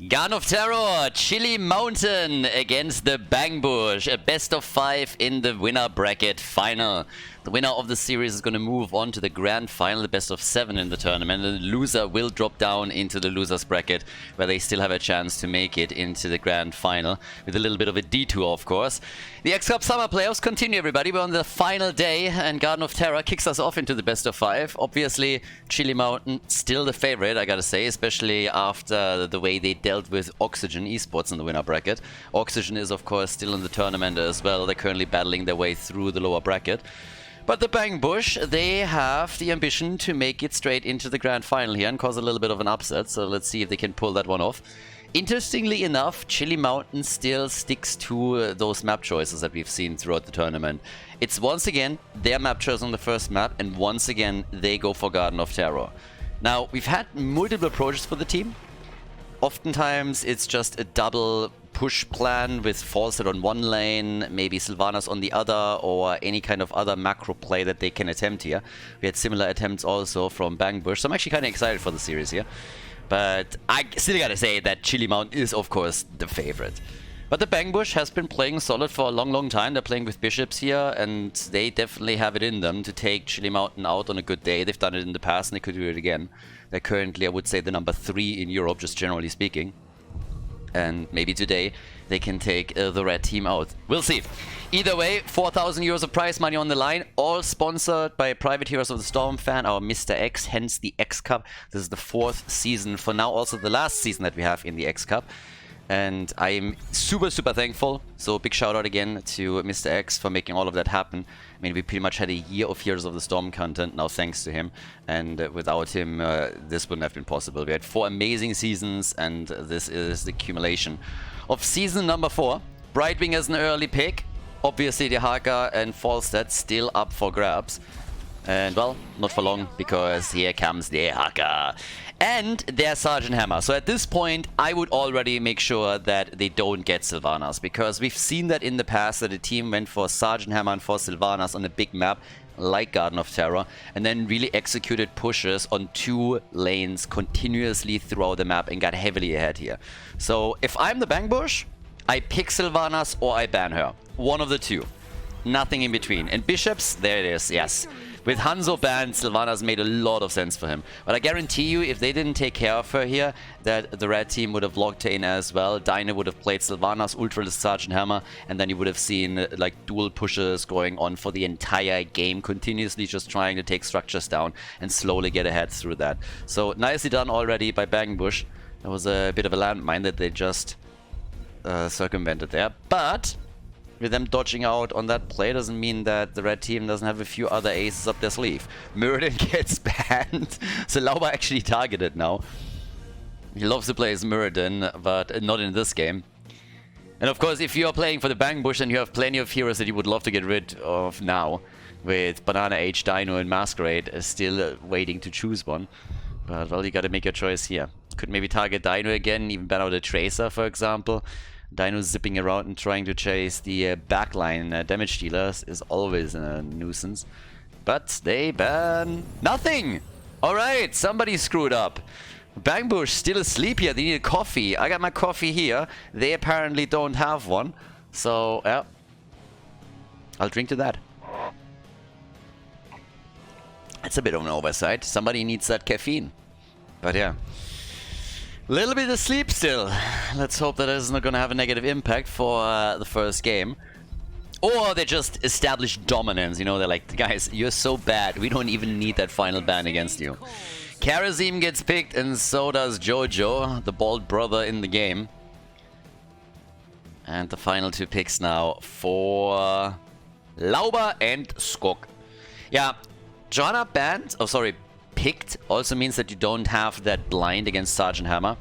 Garden of Terror, Chili Mountain against the Bang Bush. A best of 5 in the winner bracket final. The winner of the series is going to move on to the grand final, the best of 7 in the tournament. And the loser will drop down into the losers bracket, where they still have a chance to make it into the grand final, with a little bit of a detour, of course. The X-Cup Summer Playoffs continue, everybody. We're on the final day, and Garden of Terror kicks us off into the best of 5. Obviously, Chili Mountain still the favorite, I gotta say, especially after the way they dealt with Oxygen Esports in the winner bracket. Oxygen is, of course, still in the tournament as well. They're currently battling their way through the lower bracket. But the Bang Bush, they have the ambition to make it straight into the grand final here and cause a little bit of an upset. So let's see if they can pull that one off. Interestingly enough, Chili Mountain still sticks to those map choices that we've seen throughout the tournament. It's once again their map choice on the first map, and once again they go for Garden of Terror. Now, we've had multiple approaches for the team. Oftentimes it's just a double push plan with Fawcett on one lane, maybe Sylvanas on the other, or any kind of other macro play that they can attempt here. We had similar attempts also from Bang Bush, so I'm actually kind of excited for the series here. But I still gotta say that Chili Mountain is, of course, the favorite. But the Bang Bush has been playing solid for a long time. They're playing with bishops here, and they definitely have it in them to take Chili Mountain out on a good day. They've done it in the past, and they could do it again. They're currently, I would say, the number 3 in Europe, just generally speaking. And maybe today they can take the red team out. We'll see. Either way, 4,000 euros of prize money on the line, all sponsored by Private Heroes of the Storm fan, our Mr. X, hence the X Cup. This is the 4th season, for now also the last season that we have in the X Cup. And I'm super thankful. So big shout out again to Mr. X for making all of that happen. I mean, we pretty much had a year of Heroes of the Storm content now thanks to him. And without him, this wouldn't have been possible. We had 4 amazing seasons, and this is the accumulation of season number 4. Brightwing as an early pick. Obviously, the Haka and Falstad still up for grabs. And, well, not for long, because here comes the Haka. And their Sergeant Hammer. So at this point, I would already make sure that they don't get Sylvanas, because we've seen that in the past that a team went for Sergeant Hammer and for Sylvanas on a big map like Garden of Terror, and then really executed pushes on 2 lanes continuously throughout the map and got heavily ahead here. So if I'm the Bang Bush, I pick Sylvanas or I ban her. One of the 2. Nothing in between. And Bishops, there it is, yes. With Hanzo banned, Sylvanas made a lot of sense for him. But I guarantee you, if they didn't take care of her here, that the red team would have locked her in as well. Dino would have played Sylvanas, Ultralist Sergeant Hammer, and then you would have seen like dual pushes going on for the entire game, continuously just trying to take structures down and slowly get ahead through that. So nicely done already by Bang Bush. That was a bit of a landmine that they just circumvented there. But with them dodging out on that play doesn't mean that the red team doesn't have a few other aces up their sleeve. Muradin gets banned. So Lauba actually targeted now. He loves to play as Muradin, but not in this game. And of course, if you're playing for the Bang Bush and you have plenty of heroes that you would love to get rid of now, with Banana H, Dino, and Masquerade still waiting to choose one. But, well, you gotta make your choice here. Could maybe target Dino again, even ban out a Tracer, for example. Dino zipping around and trying to chase the backline damage dealers is always a nuisance. But they ban nothing! Alright, somebody screwed up. Bang Bush still asleep here, they need a coffee. I got my coffee here. They apparently don't have one. So, yeah. I'll drink to that. That's a bit of an oversight. Somebody needs that caffeine. But yeah. Little bit of sleep still. Let's hope that is not going to have a negative impact for the first game. Or they just establish dominance. You know, they're like, guys, you're so bad. We don't even need that final ban against you. Karazim gets picked, and so does Jojo, the bald brother in the game. And the final 2 picks now for Lauba and Skok. Yeah, Johanna banned. Oh, sorry. Picked also means that you don't have that blind against Sergeant Hammer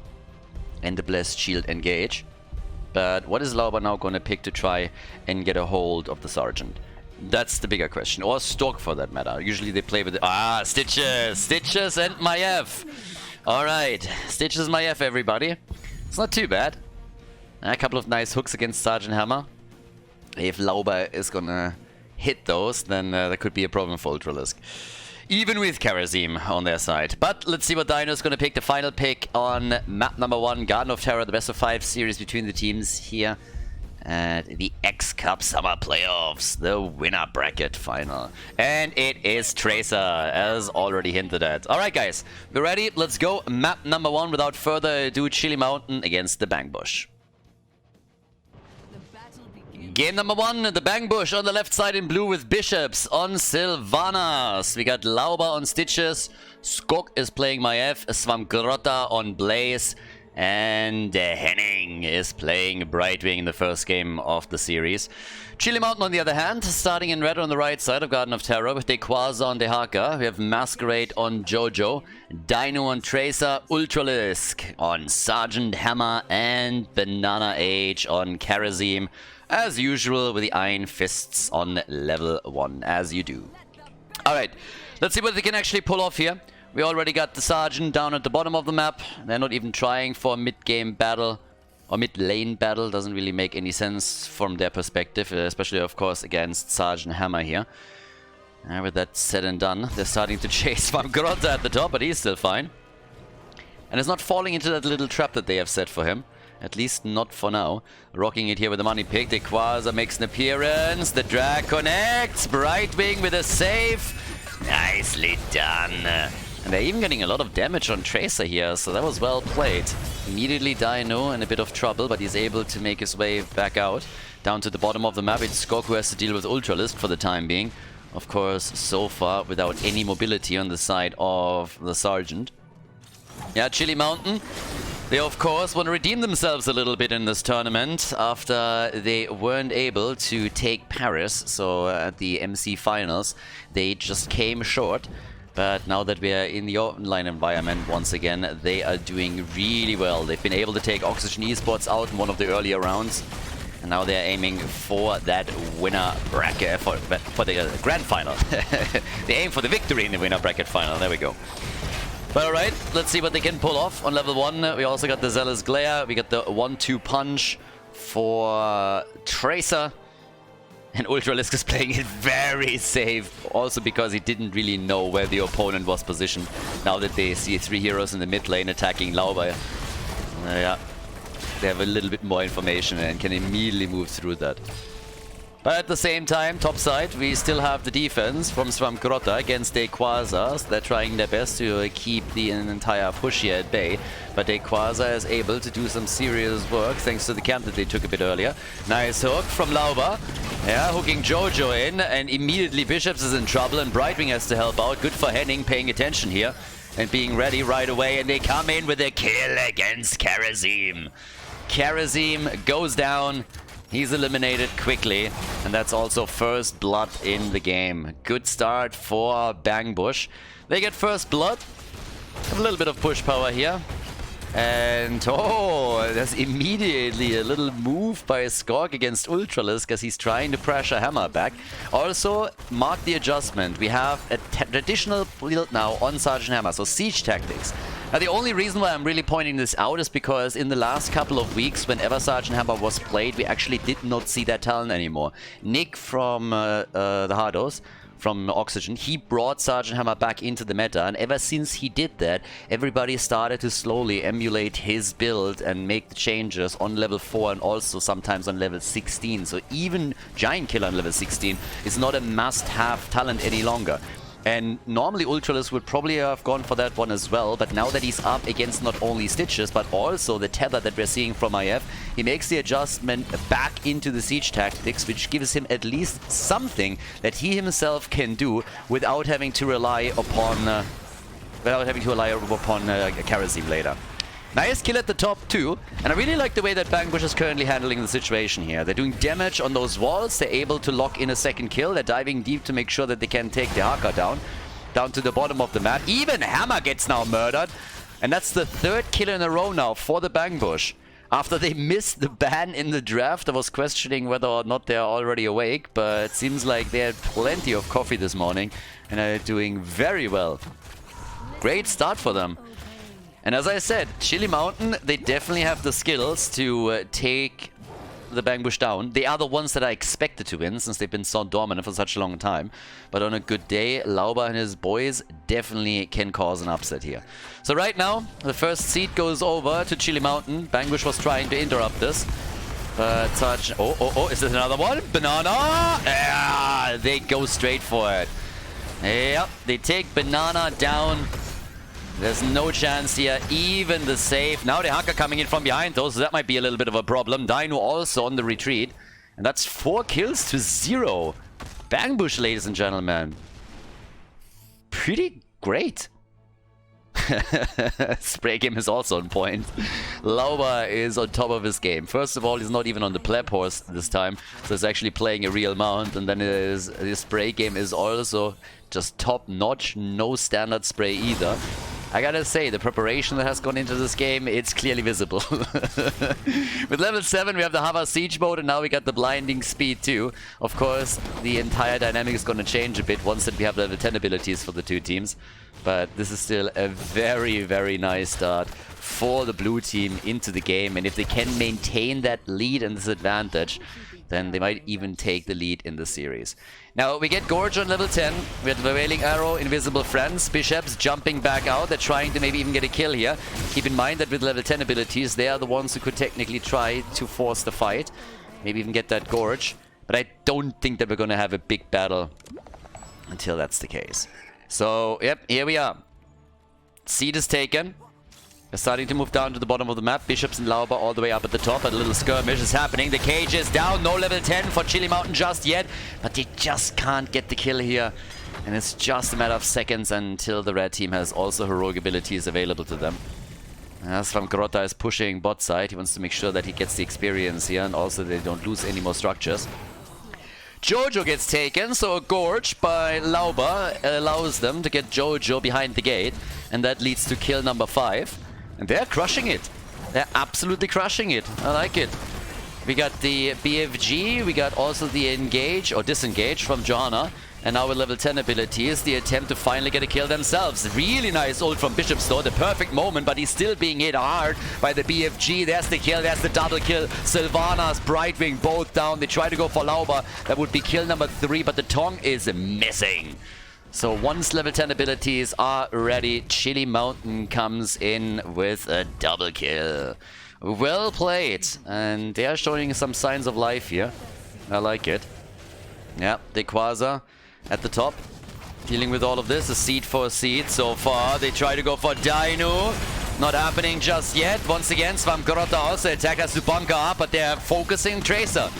and the Blessed Shield engage. But what is Lauba now going to pick to try and get a hold of the Sergeant? That's the bigger question. Or Stork for that matter. Usually they play with... Stitches! Stitches and Maiev! Alright, Stitches Maiev, everybody. It's not too bad. A couple of nice hooks against Sergeant Hammer. If Lauba is going to hit those, then there could be a problem for Ultralisk. even with Karazim on their side. But let's see what Dino is going to pick. The final pick on map number 1, Garden of Terror, the best of 5 series between the teams here at the X Cup Summer Playoffs, the winner bracket final. And it is Tracer, as already hinted at. Alright guys, we're ready. Let's go. Map number 1 without further ado, Chili Mountain against the Bang Bush. Game number 1, the Bang Bush on the left side in blue with Bishops on Sylvanas. We got Lauber on Stitches, Skog is playing Maiev, Swamgrotta on Blaze, and Henning is playing Brightwing in the first game of the series. Chili Mountain on the other hand, starting in red on the right side of Garden of Terror with Dequaza on Dehaka. We have Masquerade on Jojo, Dino on Tracer, Ultralisk on Sergeant Hammer, and Banana Age on Karazim. As usual with the Iron Fists on level 1, as you do. Alright, let's see what they can actually pull off here. We already got the Sergeant down at the bottom of the map. They're not even trying for a mid-game battle, or mid-lane battle. Doesn't really make any sense from their perspective, especially of course against Sergeant Hammer here. With that said and done, they're starting to chase Swamgrotta at the top, but he's still fine. And is not falling into that little trap that they have set for him. At least not for now. Rocking it here with the money pick. Dequaza makes an appearance. The drag connects. Brightwing with a save. Nicely done. And they're even getting a lot of damage on Tracer here, so that was well played. Immediately Dino in a bit of trouble, but he's able to make his way back out. Down to the bottom of the map, it's Skog who has to deal with Ultralisk for the time being. Of course, so far without any mobility on the side of the Sergeant. Yeah, Chili Mountain. They of course want to redeem themselves a little bit in this tournament after they weren't able to take Paris. So at the MC finals, they just came short. But now that we are in the online environment once again, they are doing really well. They've been able to take Oxygen Esports out in one of the earlier rounds. And now they're aiming for that winner bracket, for the grand final. They aim for the victory in the winner bracket final. There we go. But alright, let's see what they can pull off on level 1. We also got the Zealous Glare. We got the 1-2 punch for Tracer. And Ultralisk is playing it very safe. Also because he didn't really know where the opponent was positioned. Now that they see 3 heroes in the mid lane attacking Lauber. Yeah, they have a little bit more information and can immediately move through that. But at the same time, top side, we still have the defense from Swamgrotta against Dequaza. They're trying their best to keep the entire push here at bay. But Dequaza is able to do some serious work thanks to the camp that they took a bit earlier. Nice hook from Lauber. Yeah, hooking Jojo in, and immediately Bishops is in trouble and Brightwing has to help out. Good for Henning, paying attention here and being ready right away. And they come in with a kill against Karazim. Karazim goes down. He's eliminated quickly, and that's also first blood in the game. Good start for Bang Bush. They get first blood. Have a little bit of push power here. And oh, there's immediately a little move by Skog against Ultralisk as he's trying to pressure Hammer back. Also, mark the adjustment. We have a traditional build now on Sergeant Hammer, so siege tactics. Now, the only reason why I'm really pointing this out is because in the last couple of weeks, whenever Sergeant Hammer was played, we actually did not see that talent anymore. Nick from the Hardos, from Oxygen, he brought Sergeant Hammer back into the meta, and ever since he did that, everybody started to slowly emulate his build and make the changes on level 4 and also sometimes on level 16. So even Giant Killer on level 16 is not a must-have talent any longer. And normally Ultralisk would probably have gone for that one as well, but now that he's up against not only Stitches, but also the tether that we're seeing from IF, he makes the adjustment back into the siege tactics, which gives him at least something that he himself can do without having to rely upon Karazim later. Nice kill at the top too, and I really like the way that Bang Bush is currently handling the situation here. They're doing damage on those walls, they're able to lock in a second kill, they're diving deep to make sure that they can take the Haka down to the bottom of the map. Even Hammer gets now murdered, and that's the 3rd kill in a row now for the Bang Bush. After they missed the ban in the draft, I was questioning whether or not they're already awake, but it seems like they had plenty of coffee this morning and are doing very well. Great start for them. And as I said, Chili Mountain, they definitely have the skills to take the Bangbush down. They are the ones that are expected to win, since they've been so dominant for such a long time. But on a good day, Lauber and his boys definitely can cause an upset here. So right now, the first seed goes over to Chili Mountain. Bangbush was trying to interrupt this. But touch... Oh, is this another one? Banana! Yeah, they go straight for it. Yep, they take Banana down. There's no chance here, even the save. Now the Hacker coming in from behind though, so that might be a little bit of a problem. Dino also on the retreat. And that's 4 kills to 0. Bangbush, ladies and gentlemen. Pretty great. Spray game is also on point. Lauber is on top of his game. First of all, he's not even on the pleb horse this time, so he's actually playing a real mount. And then his spray game is also just top notch, no standard spray either. I gotta say, the preparation that has gone into this game, it's clearly visible. With level 7, we have the Hover Siege mode, and now we got the blinding speed too. Of course, the entire dynamic is gonna change a bit once that we have level 10 abilities for the two teams. But this is still a very, very nice start for the blue team into the game. And if they can maintain that lead and this advantage, then they might even take the lead in the series. Now, we get Gorge on level 10. We have the Wailing Arrow, Invisible Friends, Bishops jumping back out. They're trying to maybe even get a kill here. Keep in mind that with level 10 abilities, they are the ones who could technically try to force the fight. Maybe even get that Gorge. But I don't think that we're going to have a big battle until that's the case. So, yep, here we are. Seed is taken. They're starting to move down to the bottom of the map. Bishops and Lauber all the way up at the top. A little skirmish is happening. The cage is down. No level 10 for Chili Mountain just yet. But they just can't get the kill here. And it's just a matter of seconds until the red team has also heroic abilities available to them. As Van Grotta is pushing bot side, he wants to make sure that he gets the experience here. And also they don't lose any more structures. Jojo gets taken, so a Gorge by Lauber allows them to get Jojo behind the gate. And that leads to kill number 5. And they're crushing it. They're absolutely crushing it. I like it. We got the BFG, we got also the Engage or Disengage from Johanna. And now with level 10 abilities, the attempt to finally get a kill themselves. Really nice ult from Bishops though, the perfect moment, but he's still being hit hard by the BFG. There's the kill, there's the double kill. Sylvanas, Brightwing, both down. They try to go for Lauber. That would be kill number 3, but the Tong is missing. So once level 10 abilities are ready, Chili Mountain comes in with a double kill. Well played. And they are showing some signs of life here. I like it. Yeah, the Quasar at the top. Dealing with all of this. A seed for a seed so far. They try to go for Dino. Not happening just yet. Once again, Swamgrotta also attack us to bunker up, but they're focusing Tracer.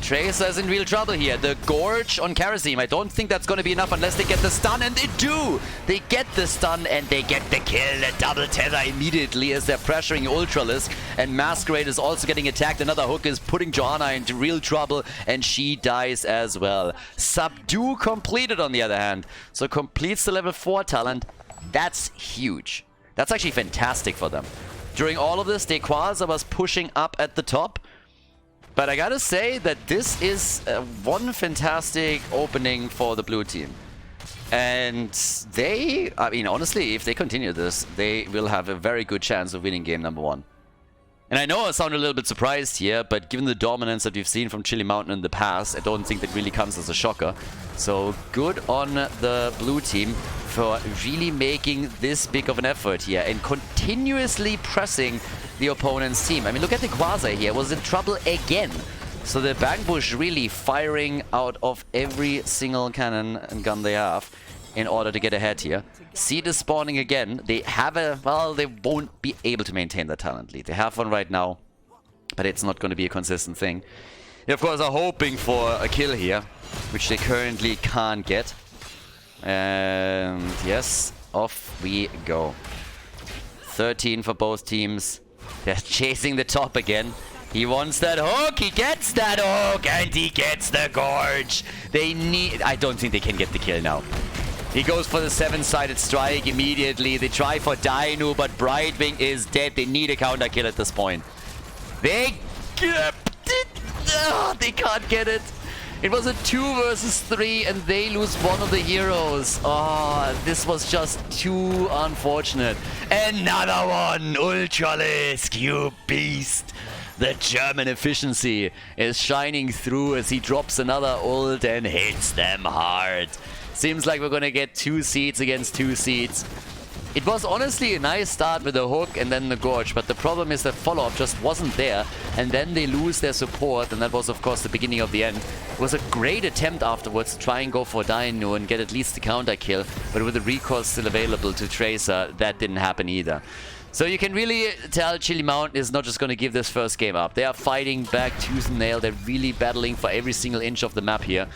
Tracer is in real trouble here. The Gorge on Karasim. I don't think that's going to be enough unless they get the stun, and they do! They get the stun and they get the kill. The double tether immediately as they're pressuring Ultralisk. And Masquerade is also getting attacked. Another hook is putting Johanna into real trouble, and she dies as well. Subdue completed on the other hand. So completes the level 4 talent. That's huge. That's actually fantastic for them. During all of this, Dequaza was pushing up at the top. But I gotta say that this is one fantastic opening for the blue team. And they, I mean, honestly, if they continue this, they will have a very good chance of winning game number 1. And I know I sound a little bit surprised here, but given the dominance that we've seen from Chili Mountain in the past, I don't think that really comes as a shocker. So good on the blue team for really making this big of an effort here and continuously pressing the opponent's team. I mean, look at the Quasar here, was in trouble again. So the Bangbush really firing out of every single cannon and gun they have in order to get ahead here. Seed is spawning again. They have a, well, they won't be able to maintain that talent lead. They have one right now, but it's not going to be a consistent thing. They, of course, are hoping for a kill here, which they currently can't get. And yes, off we go. 13 for both teams. They're chasing the top again. He wants that hook, he gets that hook, and he gets the Gorge. They need... I don't think they can get the kill now. He goes for the 7-sided strike immediately. They try for Dino, but Brightwing is dead. They need a counter kill at this point. They can't get it. It was a 2 versus 3, and they lose one of the heroes. Oh, this was just too unfortunate. Another one! Ultralisk, you beast! The German efficiency is shining through as he drops another ult and hits them hard. Seems like we're gonna get 2 seeds against 2 seeds. It was honestly a nice start with the hook and then the gorge, but the problem is that follow-up just wasn't there, and then they lose their support, and that was of course the beginning of the end. It was a great attempt afterwards to try and go for Dino and get at least the counter kill, but with the recoil still available to Tracer, that didn't happen either. So you can really tell Chili Mountain is not just going to give this first game up. They are fighting back tooth and nail. They're really battling for every single inch of the map here.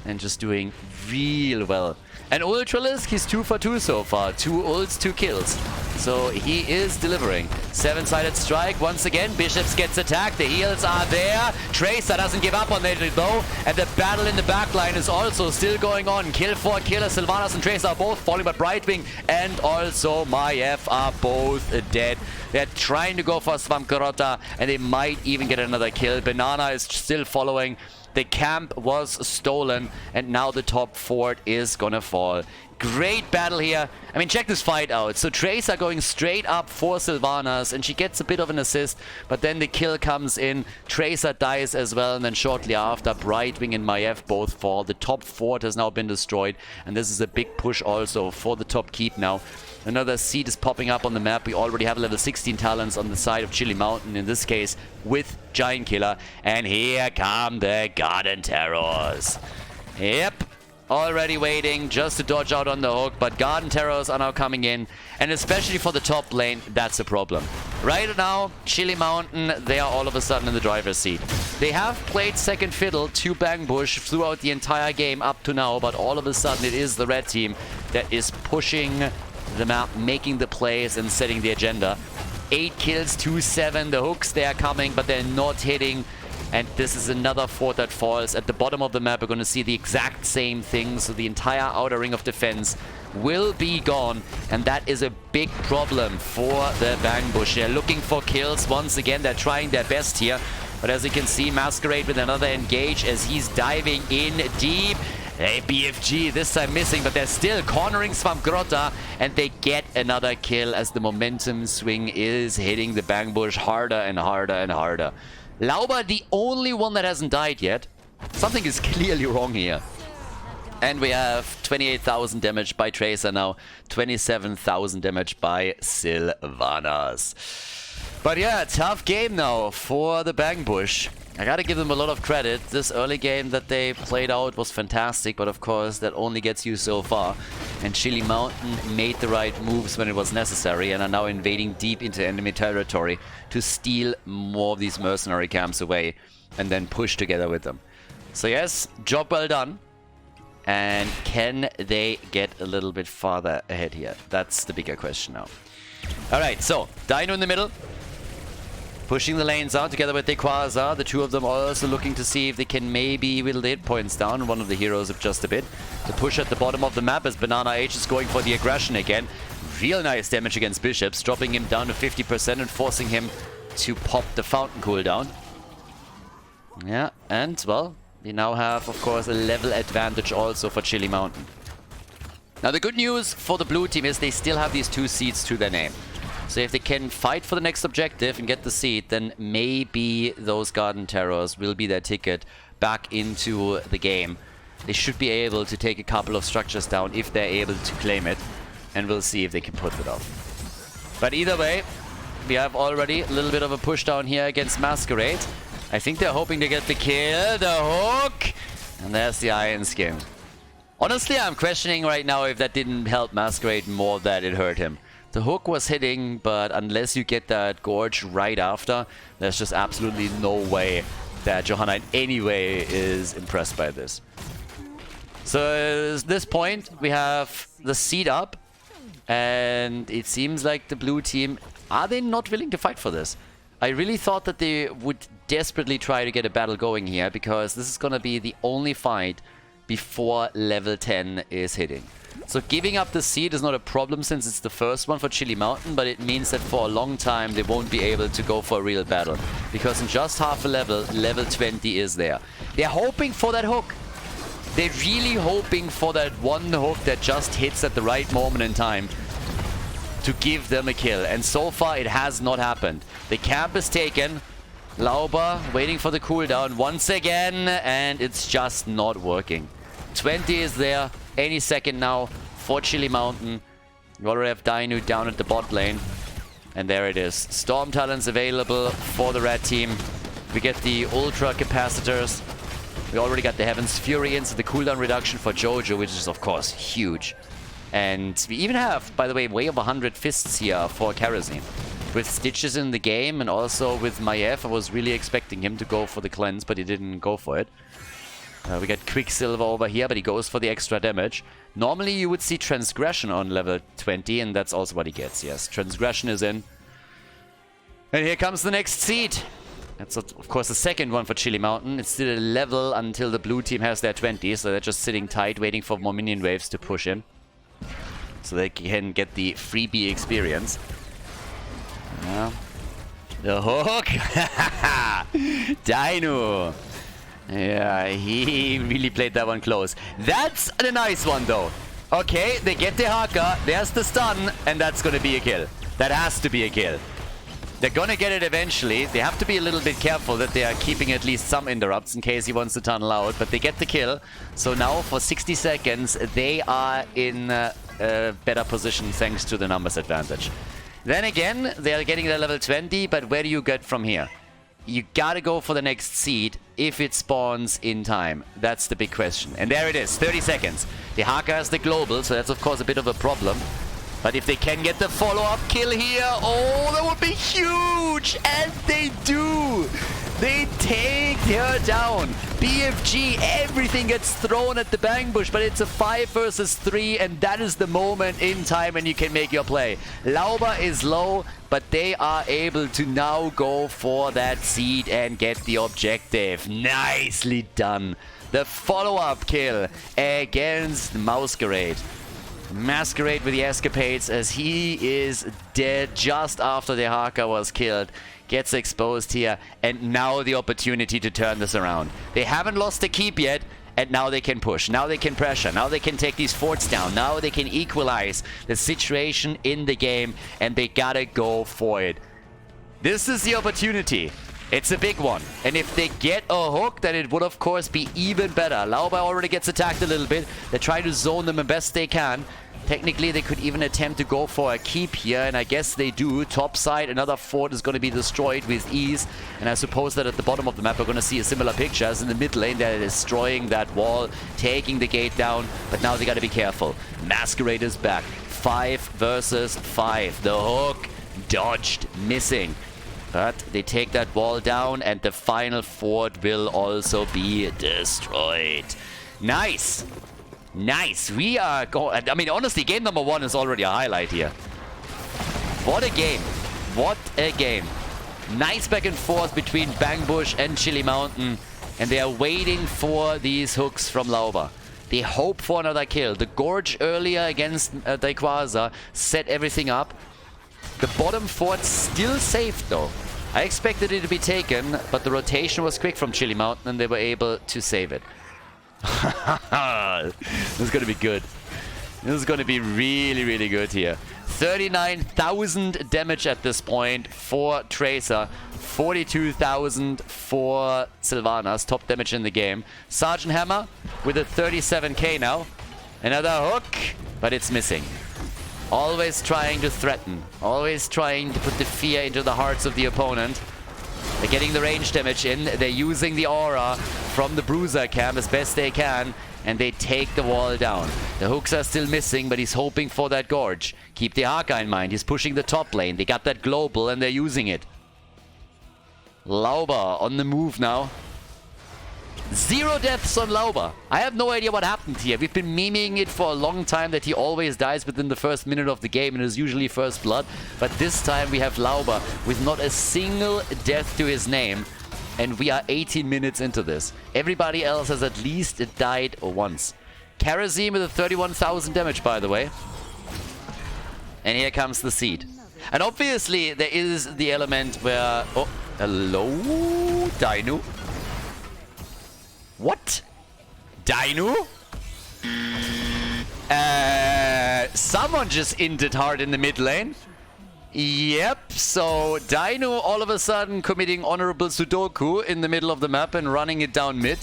And just doing real well. And Ultralisk, he's 2 for 2 so far. 2 ults, 2 kills. So he is delivering. 7-sided strike. Once again, Bishops gets attacked. The heals are there. Tracer doesn't give up on it though. And the battle in the backline is also still going on. Kill for killer. Sylvanas and Tracer are both falling, but Brightwing and also Maiev are both dead. They're trying to go for Svamkarota, and they might even get another kill. Banana is still following. The camp was stolen, and now the top fort is gonna fall. Great battle here. I mean, check this fight out. So Tracer going straight up for Sylvanas, and she gets a bit of an assist, but then the kill comes in. Tracer dies as well, and then shortly after, Brightwing and Maiev both fall. The top fort has now been destroyed, and this is a big push also for the top keep now. Another seed is popping up on the map. We already have level 16 talents on the side of Chili Mountain, in this case with Giant Killer. And here come the Garden Terrors. Yep, already waiting just to dodge out on the hook, but Garden Terrors are now coming in, and especially for the top lane, that's a problem. Right now, Chili Mountain, they are all of a sudden in the driver's seat. They have played second fiddle to Bangbush throughout the entire game up to now, but all of a sudden it is the red team that is pushing the map, making the plays and setting the agenda. 8 kills, 2-7. The hooks, they are coming, but they're not hitting. And this is another fort that falls. At the bottom of the map, we're going to see the exact same thing. So the entire outer ring of defense will be gone. And that is a big problem for the Bangbush. They're looking for kills. Once again, they're trying their best here. But as you can see, Masquerade with another engage as he's diving in deep. Hey, BFG this time missing, but they're still cornering Svamgrota, and they get another kill as the momentum swing is hitting the Bangbush harder and harder and harder. Lauber, the only one that hasn't died yet. Something is clearly wrong here. And we have 28,000 damage by Tracer now, 27,000 damage by Sylvanas. But yeah, tough game now for the Bangbush. I gotta give them a lot of credit. This early game that they played out was fantastic, but of course that only gets you so far. And Chili Mountain made the right moves when it was necessary and are now invading deep into enemy territory to steal more of these mercenary camps away and then push together with them. So yes, job well done. And can they get a little bit farther ahead here? That's the bigger question now. Alright, so Dino in the middle. Pushing the lanes out together with Dequaza. The two of them also looking to see if they can maybe whittle the hit points down. One of the heroes up just a bit. The push at the bottom of the map as Banana H is going for the aggression again. Real nice damage against Bishops, dropping him down to 50% and forcing him to pop the fountain cooldown. Yeah, and well, we now have, of course, a level advantage also for Chili Mountain. Now the good news for the blue team is they still have these 2 seeds to their name. So if they can fight for the next objective and get the seed, then maybe those Garden Terrors will be their ticket back into the game. They should be able to take a couple of structures down if they're able to claim it. And we'll see if they can put it off. But either way, we have already a little bit of a push down here against Masquerade. I think they're hoping to get the kill, the hook. And there's the Iron Skin. Honestly, I'm questioning right now if that didn't help Masquerade more than it hurt him. The hook was hitting, but unless you get that Gorge right after, there's just absolutely no way that Johanna in any way is impressed by this. So at this point, we have the seed up, and it seems like the blue team, are they not willing to fight for this? I really thought that they would desperately try to get a battle going here, because this is going to be the only fight before level 10 is hitting. So giving up the seed is not a problem since it's the first one for Chili Mountain, but it means that for a long time they won't be able to go for a real battle. Because in just half a level, level 20 is there. They're hoping for that hook. They're really hoping for that one hook that just hits at the right moment in time to give them a kill. And so far it has not happened. The camp is taken. Lauber waiting for the cooldown once again, and it's just not working. 20 is there any second now for Chili Mountain. You already have Dainu down at the bot lane. And there it is. Storm Talons available for the red team. We get the Ultra Capacitors. We already got the Heaven's Fury in, so the cooldown reduction for Jojo, which is of course huge. And we even have, by the way, way over 100 fists here for Kerosene. With Stitches in the game and also with Maiev, I was really expecting him to go for the cleanse, but he didn't go for it. We got Quicksilver over here, but he goes for the extra damage. Normally you would see Transgression on level 20, and that's also what he gets, yes. Transgression is in. And here comes the next seed. That's, of course, the second one for Chili Mountain. It's still a level until the blue team has their 20, so they're just sitting tight, waiting for more minion waves to push in. So they can get the freebie experience. Yeah. The hook! Dainu! Yeah, he really played that one close. That's a nice one, though. Okay, they get the Haka, there's the stun, and that's gonna be a kill. That has to be a kill. They're gonna get it eventually. They have to be a little bit careful that they are keeping at least some interrupts in case he wants to tunnel out. But they get the kill. So now for 60 seconds, they are in a better position thanks to the numbers advantage. Then again, they are getting their level 20, but where do you get from here? You gotta go for the next seed if it spawns in time. That's the big question. And there it is, 30 seconds. The Haka has the global, so that's of course a bit of a problem. But if they can get the follow-up kill here, oh, that would be huge! And they do! They take her down. BFG, everything gets thrown at the Bang Bush, but it's a 5 versus 3, and that is the moment in time when you can make your play. Lauber is low, but they are able to now go for that seed and get the objective. Nicely done. The follow-up kill against Masquerade. Masquerade with the escapades as he is dead just after the Haka was killed. Gets exposed here, and now the opportunity to turn this around. They haven't lost the keep yet, and now they can push. Now they can pressure. Now they can take these forts down. Now they can equalize the situation in the game, and they gotta go for it. This is the opportunity. It's a big one. And if they get a hook, then it would of course be even better. Lauber already gets attacked a little bit. They try to zone them the best they can. Technically, they could even attempt to go for a keep here, and I guess they do. Top side, another fort is going to be destroyed with ease. And I suppose that at the bottom of the map, we're going to see a similar picture as in the mid lane. They're destroying that wall, taking the gate down. But now they got to be careful. Masquerade is back. 5 versus 5. The hook dodged, missing. But they take that wall down, and the final fort will also be destroyed. Nice! Nice! We are going... I mean, honestly, game number 1 is already a highlight here. What a game. What a game. Nice back and forth between Bang Bush and Chili Mountain. And they are waiting for these hooks from Lauber. They hope for another kill. The Gorge earlier against Daikwaza set everything up. The bottom fort still safe though. I expected it to be taken, but the rotation was quick from Chili Mountain and they were able to save it. This is going to be good. This is going to be really, really good here. 39,000 damage at this point for Tracer. 42,000 for Sylvanas. Top damage in the game. Sergeant Hammer with a 37k now. Another hook, but it's missing. Always trying to threaten. Always trying to put the fear into the hearts of the opponent. They're getting the range damage in. They're using the aura from the Bruiser camp as best they can. And they take the wall down. The hooks are still missing, but he's hoping for that Gorge. Keep the Haka in mind. He's pushing the top lane. They got that global and they're using it. Lauber on the move now. 0 deaths on Lauber. I have no idea what happened here. We've been memeing it for a long time that he always dies within the first minute of the game and is usually first blood. But this time we have Lauber with not a single death to his name. And we are 18 minutes into this. Everybody else has at least died once. Kerosene with a 31,000 damage, by the way. And here comes the seed. And obviously there is the element where... Oh, hello? Dainu? What? Dainu? Someone just inted hard in the mid lane. Yep, so Dino all of a sudden committing honorable Sudoku in the middle of the map and running it down mid.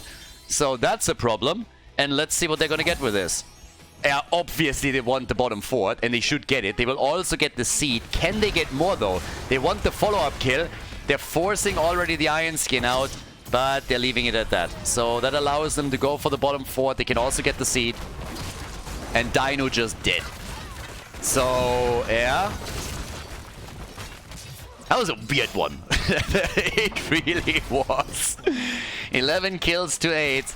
So that's a problem. And let's see what they're gonna get with this. Obviously they want the bottom fort and they should get it. They will also get the seed. Can they get more though? They want the follow-up kill. They're forcing already the Iron Skin out, but they're leaving it at that. So that allows them to go for the bottom fort. They can also get the seed. And Dino just did. So, yeah. That was a weird one. It really was. 11 kills to 8.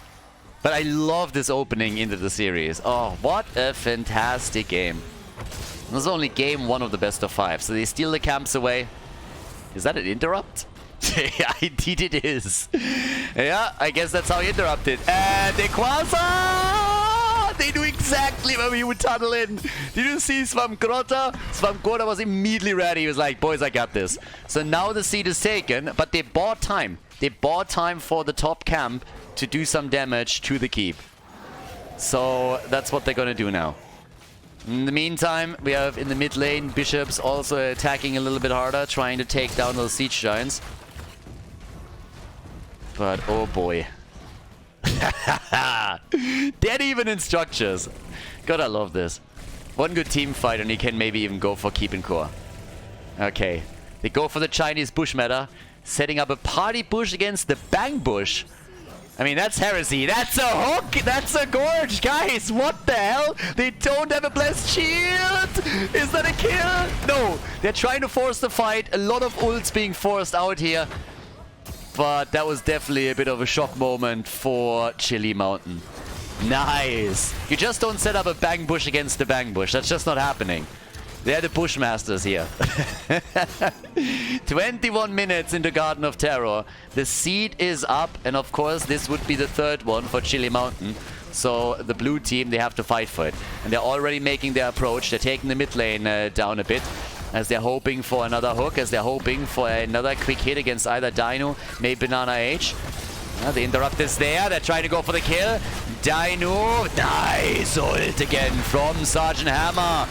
But I love this opening into the series. Oh, what a fantastic game. This is only game 1 of the best of 5. So they steal the camps away. Is that an interrupt? Yeah, indeed it is. Yeah, I guess that's how he interrupted. And Equasa! They knew exactly where we would tunnel in. Did you see Svamkrota? Svamkrota was immediately ready. He was like, boys, I got this. So now the seed is taken, but they bought time. They bought time for the top camp to do some damage to the keep. So that's what they're going to do now. In the meantime, we have in the mid lane Bishops also attacking a little bit harder, trying to take down those siege giants. But oh boy. Dead even in structures. God, I love this. One good team fight and he can maybe even go for keep and core. Okay. They go for the Chinese bush meta, setting up a party bush against the bang bush. I mean, that's heresy. That's a hook. That's a gorge. Guys, what the hell? They don't have a blessed shield. Is that a kill? No. They're trying to force the fight. A lot of ults being forced out here. But that was definitely a bit of a shock moment for Chili Mountain. Nice. You just don't set up a bang bush against the bang bush. That's just not happening. They're the Bushmasters here. 21 minutes into Garden of Terror. The seed is up, and of course this would be the third one for Chili Mountain. So the blue team, they have to fight for it. And they're already making their approach. They're taking the mid lane down a bit, as they're hoping for another hook, as they're hoping for another quick hit against either Dino, maybe Banana H. The interrupt is there. They're trying to go for the kill. Dino, nice ult again from Sergeant Hammer.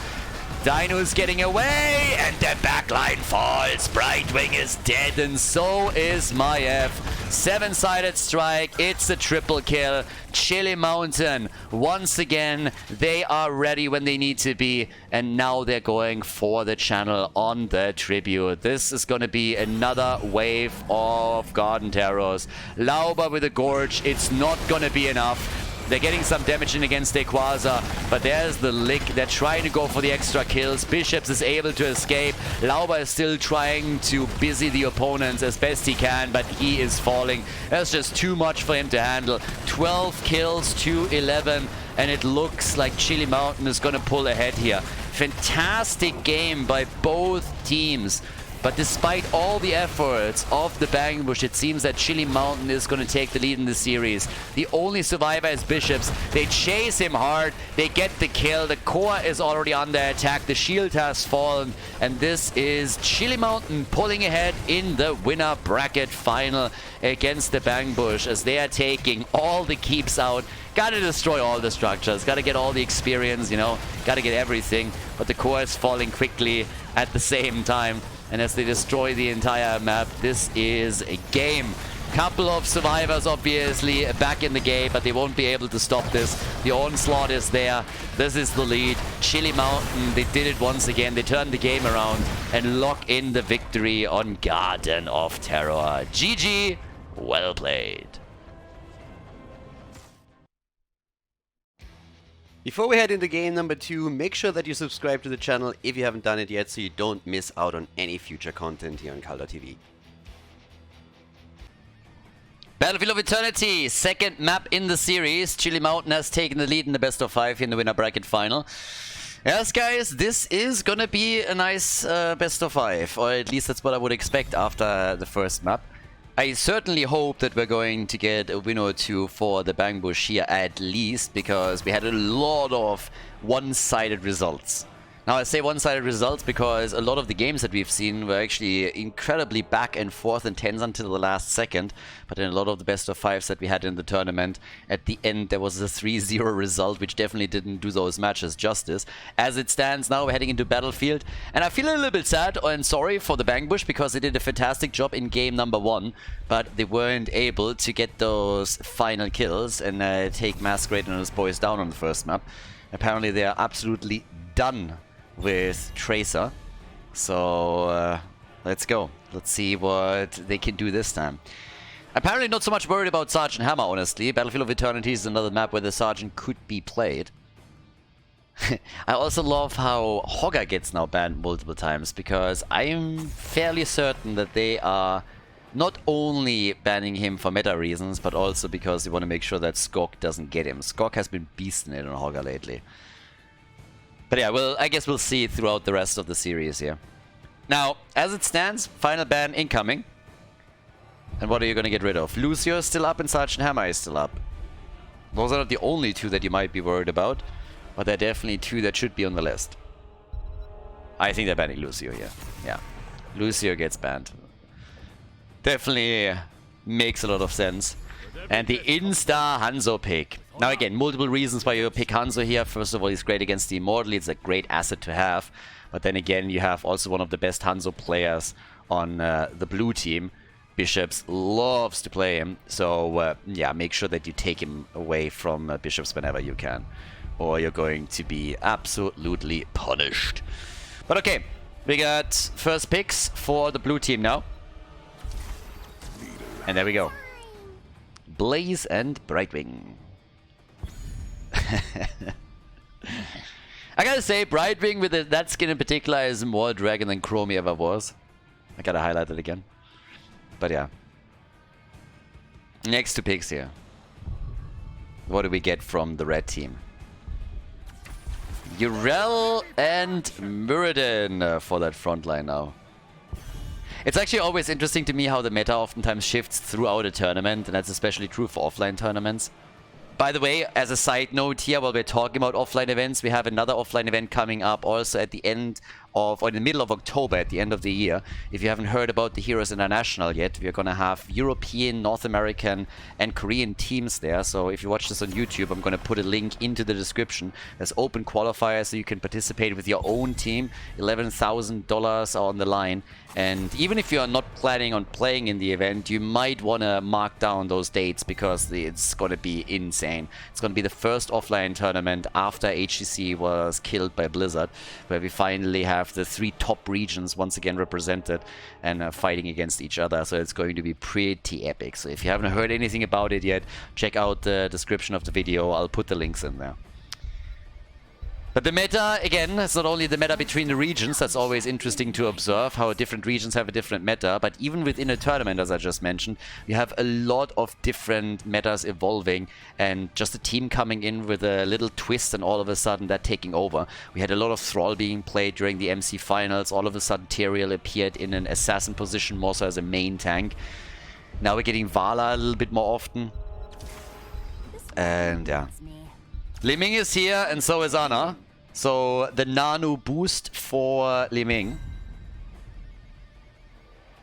Dino's getting away, and the backline falls. Brightwing is dead, and so is my F. 7-sided strike. It's a triple kill. Chili Mountain, once again, they are ready when they need to be, and now they're going for the channel on the tribute. This is going to be another wave of Garden Terrors. Lauber with a Gorge. It's not going to be enough. They're getting some damage in against Equasa, but there's the lick. They're trying to go for the extra kills. Bishops is able to escape. Lauber is still trying to busy the opponents as best he can, but he is falling. That's just too much for him to handle. 12 kills to 11, and it looks like Chili Mountain is going to pull ahead here. Fantastic game by both teams. But despite all the efforts of the Bang Bush, it seems that Chili Mountain is going to take the lead in the series. The only survivor is Bishops. They chase him hard. They get the kill. The core is already under attack. The shield has fallen. And this is Chili Mountain pulling ahead in the winner bracket final against the Bang Bush, as they are taking all the keeps out. Gotta destroy all the structures. Gotta get all the experience, you know. Gotta get everything. But the core is falling quickly at the same time. And as they destroy the entire map, this is a game. Couple of survivors, obviously, back in the game, but they won't be able to stop this. The onslaught is there. This is the lead. Chili Mountain, they did it once again. They turned the game around and lock in the victory on Garden of Terror. GG, well played. Before we head into game number 2, make sure that you subscribe to the channel if you haven't done it yet, so you don't miss out on any future content here on Khaldor TV. Battlefield of Eternity, second map in the series. Chili Mountain has taken the lead in the best of 5 in the winner bracket final. Yes, guys, this is gonna be a nice best of 5, or at least that's what I would expect after the first map. I certainly hope that we're going to get a win or two for the Bang Bush here at least, because we had a lot of one-sided results. Now, I say one-sided results because a lot of the games that we've seen were actually incredibly back and forth and tense until the last second. But in a lot of the best of fives that we had in the tournament, at the end there was a 3-0 result, which definitely didn't do those matches justice. As it stands now, we're heading into Battlefield. And I feel a little bit sad and sorry for the Bangbush because they did a fantastic job in game number 1. But they weren't able to get those final kills and take Masquerade and his boys down on the first map. Apparently they are absolutely done with Tracer. So let's go. Let's see what they can do this time. Apparently not so much worried about Sergeant Hammer, honestly. Battlefield of Eternity is another map where the Sergeant could be played. I also love how Hogger gets now banned multiple times, because I'm fairly certain that they are not only banning him for meta reasons, but also because they want to make sure that Skok doesn't get him. Skok has been beasting it on Hogger lately. But yeah, well, I guess we'll see it throughout the rest of the series here. Now, as it stands, final ban incoming. And what are you going to get rid of? Lucio is still up and Sergeant Hammer is still up. Those are not the only two that you might be worried about, but they're definitely two that should be on the list. I think they're banning Lucio here. Yeah, Lucio gets banned. Definitely makes a lot of sense. And the Insta Hanzo pick. Now again, multiple reasons why you pick Hanzo here. First of all, he's great against the Immortal. It's a great asset to have. But then again, you have also one of the best Hanzo players on the blue team. Bishops loves to play him. So yeah, make sure that you take him away from Bishops whenever you can, or you're going to be absolutely punished. But okay, we got first picks for the blue team now. And there we go. Blaze and Brightwing. I gotta say, Brightwing with that skin in particular is more dragon than Chromie ever was. I gotta highlight it again. But yeah. Next two picks here. What do we get from the red team? Urel and Muradin for that front line now. It's actually always interesting to me how the meta oftentimes shifts throughout a tournament, and that's especially true for offline tournaments. By the way, as a side note here, while we're talking about offline events, we have another offline event coming up also at the end of, or in the middle of October, at the end of the year. If you haven't heard about the Heroes International yet, we're going to have European, North American, and Korean teams there. So if you watch this on YouTube, I'm going to put a link into the description. There's open qualifiers, so you can participate with your own team. $11,000 are on the line. And even if you're not planning on playing in the event, you might want to mark down those dates, because it's going to be insane. It's going to be the first offline tournament after HCC was killed by Blizzard, where we finally have the 3 top regions once again represented and fighting against each other. So it's going to be pretty epic. So if you haven't heard anything about it yet, check out the description of the video. I'll put the links in there. But the meta, again, it's not only the meta between the regions. That's always interesting to observe, how different regions have a different meta. But even within a tournament, as I just mentioned, you have a lot of different metas evolving, and just a team coming in with a little twist and all of a sudden that taking over. We had a lot of Thrall being played during the MC finals. All of a sudden Tyrael appeared in an assassin position, more so as a main tank. Now we're getting Vala a little bit more often. And yeah. Liming is here, and so is Ana. So the nano boost for Liming.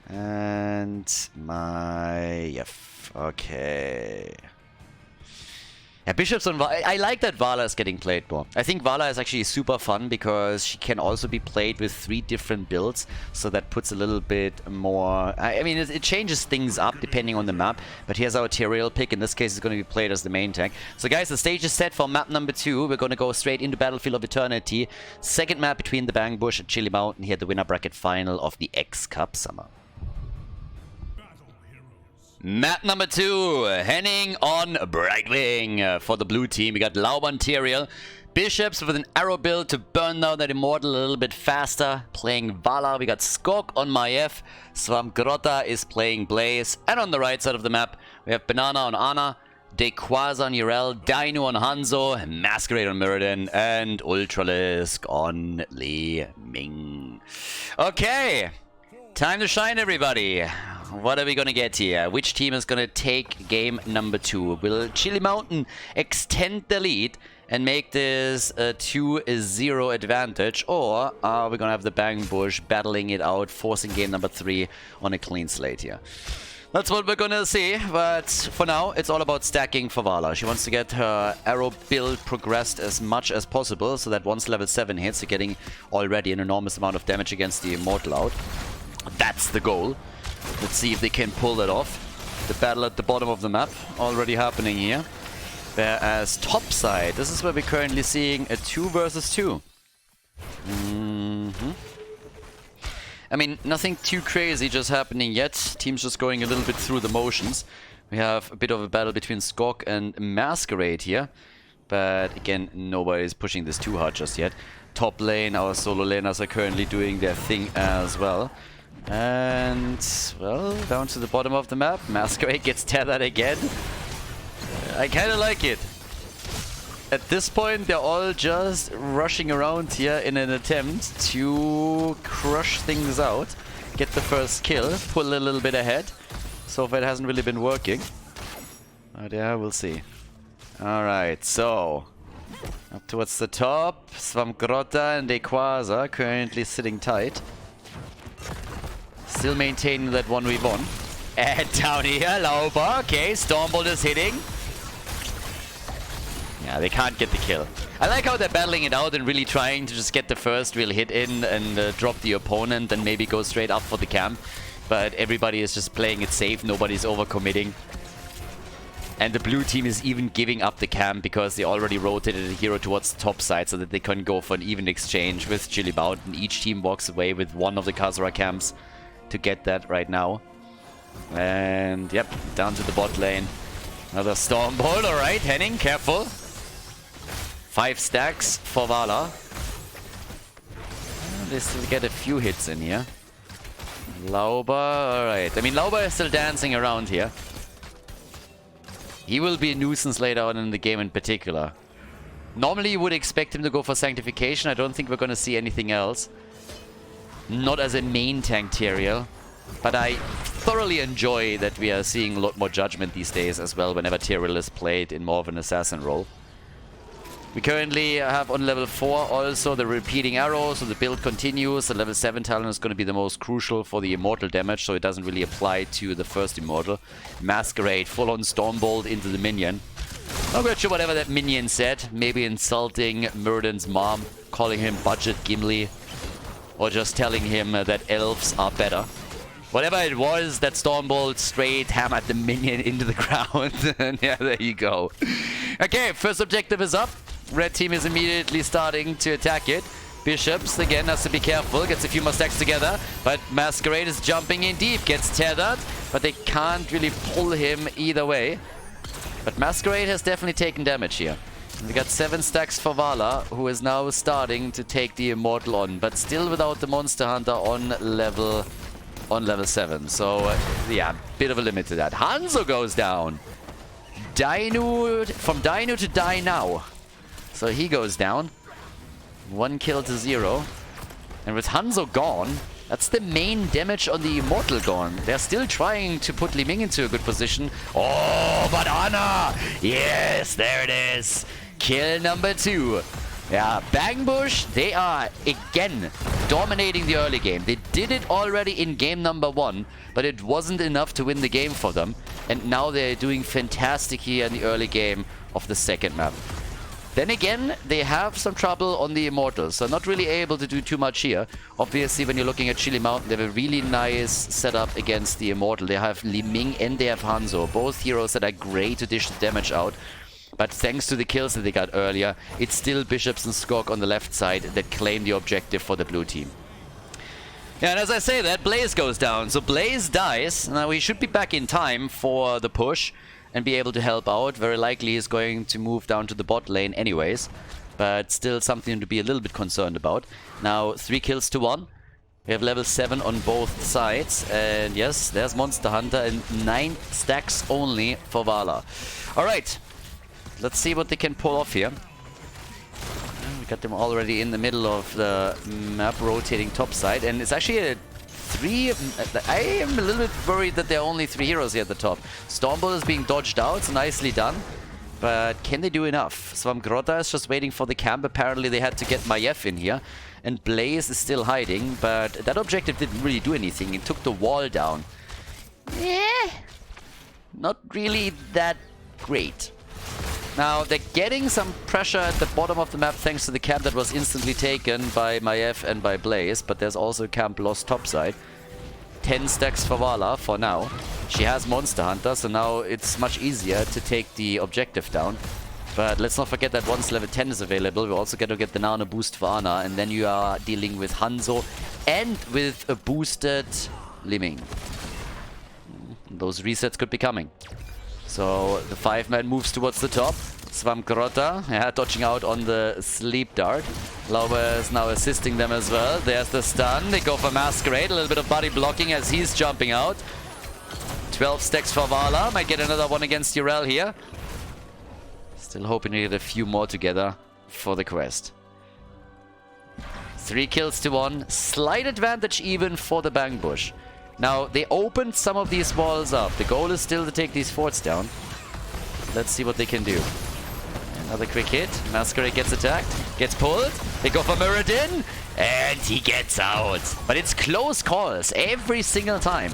And my... Yef. Okay. Yeah, Bishops on Vala. I like that Vala is getting played more. I think Vala is actually super fun because she can also be played with 3 different builds. So that puts a little bit more... I mean, it changes things up depending on the map. But here's our Tyrael pick. In this case, it's going to be played as the main tank. So guys, the stage is set for map number 2. We're going to go straight into Battlefield of Eternity. Second map between the Bangbush and Chili Mountain. Here, the winner bracket final of the X Cup Summer. Map number 2, Henning on Brightwing. For the blue team, we got Lauban Tyrael. Bishops with an arrow build to burn down that Immortal a little bit faster. Playing Vala, we got Skok on Maiev. Swamgrota is playing Blaze. And on the right side of the map, we have Banana on Ana, Dequaz on Urel, Dino on Hanzo, Masquerade on Muradin, and Ultralisk on Li Ming. Okay, time to shine, everybody. what are we gonna get here? Which team is gonna take game number 2? Will Chili Mountain extend the lead and make this a 2-0 advantage? Or are we gonna have the Bang Bush battling it out, forcing game number 3 on a clean slate here? That's what we're gonna see, but for now, it's all about stacking for Vala. She wants to get her arrow build progressed as much as possible, so that once level 7 hits, you're getting already an enormous amount of damage against the Immortal out. That's the goal. Let's see if they can pull that off. The battle at the bottom of the map already happening here. Whereas topside, this is where we're currently seeing a 2 versus 2. I mean, nothing too crazy just happening yet. Teams just going a little bit through the motions. We have a bit of a battle between Skok and Masquerade here. But again, nobody's pushing this too hard just yet. Top lane, our solo laners are currently doing their thing as well. And, well, down to the bottom of the map. Masquerade gets tethered again. I kind of like it. At this point, they're all just rushing around here in an attempt to crush things out. Get the first kill, pull a little bit ahead. So far it hasn't really been working. But yeah, we'll see. Alright, so up towards the top. Swamgrota and Equaza currently sitting tight. Still maintaining that 1v1. And down here, Lauba. Okay, Stormbolt is hitting. Yeah, they can't get the kill. I like how they're battling it out and really trying to just get the first real hit in and drop the opponent and maybe go straight up for the camp. But everybody is just playing it safe, nobody's overcommitting. And the blue team is even giving up the camp because they already rotated a hero towards the top side so that they can go for an even exchange with Chili Mountain. Each team walks away with one of the Khazra camps to get that right now. And yep, down to the bot lane. Another Stormbolt, alright, Henning, careful. 5 stacks for Vala. They still get a few hits in here. Lauba, alright. I mean, Lauba is still dancing around here. He will be a nuisance later on in the game in particular. Normally you would expect him to go for Sanctification. I don't think we're going to see anything else. Not as a main tank Tyrael. But I thoroughly enjoy that we are seeing a lot more Judgment these days as well whenever Tyrael is played in more of an assassin role. We currently have on level 4 also the repeating arrow, so the build continues. The level 7 talent is going to be the most crucial for the Immortal damage, so it doesn't really apply to the first Immortal. Masquerade, full-on Stormbolt into the minion. Not quite sure whatever that minion said. Maybe insulting Murden's mom, calling him Budget Gimli, or just telling him that elves are better. Whatever it was, that Stormbolt straight hammered the minion into the ground. And yeah, there you go. Okay, first objective is up. Red team is immediately starting to attack it. Bishops, again, has to be careful. Gets a few more stacks together. But Masquerade is jumping in deep. Gets tethered. But they can't really pull him either way. But Masquerade has definitely taken damage here. We got 7 stacks for Vala, who is now starting to take the Immortal on. But still without the Monster Hunter on level 7. So, yeah, bit of a limit to that. Hanzo goes down. From Dino to die now. So he goes down. 1 kill to 0. And with Hanzo gone, that's the main damage on the Immortal gone. They're still trying to put Li Ming into a good position. Oh, but Ana! Yes, there it is. Kill number 2. Yeah, Bang Bush, they are, again, dominating the early game. They did it already in game number 1, but it wasn't enough to win the game for them. And now they're doing fantastic here in the early game of the second map. Then again, they have some trouble on the Immortals, so not really able to do too much here. Obviously, when you're looking at Chili Mountain, they have a really nice setup against the Immortal. They have Li Ming and they have Hanzo, both heroes that are great to dish the damage out. But thanks to the kills that they got earlier, it's still Bishops and Skok on the left side that claim the objective for the blue team. Yeah, and as I say that, Blaze goes down. So Blaze dies. Now he should be back in time for the push and be able to help out. Very likely he's going to move down to the bot lane anyways. But still something to be a little bit concerned about. Now 3 kills to 1. We have level 7 on both sides. And yes, there's Monster Hunter and 9 stacks only for Vala. Alright, let's see what they can pull off here. We got them already in the middle of the map, rotating top side. And it's actually a three... I am a little bit worried that there are only 3 heroes here at the top. Stormbolt is being dodged out, it's nicely done. But can they do enough? Svamgrota is just waiting for the camp. Apparently they had to get Maiev in here. And Blaze is still hiding, but that objective didn't really do anything. It took the wall down. Yeah, not really that great. Now, they're getting some pressure at the bottom of the map thanks to the camp that was instantly taken by Maiev and by Blaze, but there's also a camp lost topside. 10 stacks for Vala for now. She has Monster Hunter, so now it's much easier to take the objective down. But let's not forget that once level 10 is available, we also get to get the nano boost for Ana, and then you are dealing with Hanzo and with a boosted Liming. Those resets could be coming. So the 5-man moves towards the top. Svamgrota, yeah, dodging out on the sleep dart. Lauber is now assisting them as well. There's the stun. They go for Masquerade. A little bit of body blocking as he's jumping out. 12 stacks for Vala. Might get another one against Urel here. Still hoping to get a few more together for the quest. 3 kills to 1. Slight advantage even for the Bang Bush. Now, they opened some of these walls up. The goal is still to take these forts down. Let's see what they can do. Another quick hit. Masquerade gets attacked. Gets pulled. They go for Muradin. And he gets out. But it's close calls every single time.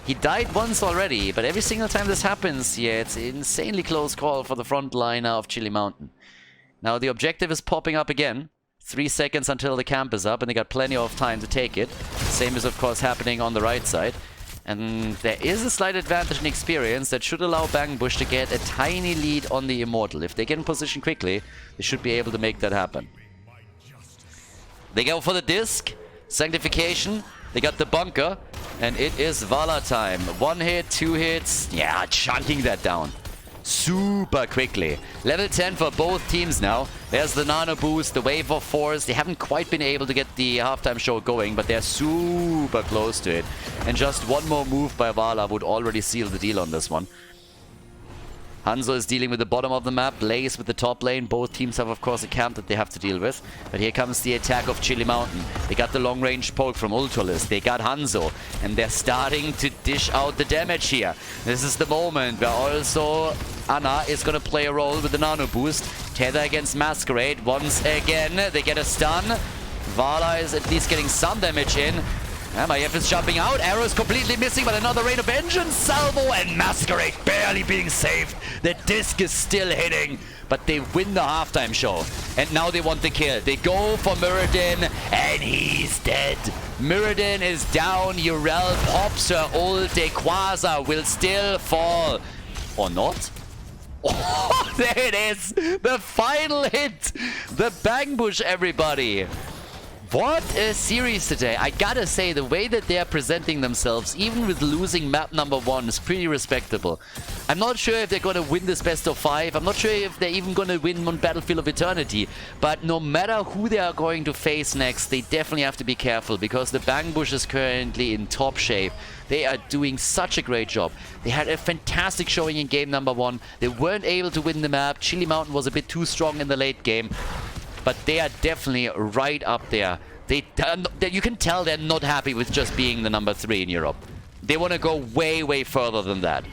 He died once already, but every single time this happens, yeah, it's an insanely close call for the front line of Chili Mountain. Now the objective is popping up again. 3 seconds until the camp is up, and they got plenty of time to take it. Same is, of course, happening on the right side. And there is a slight advantage in experience that should allow Bang Bush to get a tiny lead on the Immortal. If they get in position quickly, they should be able to make that happen. They go for the disc. Sanctification. They got the bunker. And it is Vala time. 1 hit, 2 hits. Yeah, chunking that down. Super quickly. Level 10 for both teams now. There's the nano boost, the wave of force. They haven't quite been able to get the halftime show going, but they're super close to it. And just one more move by Vala would already seal the deal on this one. Hanzo is dealing with the bottom of the map, Blaze with the top lane. Both teams have, of course, a camp that they have to deal with. But here comes the attack of Chili Mountain. They got the long-range poke from Ultralis. They got Hanzo. And they're starting to dish out the damage here. This is the moment where also Ana is going to play a role with the nano boost. Tether against Masquerade. Once again, they get a stun. Vala is at least getting some damage in. Maiev is jumping out. Arrow is completely missing, but another Rain of Vengeance salvo, and Masquerade barely being saved. The disc is still hitting, but they win the halftime show. And now they want the kill. They go for Muradin, and he's dead. Muradin is down. Urel pops her ult. Quasar will still fall. Or not? Oh, there it is. The final hit. The Bang Bush, everybody. What a series today. I gotta say, the way that they're presenting themselves, even with losing map number 1, is pretty respectable. I'm not sure if they're gonna win this best of 5. I'm not sure if they're even gonna win on Battlefield of Eternity. But no matter who they are going to face next, they definitely have to be careful, because the Bang Bush is currently in top shape. They are doing such a great job. They had a fantastic showing in game number 1. They weren't able to win the map. Chili Mountain was a bit too strong in the late game. But they are definitely right up there. You can tell they're not happy with just being the number 3 in Europe. They want to go way, way further than that.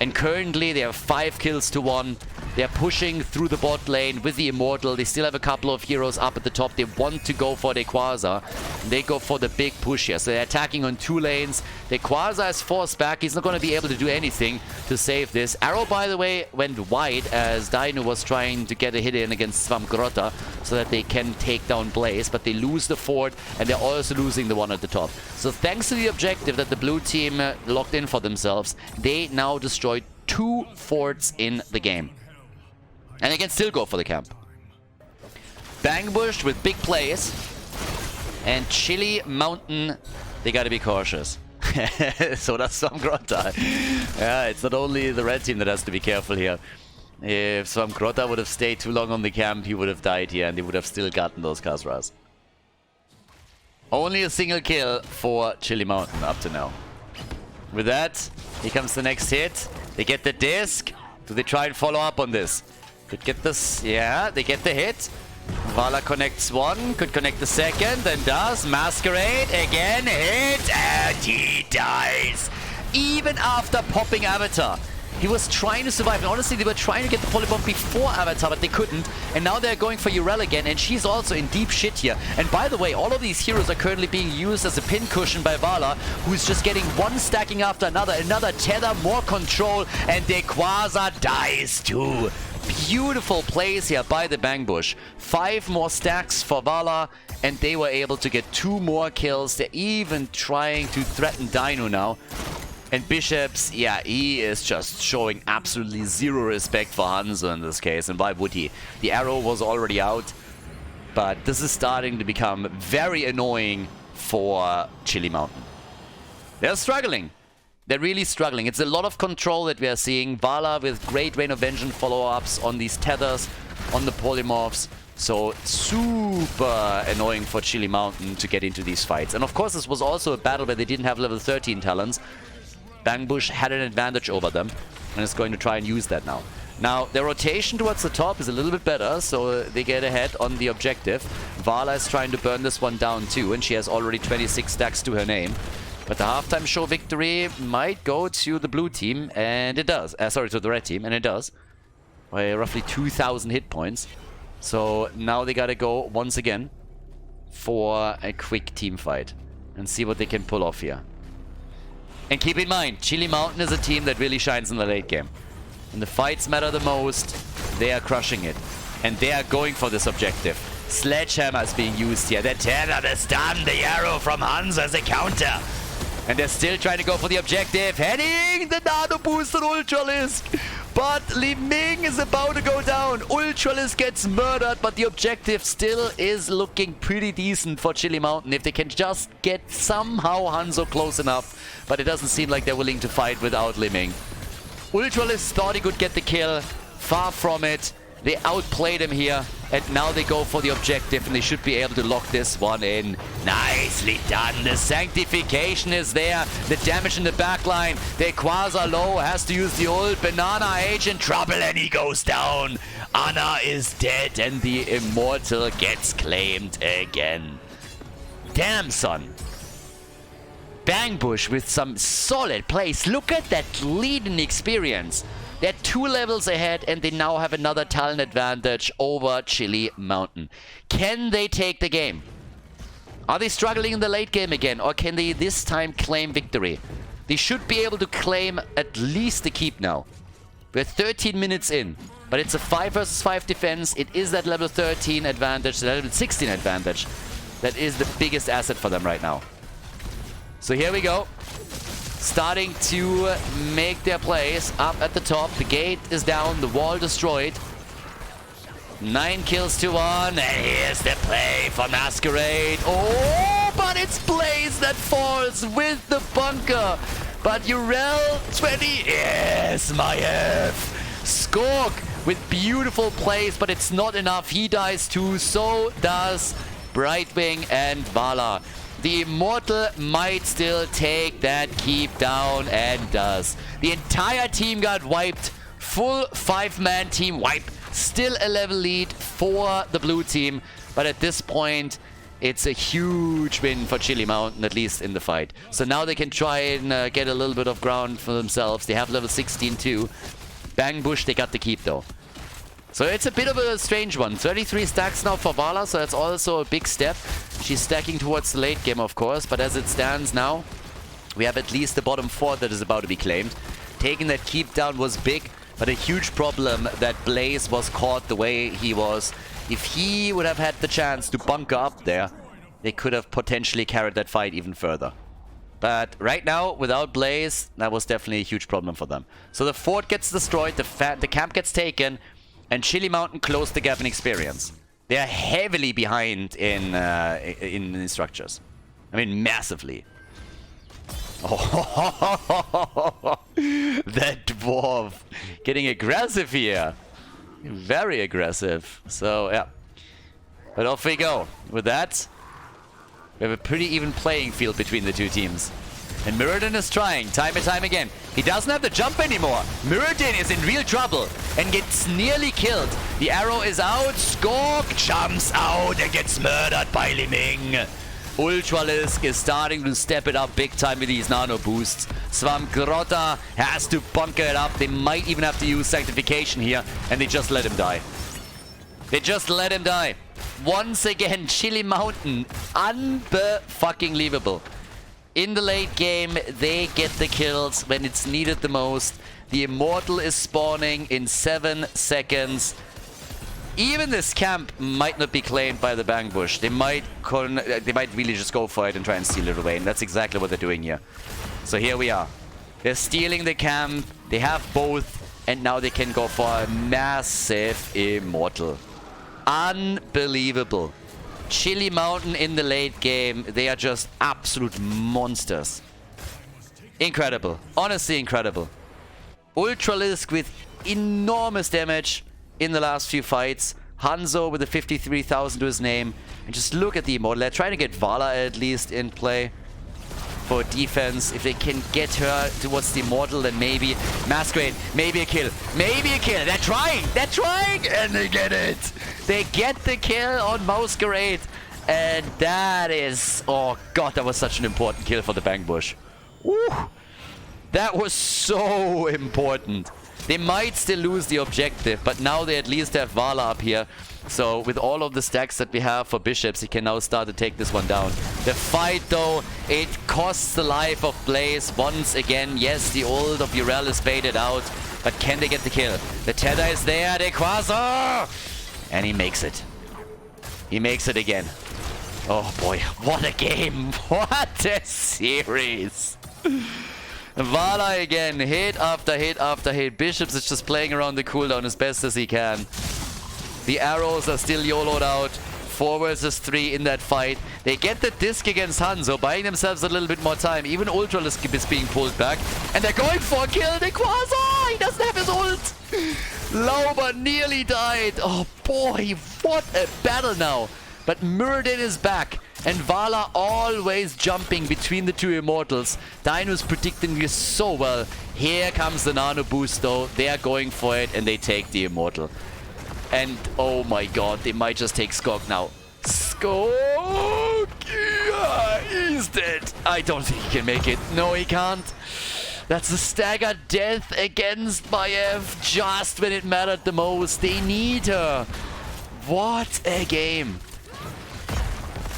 And currently they have 5 kills to 1. They're pushing through the bot lane with the Immortal. They still have a couple of heroes up at the top. They want to go for the Quasar. They go for the big push here. So they're attacking on 2 lanes. The Quasar is forced back. He's not going to be able to do anything to save this. Arrow, by the way, went wide as Dino was trying to get a hit in against Svamgrota so that they can take down Blaze. But they lose the fort, and they're also losing the one at the top. So thanks to the objective that the blue team locked in for themselves, they now destroyed 2 forts in the game. And they can still go for the camp. Bang Bush with big plays. And Chili Mountain, they gotta be cautious. So does Svamgrota. Yeah, it's not only the red team that has to be careful here. If Svamgrota would have stayed too long on the camp, he would have died here, and they would have still gotten those Khazras. Only a single kill for Chili Mountain up to now. With that, here comes the next hit. They get the disc. Do they try and follow up on this? Could get this. Yeah, they get the hit. Vala connects one, could connect the second, and does. Masquerade again, hit, and he dies. Even after popping Avatar. He was trying to survive, and honestly, they were trying to get the polybomb before Avatar, but they couldn't. And now they're going for Urel again, and she's also in deep shit here. And by the way, all of these heroes are currently being used as a pincushion by Vala, who's just getting one stacking after another. Another tether, more control, and Dequaza dies too. Beautiful plays here by the Bangbush. 5 more stacks for Vala, and they were able to get 2 more kills. They're even trying to threaten Dino now. And Bishops, yeah, he is just showing absolutely zero respect for Hanzo in this case. And why would he? The arrow was already out. But this is starting to become very annoying for Chili Mountain. They're struggling. They're really struggling. It's a lot of control that we are seeing. Vala with great Rain of Vengeance follow-ups on these tethers, on the polymorphs. So super annoying for Chili Mountain to get into these fights. And of course, this was also a battle where they didn't have level 13 talents. Bangbush had an advantage over them and is going to try and use that now. Now, their rotation towards the top is a little bit better, so they get ahead on the objective. Vala is trying to burn this one down too, and she has already 26 stacks to her name. But the halftime show victory might go to the blue team, and it does. Sorry, to the red team, and it does. By roughly 2,000 hit points. So now they gotta go once again for a quick team fight and see what they can pull off here. And keep in mind, Chili Mountain is a team that really shines in the late game. When the fights matter the most, they are crushing it. And they are going for this objective. Sledgehammer is being used here. The tether, the stun, the arrow from Hanzo as a counter. And they're still trying to go for the objective. Heading the nano boost on Ultralisk. But Li Ming is about to go down. Ultralisk gets murdered, but the objective still is looking pretty decent for Chili Mountain. If they can just get somehow Hanzo close enough. But it doesn't seem like they're willing to fight without Li Ming. Ultralisk thought he could get the kill. Far from it. They outplayed him here, and now they go for the objective, and they should be able to lock this one in. Nicely done. The sanctification is there. The damage in the backline. Dequaza low, has to use the ult. Banana Age in trouble, and he goes down. Ana is dead, and the Immortal gets claimed again. Damn, son. Bangbush with some solid plays. Look at that lead in experience. They're 2 levels ahead, and they now have another talent advantage over Chili Mountain. Can they take the game? Are they struggling in the late game again, or can they this time claim victory? They should be able to claim at least the keep now. We're 13 minutes in, but it's a 5 versus 5 defense. It is that level 13 advantage, the level 16 advantage. That is the biggest asset for them right now. So here we go. Starting to make their plays up at the top. The gate is down, the wall destroyed. 9 kills to 1, and here's the play for Masquerade. Oh, but it's Blaze that falls with the bunker. But Urel, 20, yes, Maiev. Skork with beautiful plays, but it's not enough. He dies too, so does Brightwing and Vala. The Immortal might still take that keep down, and does. The entire team got wiped. Full 5-man team wipe. Still a level lead for the blue team. But at this point, it's a huge win for Chili Mountain, at least in the fight. So now they can try and get a little bit of ground for themselves. They have level 16 too. Bangbush, they got the keep though. So it's a bit of a strange one. 33 stacks now for Vala, so that's also a big step. She's stacking towards the late game, of course, but as it stands now, we have at least the bottom 4 that is about to be claimed. Taking that keep down was big, but a huge problem that Blaze was caught the way he was. If he would have had the chance to bunker up there, they could have potentially carried that fight even further. But right now, without Blaze, that was definitely a huge problem for them. So the fort gets destroyed, the camp gets taken, and Chili Mountain closed the gap in experience. They are heavily behind in structures. I mean, massively. Oh, that dwarf getting aggressive here. Very aggressive. So, yeah. But off we go. With that, we have a pretty even playing field between the two teams. And Mirrodin is trying time and time again. He doesn't have the jump anymore. Mirrodin is in real trouble and gets nearly killed. The arrow is out. Skork jumps out and gets murdered by Li Ming. Ultralisk is starting to step it up big time with these nano boosts. Swamp Grotta has to bunker it up. They might even have to use Sanctification here, and they just let him die. They just let him die. Once again, Chili Mountain, unbe-fucking-believable. In the late game, they get the kills when it's needed the most. The Immortal is spawning in 7 seconds. Even this camp might not be claimed by the Bang Bush. They might really just go for it and try and steal it away. And that's exactly what they're doing here. So here we are. They're stealing the camp. They have both. And now they can go for a massive Immortal. Unbelievable. Chili Mountain in the late game. They are just absolute monsters. Incredible. Honestly incredible. Ultralisk with enormous damage in the last few fights. Hanzo with a 53,000 to his name. And just look at the Immortal. They're trying to get Vala at least in play for defense. If they can get her towards the Immortal, then maybe Masquerade, maybe a kill. Maybe a kill. They're trying. They're trying. And they get it. They get the kill on Masquerade. And that is... Oh, God, that was such an important kill for the Bang Bush. Woo. That was so important. They might still lose the objective, but now they at least have Vala up here. So with all of the stacks that we have for bishops, he can now start to take this one down. The fight, though, it costs the life of Blaze once again. Yes, the ult of Urel is baited out, but can they get the kill? The tether is there, the Quasar! And he makes it. He makes it again. Oh boy, what a game! What a series! Vala again, hit after hit after hit. Bishops is just playing around the cooldown as best as he can. The arrows are still YOLO'd out. 4 versus 3 in that fight. They get the disc against Hanzo, buying themselves a little bit more time. Even Ultralisk is being pulled back. And they're going for a kill. The Quasar! He doesn't have his ult! Lauber nearly died. Oh boy, what a battle now. But Mirrodin is back. And Vala always jumping between the two Immortals. Dino's predicting this so well. Here comes the Nano Boost though. They are going for it and they take the Immortal. And oh my god, they might just take Skork now. Skork! Yeah, he's dead. I don't think he can make it. No, he can't. That's a staggered death against Maiev just when it mattered the most. They need her. What a game.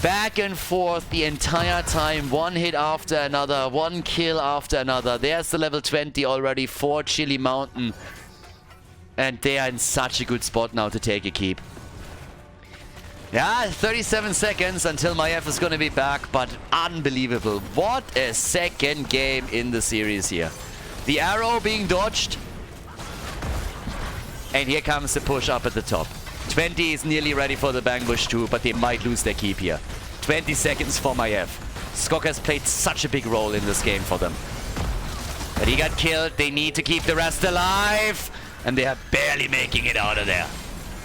Back and forth the entire time. One hit after another. One kill after another. There's the level 20 already for Chili Mountain. And they are in such a good spot now to take a keep. Yeah, 37 seconds until Maiev is going to be back. But unbelievable. What a second game in the series here. The arrow being dodged. And here comes the push up at the top. 20 is nearly ready for the Bang Bush too, but they might lose their keep here. 20 seconds for Maiev. Skork has played such a big role in this game for them. But he got killed. They need to keep the rest alive. And they are barely making it out of there.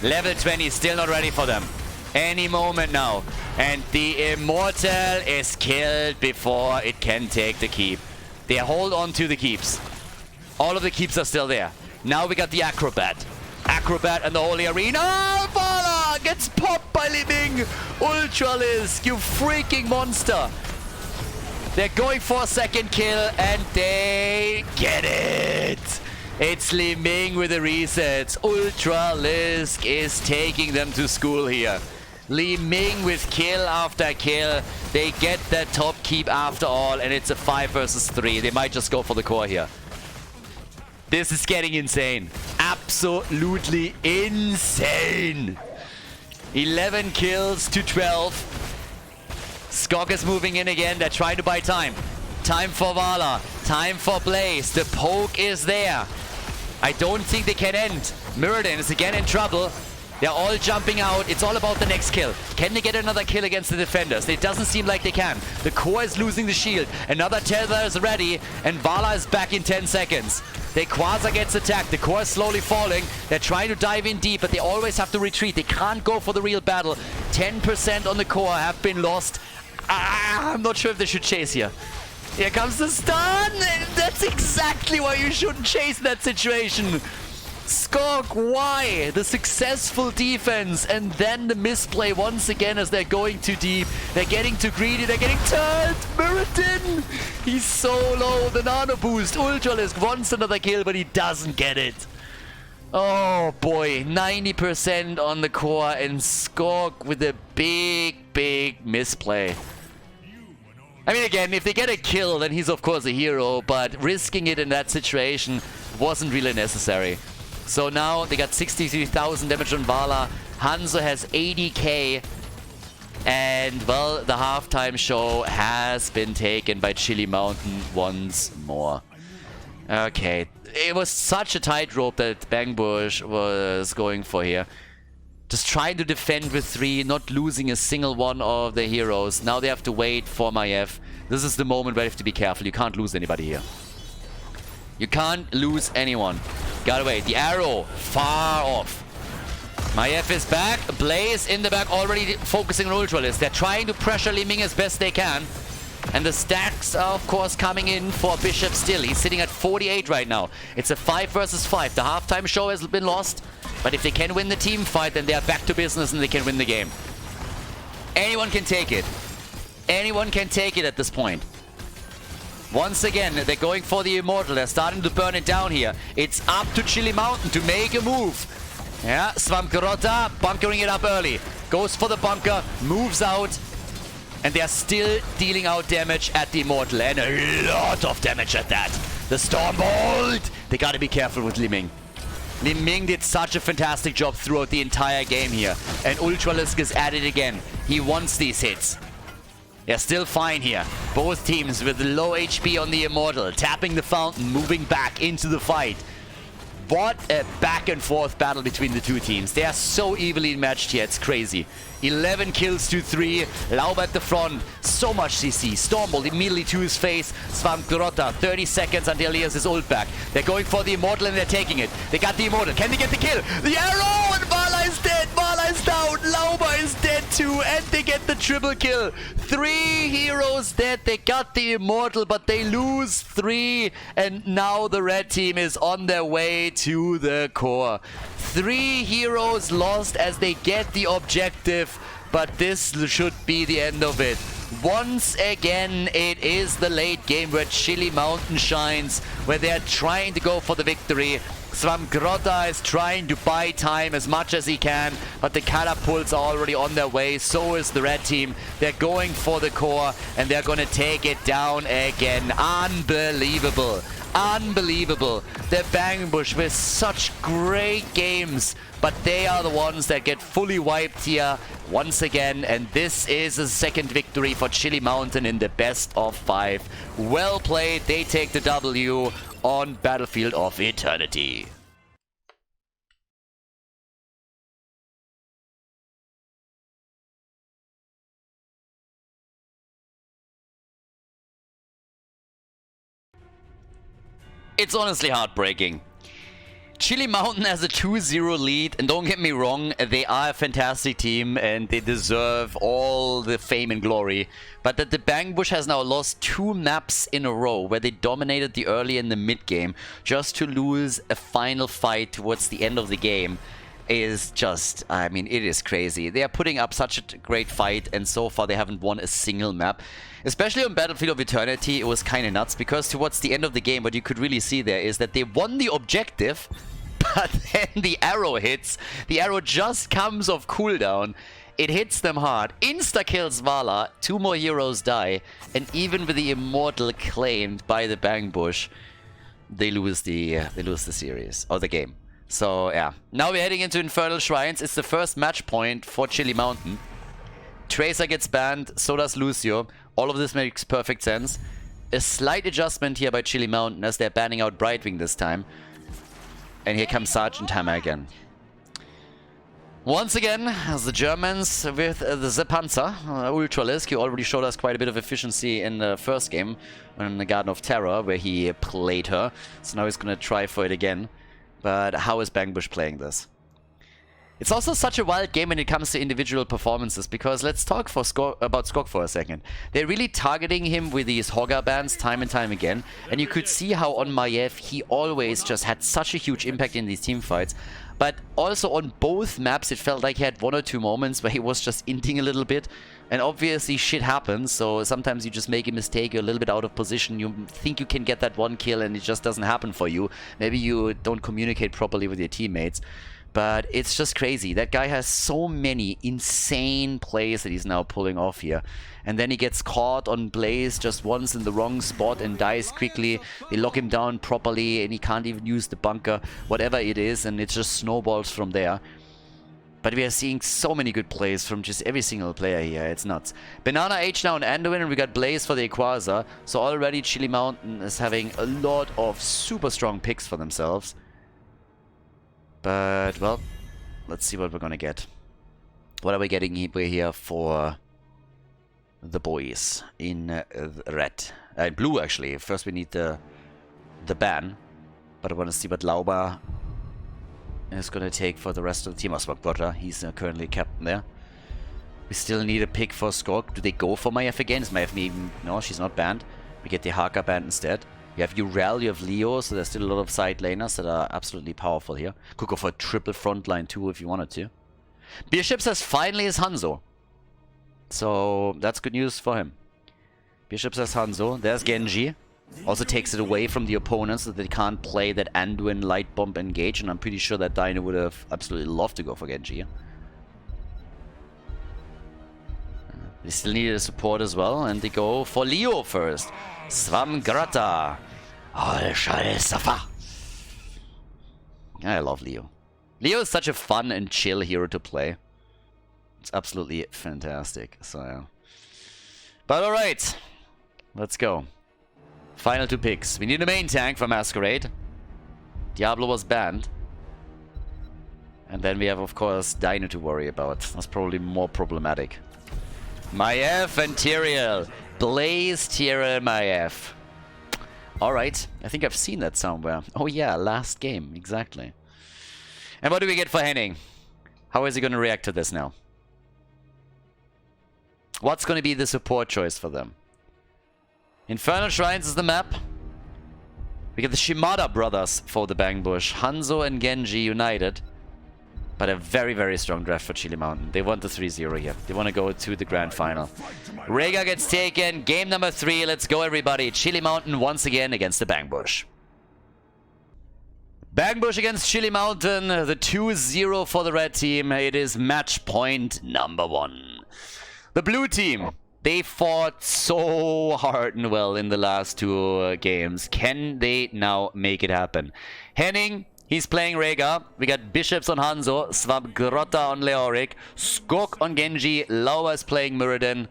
Level 20 is still not ready for them. Any moment now. And the Immortal is killed before it can take the keep. They hold on to the keeps. All of the keeps are still there. Now we got the Acrobat. Acrobat and the Holy Arena. Vala gets popped by Li Ming. Ultralisk, you freaking monster. They're going for a second kill and they get it. It's Li Ming with the resets. Ultralisk is taking them to school here. Li Ming with kill after kill. They get that top keep after all and it's a 5 versus 3. They might just go for the core here. This is getting insane. Absolutely insane. 11 kills to 12. Skork is moving in again. They're trying to buy time. Time for Vala. Time for Blaze. The poke is there. I don't think they can end. Mirrodin is again in trouble. They're all jumping out. It's all about the next kill. Can they get another kill against the defenders? It doesn't seem like they can. The core is losing the shield. Another tether is ready. And Vala is back in 10 seconds. The Quasar gets attacked. The core is slowly falling. They're trying to dive in deep, but they always have to retreat. They can't go for the real battle. 10% on the core have been lost. I'm not sure if they should chase here. Here comes the stun! That's exactly why you shouldn't chase that situation. Skog, why? The successful defense and then the misplay once again as they're going too deep. They're getting too greedy, they're getting turned. Meriton! He's so low. The nano boost. Ultralisk wants another kill, but he doesn't get it. Oh boy, 90% on the core and Skog with a big misplay. I mean, again, if they get a kill, then he's of course a hero, but risking it in that situation wasn't really necessary. So now they got 63,000 damage on Vala. Hanzo has 80k. And, well, the halftime show has been taken by Chili Mountain once more. Okay. It was such a tightrope that Bangbush was going for here. Just trying to defend with 3, not losing a single one of the heroes. Now they have to wait for Maiev. This is the moment where you have to be careful. You can't lose anybody here. You can't lose anyone. Gotta wait. The arrow, far off. Maiev is back. Blaze in the back, already focusing on Ultralisk. They're trying to pressure Li Ming as best they can. And the stacks are, of course, coming in for Bishop still. He's sitting at 48 right now. It's a 5 versus 5. The halftime show has been lost. But if they can win the team fight, then they are back to business and they can win the game. Anyone can take it. Anyone can take it at this point. Once again, they're going for the Immortal. They're starting to burn it down here. It's up to Chili Mountain to make a move. Yeah, Svampgarota bunkering it up early. Goes for the bunker, moves out. And they are still dealing out damage at the Immortal. And a lot of damage at that. The Stormbolt! They gotta be careful with Li Ming. Li Ming did such a fantastic job throughout the entire game here. And Ultralisk is at it again. He wants these hits. They're still fine here. Both teams with low HP on the Immortal. Tapping the fountain, moving back into the fight. What a back and forth battle between the two teams. They are so evenly matched here. It's crazy. 11 kills to 3. Laub at the front. So much CC. Stormbolt immediately to his face. Svampgarota, 30 seconds until he has his ult back. They're going for the Immortal and they're taking it. They got the Immortal. Can they get the kill? The arrow! And Vala is dead. Vala is down. Lauba is dead too. And they get the triple kill. 3 heroes dead. They got the Immortal, but they lose 3. And now the red team is on their way to the core. 3 heroes lost as they get the objective, but this should be the end of it. Once again, it is the late game where Chili Mountain shines, where they're trying to go for the victory. Svampgarota is trying to buy time as much as he can, but the catapults are already on their way. So is the red team. They're going for the core, and they're going to take it down again. Unbelievable. Unbelievable. The Bangbush with such great games, but they are the ones that get fully wiped here once again, and this is a second victory for Chili Mountain in the best of 5. Well played. They take the W on Battlefield of Eternity. It's honestly heartbreaking. Chili Mountain has a 2-0 lead, and don't get me wrong, they are a fantastic team and they deserve all the fame and glory. But that the Bangbush has now lost 2 maps in a row where they dominated the early and the mid game just to lose a final fight towards the end of the game is just, I mean, it is crazy. They are putting up such a great fight, and so far they haven't won a single map. Especially on Battlefield of Eternity, it was kind of nuts, because towards the end of the game, what you could really see there is that they won the objective, but then the arrow hits. The arrow just comes off cooldown. It hits them hard. Insta-kills Vala. 2 more heroes die. And even with the Immortal claimed by the Bangbush, they lose the series, or the game. So, yeah. Now we're heading into Infernal Shrines. It's the first match point for Chili Mountain. Tracer gets banned, so does Lucio. All of this makes perfect sense. A slight adjustment here by Chili Mountain as they're banning out Brightwing this time. And here comes Sergeant Hammer again. Once again, as the Germans with the Panzer, Ultralisk, who already showed us quite a bit of efficiency in the first game in the Garden of Terror, where he played her. So now he's going to try for it again. But how is Bangbush playing this? It's also such a wild game when it comes to individual performances, because let's talk about Skok for a second. They're really targeting him with these Hogger bans time and time again, and you could see how on Maiev he always just had such a huge impact in these team fights. But also on both maps it felt like he had 1 or 2 moments where he was just inting a little bit. And obviously shit happens, so sometimes you just make a mistake, you're a little bit out of position, you think you can get that 1 kill and it just doesn't happen for you. Maybe you don't communicate properly with your teammates. But it's just crazy. That guy has so many insane plays that he's now pulling off here. And then he gets caught on Blaze just once in the wrong spot and dies quickly. They lock him down properly and he can't even use the bunker, whatever it is, and it just snowballs from there. But we are seeing so many good plays from just every single player here. It's nuts. Banana H now on Anduin, and we got Blaze for the Equaza. So already Chili Mountain is having a lot of super strong picks for themselves. But, well, let's see what we're gonna get. What are we getting here for the boys in red? Blue, actually. First we need the ban. But I want to see what Lauba is gonna take for the rest of the team. Oswald, he's currently captain there. We still need a pick for Skok. Do they go for Maiev again? Is Maiev even... No, she's not banned. We get the Haka banned instead. You have Urel, you have Leo, so there's still a lot of side laners that are absolutely powerful here. Could go for a triple frontline too if you wanted to. Bishop says finally is Hanzo. So that's good news for him. Bishop says Hanzo. There's Genji. Also takes it away from the opponents so they can't play that Anduin light bomb engage, and I'm pretty sure that Dino would have absolutely loved to go for Genji. They still needed a support as well, and they go for Leo first. Swamgrata. I love Leo. Leo is such a fun and chill hero to play. It's absolutely fantastic. So yeah. But alright. Let's go. Final 2 picks. We need a main tank for Masquerade. Diablo was banned. And then we have, of course, Dino to worry about. That's probably more problematic. Maiev and Tyrael. Blaze, Tyrael, Maiev. Alright, I think I've seen that somewhere. Oh yeah, last game, exactly. And what do we get for Henning? How is he going to react to this now? What's going to be the support choice for them? Infernal Shrines is the map. We get the Shimada brothers for the Bang Bush. Hanzo and Genji united. But a very, very strong draft for Chili Mountain. They want the 3-0 here. They want to go to the grand final. Rhaegar gets taken. Game number 3. Let's go, everybody. Chili Mountain once again against the Bang Bush. Bang Bush against Chili Mountain. The 2-0 for the red team. It is match point number 1. The blue team. They fought so hard and well in the last 2 games. Can they now make it happen? Henning, he's playing Rhaegar. We got Bishops on Hanzo, Swamgrata on Leoric, Skok on Genji, Laura is playing Muradin.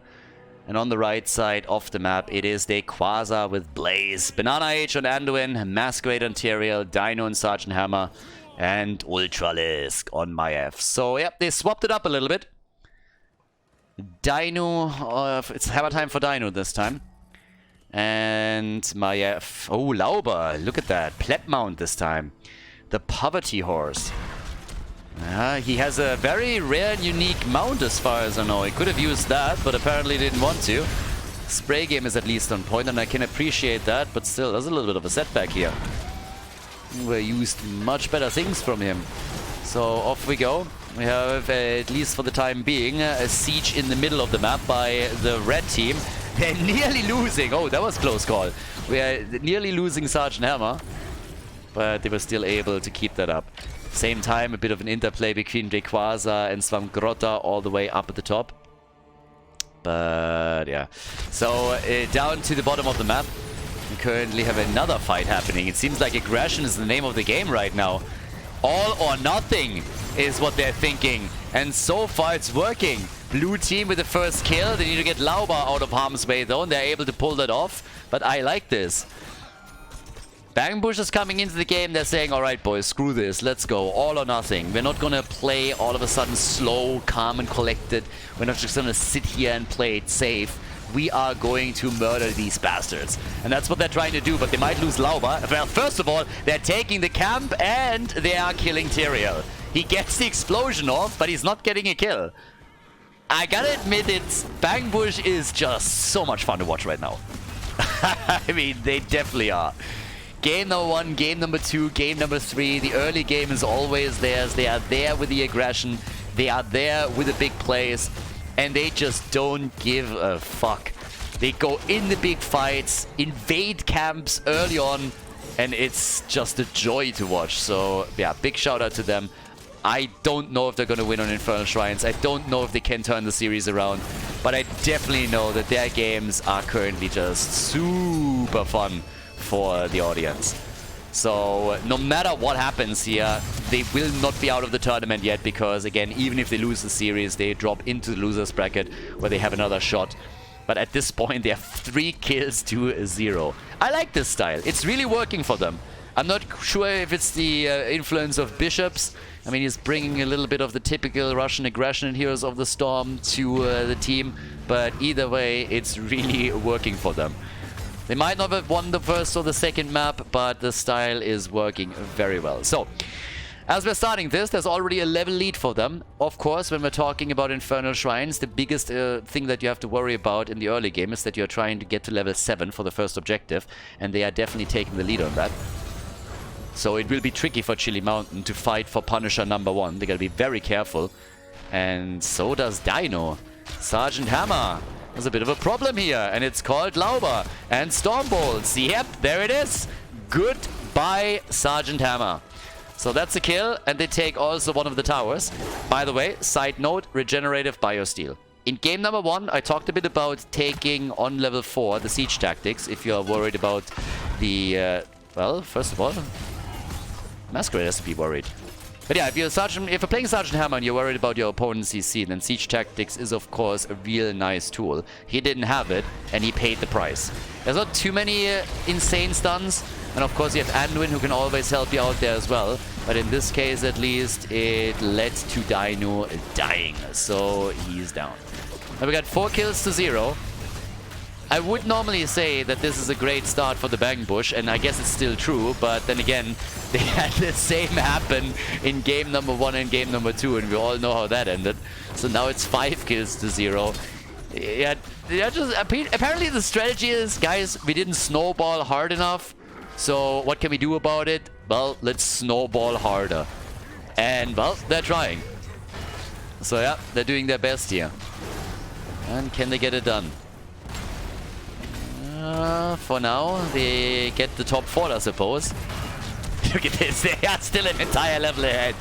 And on the right side of the map, it is the Quasar with Blaze, Banana H on Anduin, Masquerade on Tyrael, Dino and Sergeant Hammer, and Ultralisk on Maiev. So, yep, they swapped it up a little bit. Dino, it's hammer time for Dino this time. And Maiev. Oh, Lauber, look at that. Pleb mount this time. The Poverty Horse. He has a very rare and unique mount as far as I know. He could have used that, but apparently didn't want to. Spray game is at least on point, and I can appreciate that, but still, there's a little bit of a setback here. We used much better things from him. So off we go. We have, at least for the time being, a siege in the middle of the map by the red team. They're nearly losing. Oh, that was close call. We are nearly losing Sergeant Hammer. But they were still able to keep that up. Same time, a bit of an interplay between Rayquaza and Swamgrata all the way up at the top. But yeah. So down to the bottom of the map. We currently have another fight happening. It seems like aggression is the name of the game right now. All or nothing is what they're thinking. And so far it's working. Blue team with the first kill. They need to get Lauba out of harm's way though. And they're able to pull that off. But I like this. Bang Bush is coming into the game. They're saying, alright boys, screw this. Let's go. All or nothing. We're not gonna play all of a sudden slow, calm and collected. We're not just gonna sit here and play it safe. We are going to murder these bastards. And that's what they're trying to do, but they might lose Lauba. Well, first of all, they're taking the camp and they are killing Tyrael. He gets the explosion off, but he's not getting a kill. I gotta admit, Bangbush is just so much fun to watch right now. I mean, they definitely are. Game number 1, game number 2, game number 3. The early game is always theirs. They are there with the aggression. They are there with the big plays. And they just don't give a fuck. They go in the big fights, invade camps early on, and it's just a joy to watch. So, yeah, big shout out to them. I don't know if they're going to win on Infernal Shrines. I don't know if they can turn the series around. But I definitely know that their games are currently just super fun for the audience. So no matter what happens here, they will not be out of the tournament yet, because again, even if they lose the series, they drop into the losers bracket where they have another shot. But at this point, they have 3 kills to 0. I like this style. It's really working for them. I'm not sure if it's the influence of Bishops. I mean, he's bringing a little bit of the typical Russian aggression in Heroes of the Storm to the team. But either way, it's really working for them. They might not have won the first or the second map, but the style is working very well. So, as we're starting this, there's already a level lead for them. Of course, when we're talking about Infernal Shrines, the biggest thing that you have to worry about in the early game is that you're trying to get to level 7 for the first objective, and they are definitely taking the lead on that. So it will be tricky for Chili Mountain to fight for Punisher number 1. They gotta be very careful. And so does Dino. Sergeant Hammer. There's a bit of a problem here, and it's called Lauber and Stormbolts. Yep, there it is. Goodbye, Sergeant Hammer. So that's a kill, and they take also one of the towers. By the way, side note, regenerative biosteel. In game number 1, I talked a bit about taking on level 4 the siege tactics if you are worried about the... well, first of all, Masquerade has to be worried. But yeah, if you're playing Sergeant Hammer and you're worried about your opponent's CC, then Siege Tactics is of course a real nice tool. He didn't have it, and he paid the price. There's not too many insane stuns, and of course you have Anduin who can always help you out there as well. But in this case at least, it led to Dino dying, so he's down. Now we got 4 kills to 0. I would normally say that this is a great start for the Bangbush, and I guess it's still true, but then again, they had the same happen in game number 1 and game number 2, and we all know how that ended. So now it's 5 kills to 0. Yeah, apparently the strategy is, guys, we didn't snowball hard enough, so what can we do about it? Well, let's snowball harder. And, well, they're trying. So yeah, they're doing their best here. And can they get it done? For now, they get the top 4, I suppose. Look at this, they are still an entire level ahead.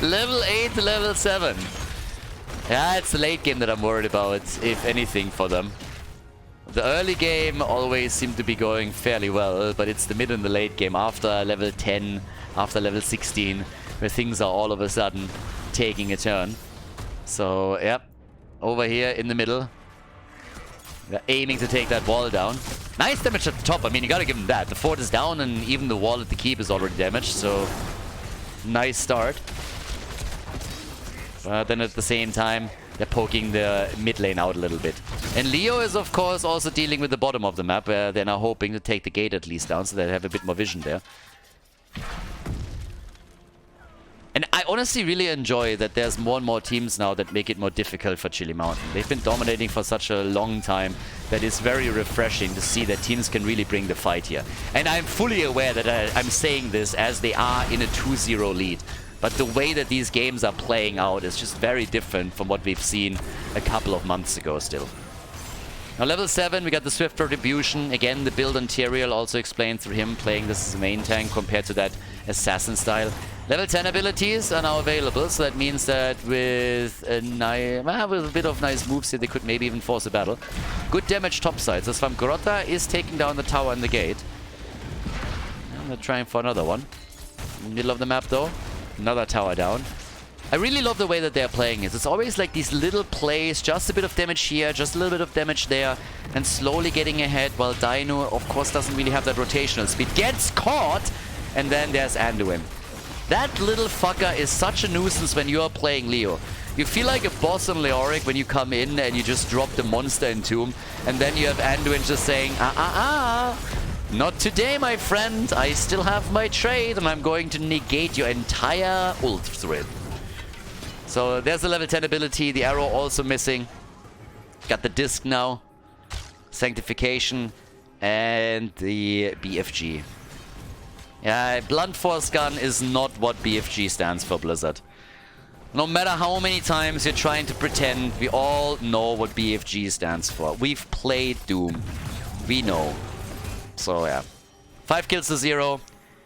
Level 8 to level 7. Yeah, it's the late game that I'm worried about, if anything, for them. The early game always seemed to be going fairly well, but it's the mid and the late game after level 10, after level 16, where things are all of a sudden taking a turn. So, yeah, over here in the middle. They're aiming to take that wall down. Nice damage at the top. I mean, you gotta give them that. The fort is down, and even the wall at the keep is already damaged, so nice start. But then at the same time, they're poking the mid lane out a little bit. And Leo is, of course, also dealing with the bottom of the map, where they're now hoping to take the gate at least down, so they have a bit more vision there. And I honestly really enjoy that there's more and more teams now that make it more difficult for Chili Mountain. They've been dominating for such a long time that it's very refreshing to see that teams can really bring the fight here. And I'm fully aware that I'm saying this as they are in a 2-0 lead. But the way that these games are playing out is just very different from what we've seen a couple of months ago still. Now level 7, we got the Swift Retribution. Again, the build on Tyrael also explained through him playing this as a main tank compared to that assassin style. Level 10 abilities are now available, so that means that with a bit of nice moves here, they could maybe even force a battle. Good damage topside. So Svamgrotta is taking down the tower and the gate. And they're trying for another one. In the middle of the map though, another tower down. I really love the way that they're playing it. It's always like these little plays, just a bit of damage here, just a little bit of damage there, and slowly getting ahead, while Dino, of course, doesn't really have that rotational speed. Gets caught, and then there's Anduin. That little fucker is such a nuisance when you are playing Leo. You feel like a boss on Leoric when you come in and you just drop the monster in Tomb, and then you have Anduin just saying, Not today, my friend. I still have my trade, and I'm going to negate your entire ult thread. So there's the level 10 ability. The arrow also missing. Got the disc now. Sanctification. And the BFG. Yeah, blunt force gun is not what BFG stands for, Blizzard. No matter how many times you're trying to pretend, we all know what BFG stands for. We've played Doom. We know. So yeah, 5 kills to 0,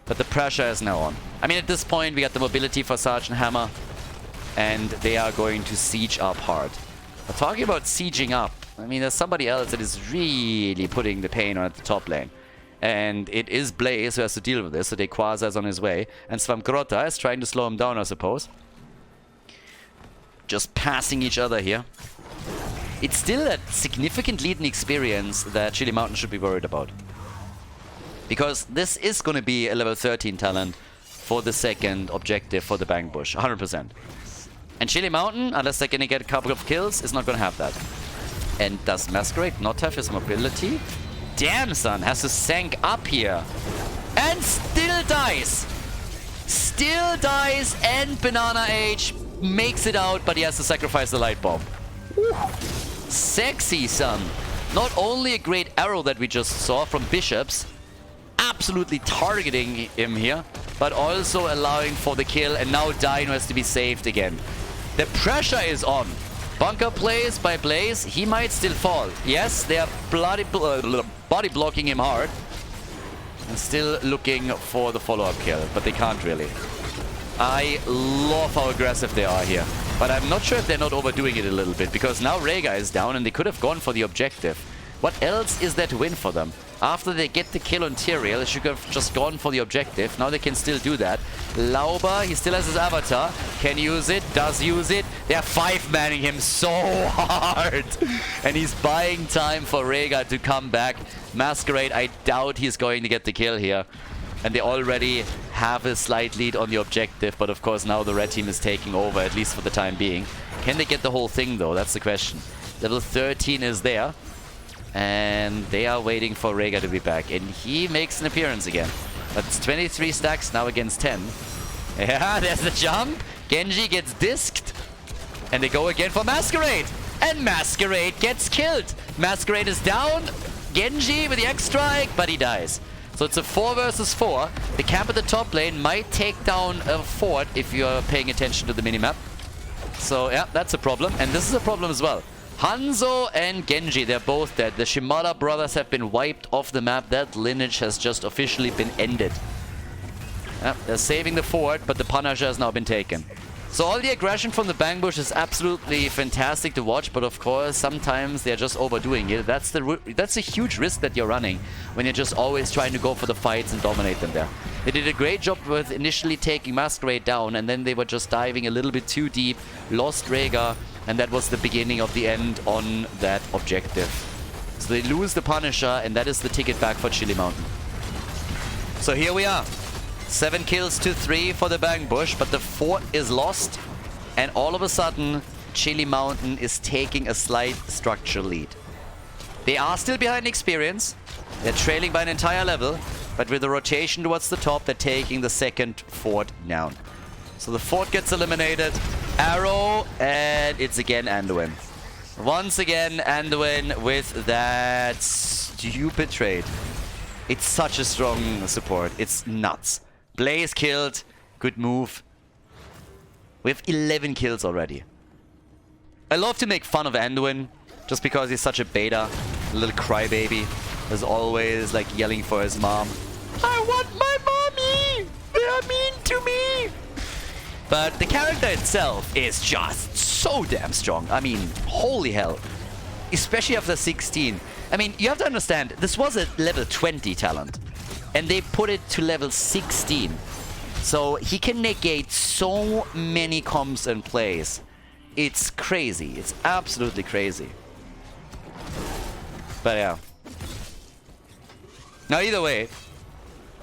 but the pressure is now on. I mean, at this point, we got the mobility for Sergeant Hammer, and they are going to siege up hard. But talking about sieging up, I mean, there's somebody else that is really putting the pain on at the top lane. And it is Blaze who has to deal with this, so Quasar is on his way. And Svamgrota is trying to slow him down, I suppose. Just passing each other here. It's still a significant lead in experience that Chili Mountain should be worried about. Because this is going to be a level 13 talent for the second objective for the Bang Bush, 100%. And Chili Mountain, unless they're going to get a couple of kills, is not going to have that. And does Masquerade not have his mobility? Damn, son, has to sank up here. And still dies. Still dies, and Banana Age makes it out, but he has to sacrifice the light bomb. Woo. Sexy, son. Not only a great arrow that we just saw from Bishops, absolutely targeting him here, but also allowing for the kill, and now Dino has to be saved again. The pressure is on. Bunker plays by Blaze, he might still fall. Yes, they are body blocking him hard. And still looking for the follow-up kill, but they can't really. I love how aggressive they are here. But I'm not sure if they're not overdoing it a little bit, because now Rhaegar is down and they could have gone for the objective. What else is there to win for them? After they get the kill on Tyrael, they should have just gone for the objective. Now they can still do that. Lauber, he still has his avatar. Can use it, does use it. They're 5-manning him so hard. And he's buying time for Rhaegar to come back. Masquerade, I doubt he's going to get the kill here. And they already have a slight lead on the objective. But of course now the red team is taking over, at least for the time being. Can they get the whole thing though? That's the question. Level 13 is there. And they are waiting for Rhaegar to be back. And he makes an appearance again. But it's 23 stacks now against 10. Yeah, there's the jump. Genji gets disked. And they go again for Masquerade. And Masquerade gets killed. Masquerade is down. Genji with the X-Strike, but he dies. So it's a 4 versus 4. The camp at the top lane might take down a fort if you're paying attention to the minimap. So yeah, that's a problem. And this is a problem as well. Hanzo and Genji, they're both dead. The Shimada brothers have been wiped off the map. That lineage has just officially been ended. Yeah, they're saving the fort, but the Punisher has now been taken. So all the aggression from the Bang Bush is absolutely fantastic to watch, but of course sometimes they're just overdoing it. That's a huge risk that you're running when you're just always trying to go for the fights and dominate them there. They did a great job with initially taking Masquerade down, and then they were just diving a little bit too deep, lost Rhaegar, and that was the beginning of the end on that objective. So they lose the Punisher, and that is the ticket back for Chili Mountain. So here we are. 7 kills to 3 for the Bang Bush, but the fort is lost. And all of a sudden, Chili Mountain is taking a slight structural lead. They are still behind experience. They're trailing by an entire level. But with the rotation towards the top, they're taking the second fort down. So the fort gets eliminated. Arrow, and it's again Anduin. Once again, Anduin with that stupid trade. It's such a strong support. It's nuts. Blaze killed. Good move. We have 11 kills already. I love to make fun of Anduin, just because he's such a beta. A little crybaby. As always, like yelling for his mom. I want my mommy! They are mean to me! But the character itself is just so damn strong. I mean, holy hell. Especially after 16. I mean, you have to understand, this was a level 20 talent. And they put it to level 16. So he can negate so many comps and plays. It's crazy. It's absolutely crazy. But yeah. Now either way,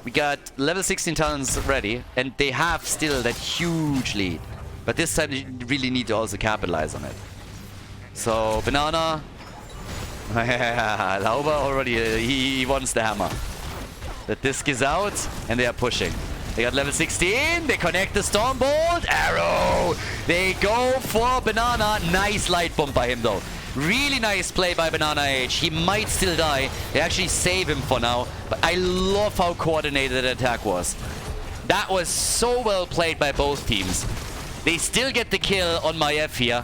we got level 16 talents ready, and they have still that huge lead. But this time you really need to also capitalize on it. So, Banana. Lauber already, he wants the hammer. The disc is out, and they are pushing. They got level 16. They connect the Stormbolt. Arrow. They go for Banana. Nice light bomb by him, though. Really nice play by Banana H. He might still die. They actually save him for now. But I love how coordinated the attack was. That was so well played by both teams. They still get the kill on Maiev here.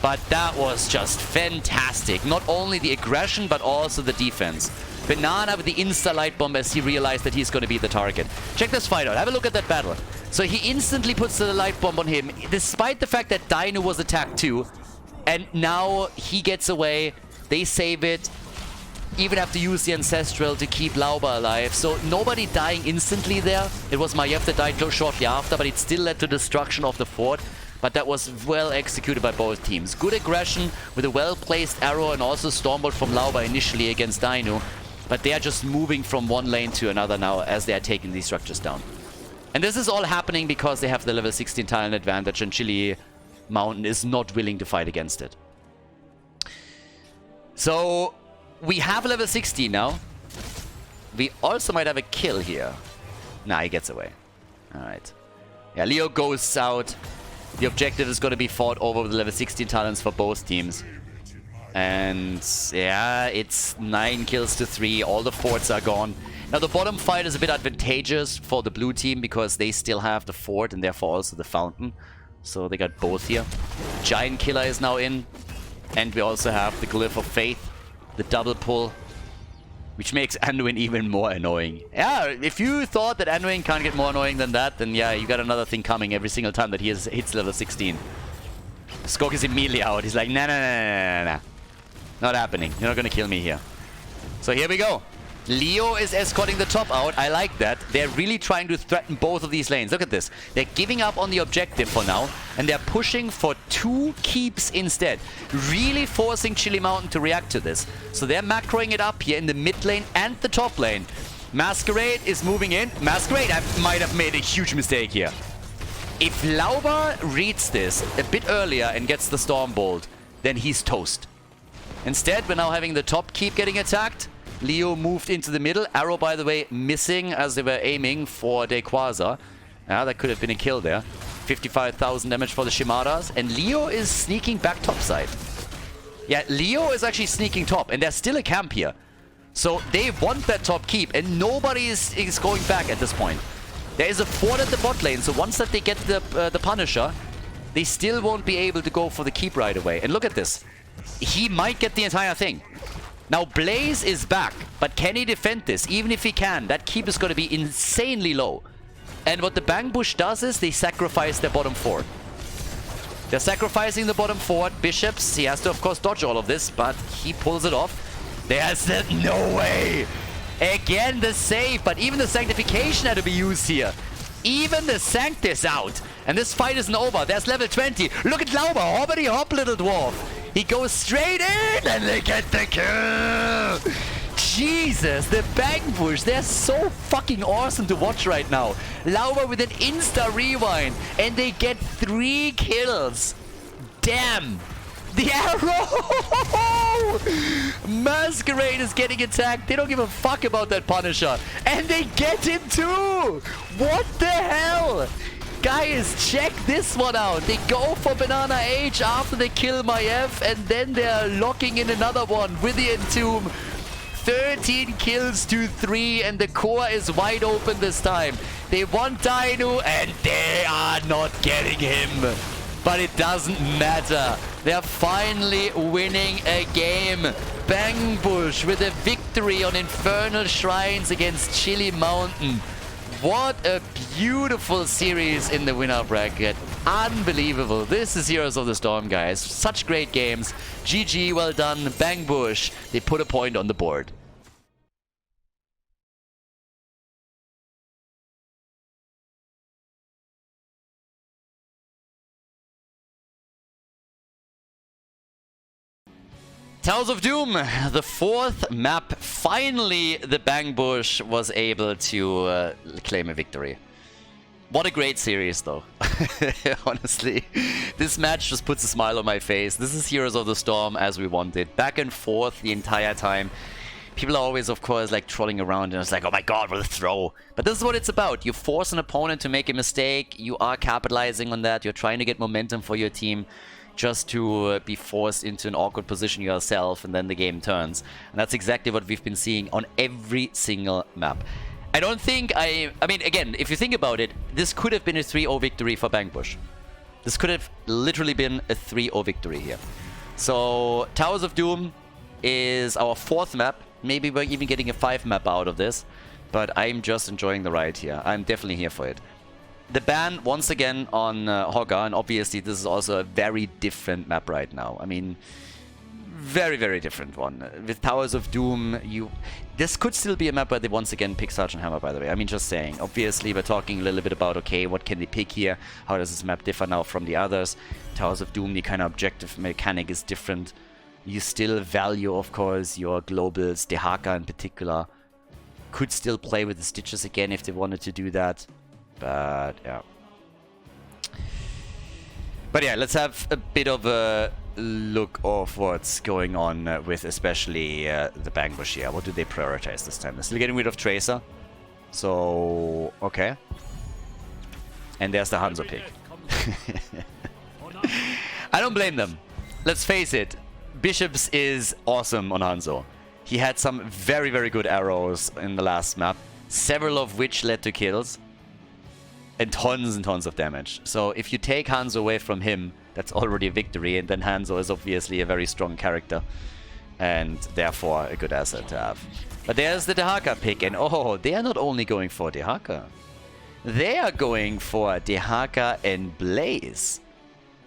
But that was just fantastic. Not only the aggression, but also the defense. Banana with the insta light bomb as he realized that he's going to be the target. Check this fight out. Have a look at that battle. So he instantly puts the light bomb on him, despite the fact that Dino was attacked too. And now he gets away. They save it. Even have to use the Ancestral to keep Lauba alive. So nobody dying instantly there. It was Maiev that died shortly after, but it still led to destruction of the fort. But that was well executed by both teams. Good aggression with a well-placed arrow and also Stormbolt from Lauba initially against Dino. But they are just moving from one lane to another now as they are taking these structures down. And this is all happening because they have the level 16 talent advantage and Chili Mountain is not willing to fight against it. So we have level 16 now. We also might have a kill here. Nah, he gets away. Alright. Yeah, Leo goes out. The objective is going to be fought over with level 16 talents for both teams. And yeah, it's 9 kills to 3. All the forts are gone. Now the bottom fight is a bit advantageous for the blue team because they still have the fort and therefore also the fountain. So they got both here. Giant Killer is now in. And we also have the Glyph of Faith, the double pull, which makes Anduin even more annoying. Yeah, if you thought that Anduin can't get more annoying than that, then yeah, you got another thing coming every single time that he hits level 16. Skok is immediately out. He's like, nah, nah, nah, nah, nah, nah. Not happening. You're not gonna kill me here. So here we go. Leo is escorting the top out. I like that. They're really trying to threaten both of these lanes. Look at this. They're giving up on the objective for now. And they're pushing for 2 keeps instead. Really forcing Chili Mountain to react to this. So they're macroing it up here in the mid lane and the top lane. Masquerade is moving in. Masquerade might have made a huge mistake here. If Lauba reads this a bit earlier and gets the Stormbolt, then he's toast. Instead, we're now having the top keep getting attacked. Leo moved into the middle. Arrow, by the way, missing as they were aiming for Dequaza. That could have been a kill there. 55,000 damage for the Shimadas. And Leo is sneaking back topside. Yeah, Leo is actually sneaking top. And there's still a camp here. So they want that top keep. And nobody is going back at this point. There is a fort at the bot lane. So once that they get the Punisher, they still won't be able to go for the keep right away. And look at this. He might get the entire thing. Now, Blaze is back, but can he defend this? Even if he can, that keep is going to be insanely low. And what the Bang Bush does is they sacrifice their bottom fort. They're sacrificing the bottom fort. Bishops, he has to, of course, dodge all of this, but he pulls it off. There's no way. Again, the save, but even the Sanctification had to be used here. Even the Sanct is out. And this fight isn't over. There's level 20. Look at Lauba. Hoppity hop, little dwarf. He goes straight in and they get the kill. Jesus, the Bang Bush. They're so fucking awesome to watch right now. Lauba with an insta rewind. And they get 3 kills. Damn. The arrow! Masquerade is getting attacked. They don't give a fuck about that Punisher. And they get him too! What the hell? Guys, check this one out. They go for Banana H after they kill Maiev. And then they're locking in another one with the Entomb. 13 kills to 3. And the core is wide open this time. They want Dino and they are not getting him. But it doesn't matter. They're finally winning a game. Bang Bush with a victory on Infernal Shrines against Chili Mountain. What a beautiful series in the winner bracket. Unbelievable. This is Heroes of the Storm, guys. Such great games. GG, well done. Bang Bush. They put a point on the board. Towers of Doom, the 4th map. Finally, the Bang Bush was able to claim a victory. What a great series, though. Honestly, this match just puts a smile on my face. This is Heroes of the Storm as we wanted. Back and forth the entire time. People are always, of course, like trolling around and it's like, oh my god, what a throw. But this is what it's about. You force an opponent to make a mistake. You are capitalizing on that. You're trying to get momentum for your team just to be forced into an awkward position yourself, and then the game turns. And that's exactly what we've been seeing on every single map. I don't think I mean, again, if you think about it, this could have been a 3-0 victory for Bangbush. This could have literally been a 3-0 victory here. So, Towers of Doom is our 4th map. Maybe we're even getting a 5 map out of this. But I'm just enjoying the ride here. I'm definitely here for it. The ban, once again, on Hogger, and obviously this is also a very different map right now. I mean, very, very different one. With Towers of Doom, this could still be a map where they once again pick Sergeant Hammer, by the way. I mean, just saying. Obviously, we're talking a little bit about, okay, what can they pick here? How does this map differ now from the others? Towers of Doom, the kind of objective mechanic is different. You still value, of course, your globals. Dehaka in particular could still play with the Stitches again if they wanted to do that. But yeah. But yeah, let's have a bit of a look of what's going on with especially the Bangbush here. What do they prioritize this time? They're still getting rid of Tracer. So, okay. And there's the Hanzo pick. I don't blame them. Let's face it. Bishops is awesome on Hanzo. He had some very, very good arrows in the last map. Several of which led to kills. And tons of damage. So if you take Hanzo away from him, that's already a victory. And then Hanzo is obviously a very strong character. And therefore a good asset to have. But there's the Dehaka pick. And oh, they are not only going for Dehaka. They are going for Dehaka and Blaze.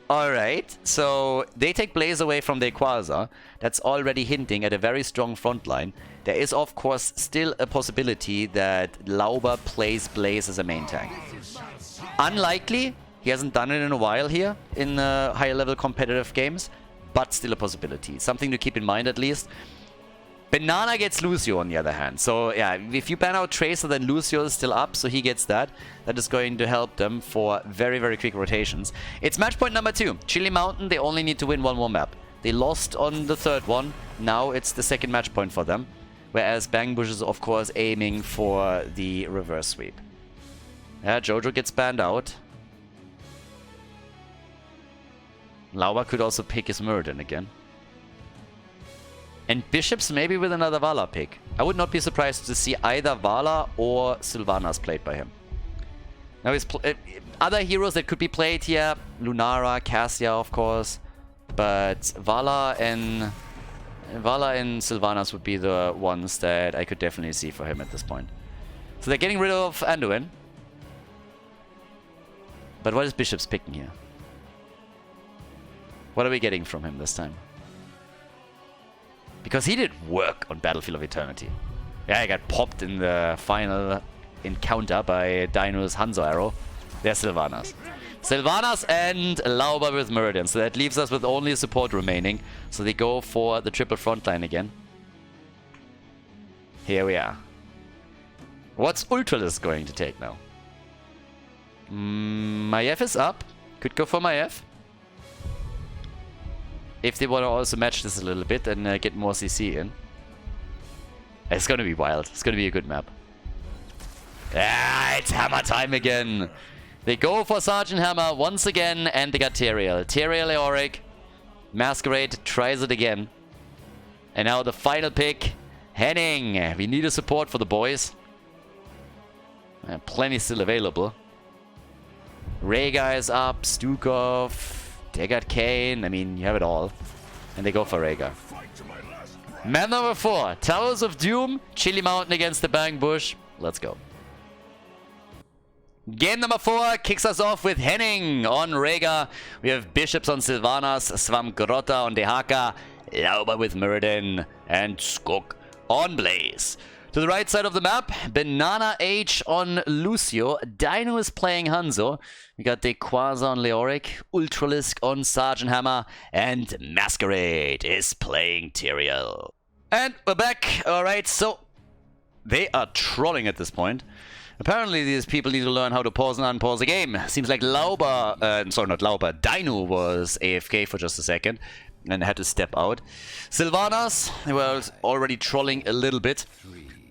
Alright, so they take Blaze away from their Quasar. That's already hinting at a very strong front line. There is, of course, still a possibility that Lauber plays Blaze as a main tank. Unlikely. He hasn't done it in a while here in higher level competitive games, but still a possibility. Something to keep in mind at least. Banana gets Lucio on the other hand. So yeah, if you ban out Tracer, then Lucio is still up, so he gets that. That is going to help them for very, very quick rotations. It's match point number 2. Chili Mountain, they only need to win one more map. They lost on the 3rd one. Now it's the 2nd match point for them. Whereas Bangbush is, of course, aiming for the reverse sweep. Yeah, Jojo gets banned out. Lauber could also pick his Muradin again. And Bishops maybe with another Vala pick. I would not be surprised to see either Vala or Sylvanas played by him. Now, other heroes that could be played here, Lunara, Cassia, of course. But Vala and Sylvanas would be the ones that I could definitely see for him at this point. So they're getting rid of Anduin. But what is Bishops picking here? What are we getting from him this time? Because he did work on Battlefield of Eternity. Yeah, he got popped in the final encounter by Dino's Hanzo arrow. There's Sylvanas. Sylvanas and Lauber with Muradin. So that leaves us with only support remaining. So they go for the triple frontline again. Here we are. What's Ultralisk going to take now? Maiev is up. Could go for Maiev. If they want to also match this a little bit and get more CC in. It's going to be wild. It's going to be a good map. Ah, it's Hammer time again. They go for Sergeant Hammer once again, and they got Teriel. Teriel Eoric. Masquerade tries it again. And now the final pick. Henning. We need a support for the boys. Plenty still available. Rhaegar is up. Stukov. They got Kane. I mean, you have it all. And they go for Rhaegar. Man number 4. Towers of Doom. Chili Mountain against the Bangbush. Let's go. Game number 4 kicks us off with Henning on Rhaegar. We have Bishops on Sylvanas, Svamgrota on Dehaka, Lauber with Muradin, and Skok on Blaze. To the right side of the map, Banana H on Lucio, Dino is playing Hanzo, we got the Quasar on Leoric, Ultralisk on Sergeant Hammer, and Masquerade is playing Tyrael. And we're back. Alright, so they are trolling at this point. Apparently these people need to learn how to pause and unpause a game. Seems like Lauber, sorry, not Lauber, Dino was AFK for just a second. and had to step out. Sylvanas, they were already trolling a little bit.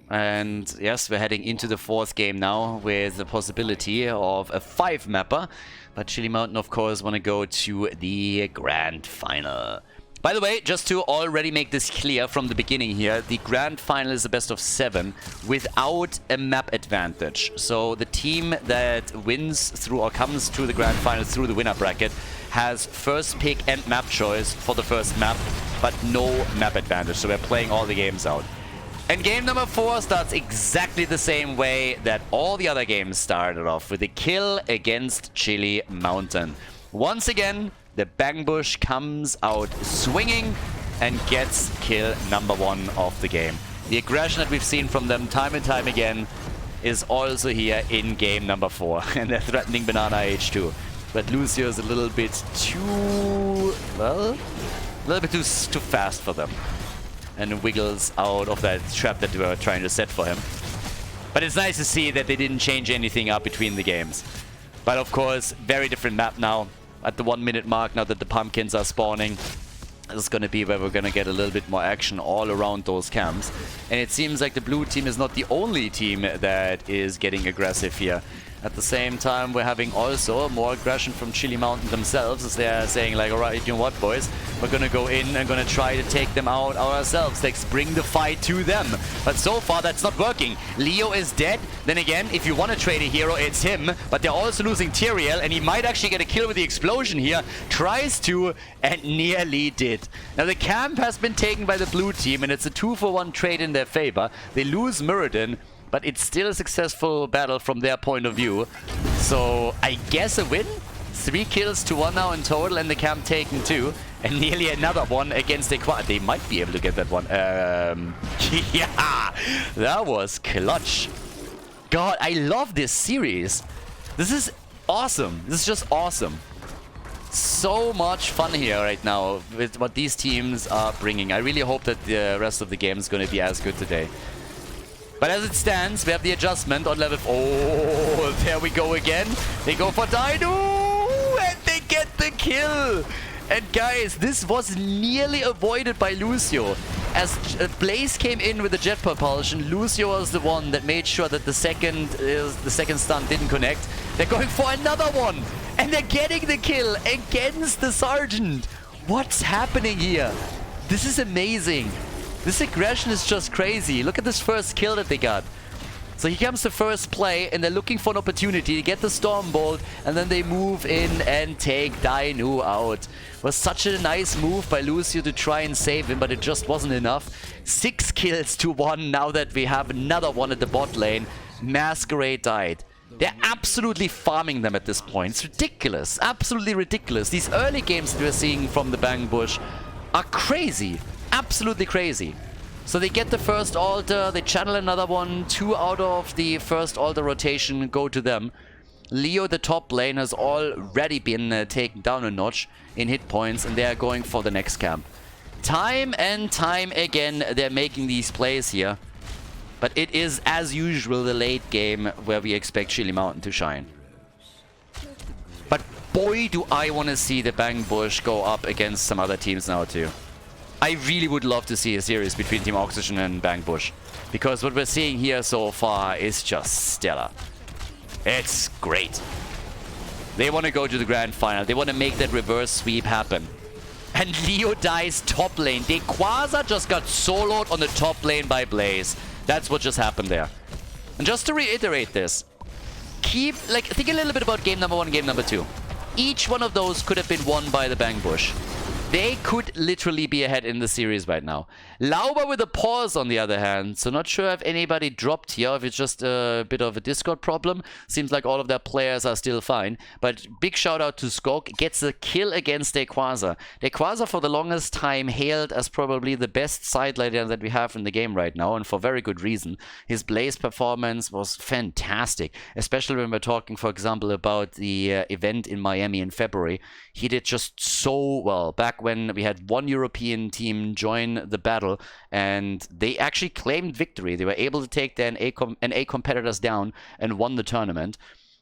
And yes, we're heading into the 4th game now with the possibility of a 5-mapper. But Chili Mountain, of course, want to go to the grand final. By the way, just to already make this clear from the beginning here, the grand final is a best of 7 without a map advantage. So the team that wins through or comes to the grand final through the winner bracket has first pick and map choice for the first map, but no map advantage. So we're playing all the games out. And game number 4 starts exactly the same way that all the other games started off, with a kill against Chili Mountain. Once again, the Bangbush comes out swinging and gets kill number 1 of the game. The aggression that we've seen from them time and time again is also here in game number 4. And they're threatening Banana H2. But Lucio is a little bit too... well, a little bit too fast for them. And wiggles out of that trap that we were trying to set for him. But it's nice to see that they didn't change anything up between the games. But of course, very different map now. At the 1-minute mark, now that the pumpkins are spawning, this is going to be where we're going to get a little bit more action all around those camps. And it seems like the blue team is not the only team that is getting aggressive here. At the same time, we're having also more aggression from Chili Mountain themselves, as they're saying like, alright, you know what, boys? We're gonna go in and gonna try to take them out ourselves. Let's bring the fight to them. But so far, that's not working. Leo is dead. Then again, if you want to trade a hero, it's him. But they're also losing Tyrael, and he might actually get a kill with the explosion here. Tries to, and nearly did. Now, the camp has been taken by the blue team, and it's a 2-for-1 trade in their favor. They lose Muradin, but it's still a successful battle from their point of view. So I guess a win? 3 kills to 1 now in total, and the camp taken 2. And nearly another one against a quad. They might be able to get that one. Yeah, that was clutch. God, I love this series. This is awesome. This is just awesome. So much fun here right now with what these teams are bringing. I really hope that the rest of the game is going to be as good today. But as it stands, we have the adjustment on level... oh, there we go again. They go for Dino, and they get the kill. And guys, this was nearly avoided by Lucio. As Blaze came in with the jet propulsion, Lucio was the one that made sure that the second stun didn't connect. They're going for another one, and they're getting the kill against the Sergeant. What's happening here? This is amazing. This aggression is just crazy. Look at this first kill that they got. So here comes the first play, and they're looking for an opportunity to get the Stormbolt, and then they move in and take Dainu out. It was such a nice move by Lucio to try and save him, but it just wasn't enough. 6 kills to 1 now that we have another one at the bot lane. Masquerade died. They're absolutely farming them at this point. It's ridiculous. Absolutely ridiculous. These early games that we're seeing from the Bangbush are crazy. Absolutely crazy. So they get the first altar, they channel another one, 2 out of the first altar rotation go to them. Leo, the top lane, has already been taken down a notch in hit points, and they are going for the next camp. Time and time again, they're making these plays here. But it is, as usual, the late game where we expect Chili Mountain to shine. But boy, do I want to see the Bangbush go up against some other teams now too. I really would love to see a series between Team Oxygen and Bangbush, because what we're seeing here so far is just stellar. It's great. They want to go to the grand final. They want to make that reverse sweep happen. And Leo dies top lane. Dequaza just got soloed on the top lane by Blaze. That's what just happened there. And just to reiterate this, think a little bit about game number 1 and game number 2. Each one of those could have been won by the Bangbush. They could literally be ahead in the series right now. Lauber with a pause on the other hand. So not sure if anybody dropped here, if it's just a bit of a Discord problem. Seems like all of their players are still fine. But big shout out to Skog. Gets a kill against Dequaza. Dequaza for the longest time hailed as probably the best side laner that we have in the game right now. And for very good reason. His Blaze performance was fantastic. Especially when we're talking, for example, about the event in Miami in February. He did just so well. Back when we had one European team join the battle, and they actually claimed victory. They were able to take their NA competitors down and won the tournament.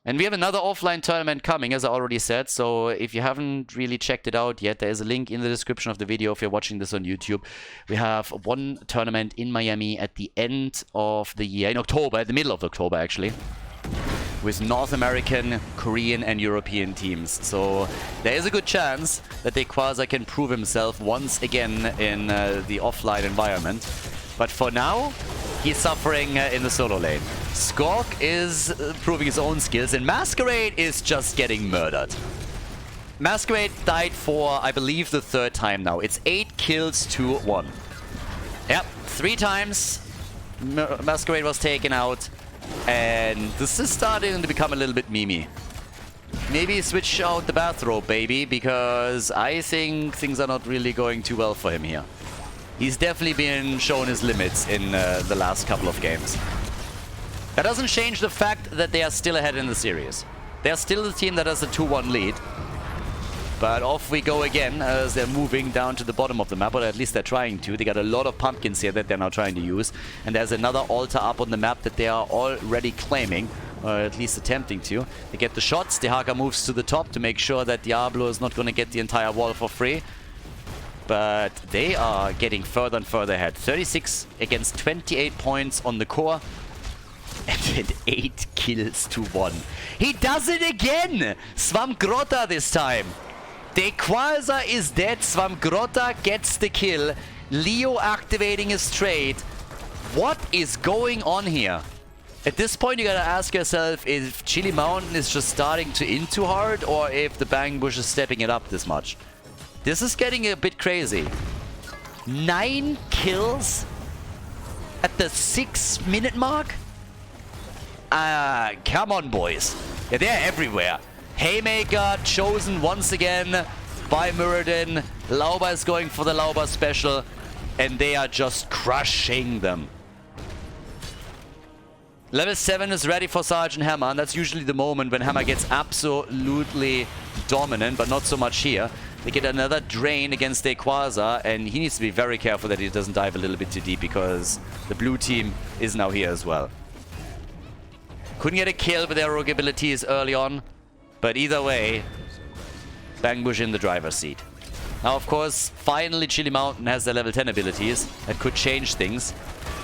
And we have another offline tournament coming, as I already said. So if you haven't really checked it out yet, there is a link in the description of the video if you're watching this on YouTube. We have one tournament in Miami at the end of the year, in October, at the middle of October actually, with North American, Korean and European teams. So there is a good chance that Quasar can prove himself once again in the offline environment. But for now, he's suffering in the solo lane. Skork is proving his own skills, and Masquerade is just getting murdered. Masquerade died for, I believe, the 3rd time now. It's 8 kills to 1. Yep, 3 times Masquerade was taken out, and this is starting to become a little bit memey. Maybe switch out the bathrobe, baby, because I think things are not really going too well for him here. He's definitely been shown his limits in the last couple of games. That doesn't change the fact that they are still ahead in the series. They are still the team that has a 2-1 lead. But off we go again as they're moving down to the bottom of the map, or at least they're trying to. They got a lot of pumpkins here that they're now trying to use. And there's another altar up on the map that they are already claiming, or at least attempting to. They get the shots. Dehaka moves to the top to make sure that Diablo is not going to get the entire wall for free. But they are getting further and further ahead. 36 against 28 points on the core. And then 8 kills to 1. He does it again! Swamgrota this time. Quasar is dead. Swamgrota gets the kill. Leo activating his trade. What is going on here? At this point, you gotta ask yourself if Chili Mountain is just starting to in too hard, or if the Bang Bush is stepping it up this much. This is getting a bit crazy. 9 kills at the 6-minute mark? Come on, boys. Yeah, they're everywhere. Haymaker chosen once again by Muradin. Lauba is going for the Lauba special, and they are just crushing them. Level 7 is ready for Sergeant Hammer, and that's usually the moment when Hammer gets absolutely dominant, but not so much here. They get another drain against Quasar, and he needs to be very careful that he doesn't dive a little bit too deep, because the blue team is now here as well. Couldn't get a kill with their rogue abilities early on, but either way, Bang Bush in the driver's seat. Now, of course, finally Chili Mountain has their level 10 abilities that could change things.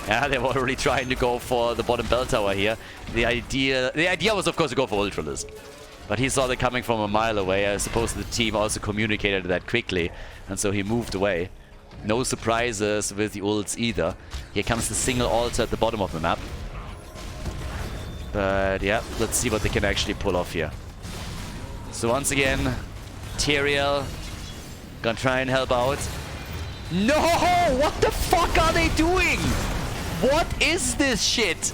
Yeah, they were already trying to go for the bottom bell tower here. The idea was, of course, to go for Ultralisk. But he saw that coming from a mile away. I suppose the team also communicated that quickly, and so he moved away. No surprises with the ults either. Here comes the single altar at the bottom of the map. But yeah, let's see what they can actually pull off here. So once again, Tyrael gonna try and help out. No! What the fuck are they doing? What is this shit?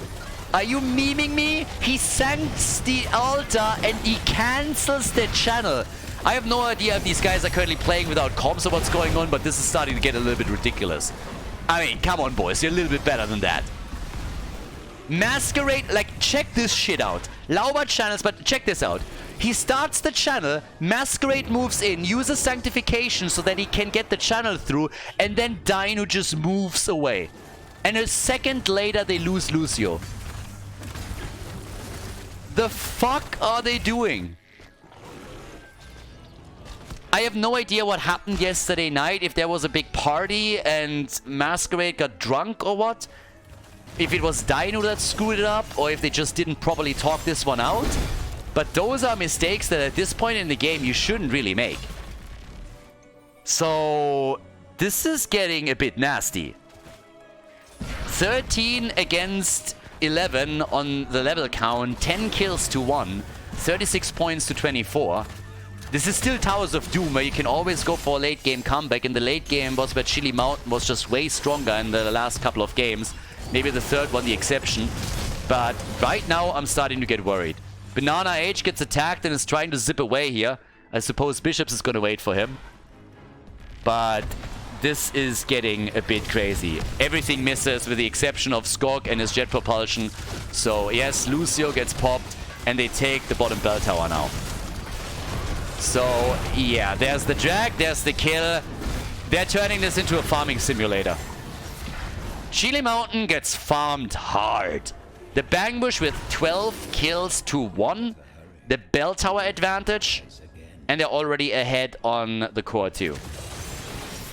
Are you memeing me? He sinks the altar and he cancels the channel. I have no idea if these guys are currently playing without comms or what's going on, but this is starting to get a little bit ridiculous. I mean, come on, boys. You're a little bit better than that. Masquerade, like, check this shit out. Lauba channels, but check this out. He starts the channel, Masquerade moves in, uses Sanctification so that he can get the channel through, and then Dino just moves away. And a second later, they lose Lucio. The fuck are they doing? I have no idea what happened yesterday night, if there was a big party and Masquerade got drunk or what. If it was Dino that screwed it up, or if they just didn't properly talk this one out. But those are mistakes that at this point in the game you shouldn't really make. So this is getting a bit nasty. 13 against 11 on the level count, 10 kills to 1, 36 points to 24. This is still Towers of Doom, where you can always go for a late game comeback. And the late game was where Chili Mountain was just way stronger in the last couple of games. Maybe the third one the exception. But right now I'm starting to get worried. Banana H gets attacked and is trying to zip away here. I suppose Bishops is going to wait for him. But this is getting a bit crazy. Everything misses with the exception of Skork and his jet propulsion. So yes, Lucio gets popped and they take the bottom bell tower now. So yeah, there's the drag, there's the kill. They're turning this into a farming simulator. Chili Mountain gets farmed hard. The Bang Bush with 12 kills to 1. the bell tower advantage, and they're already ahead on the core too.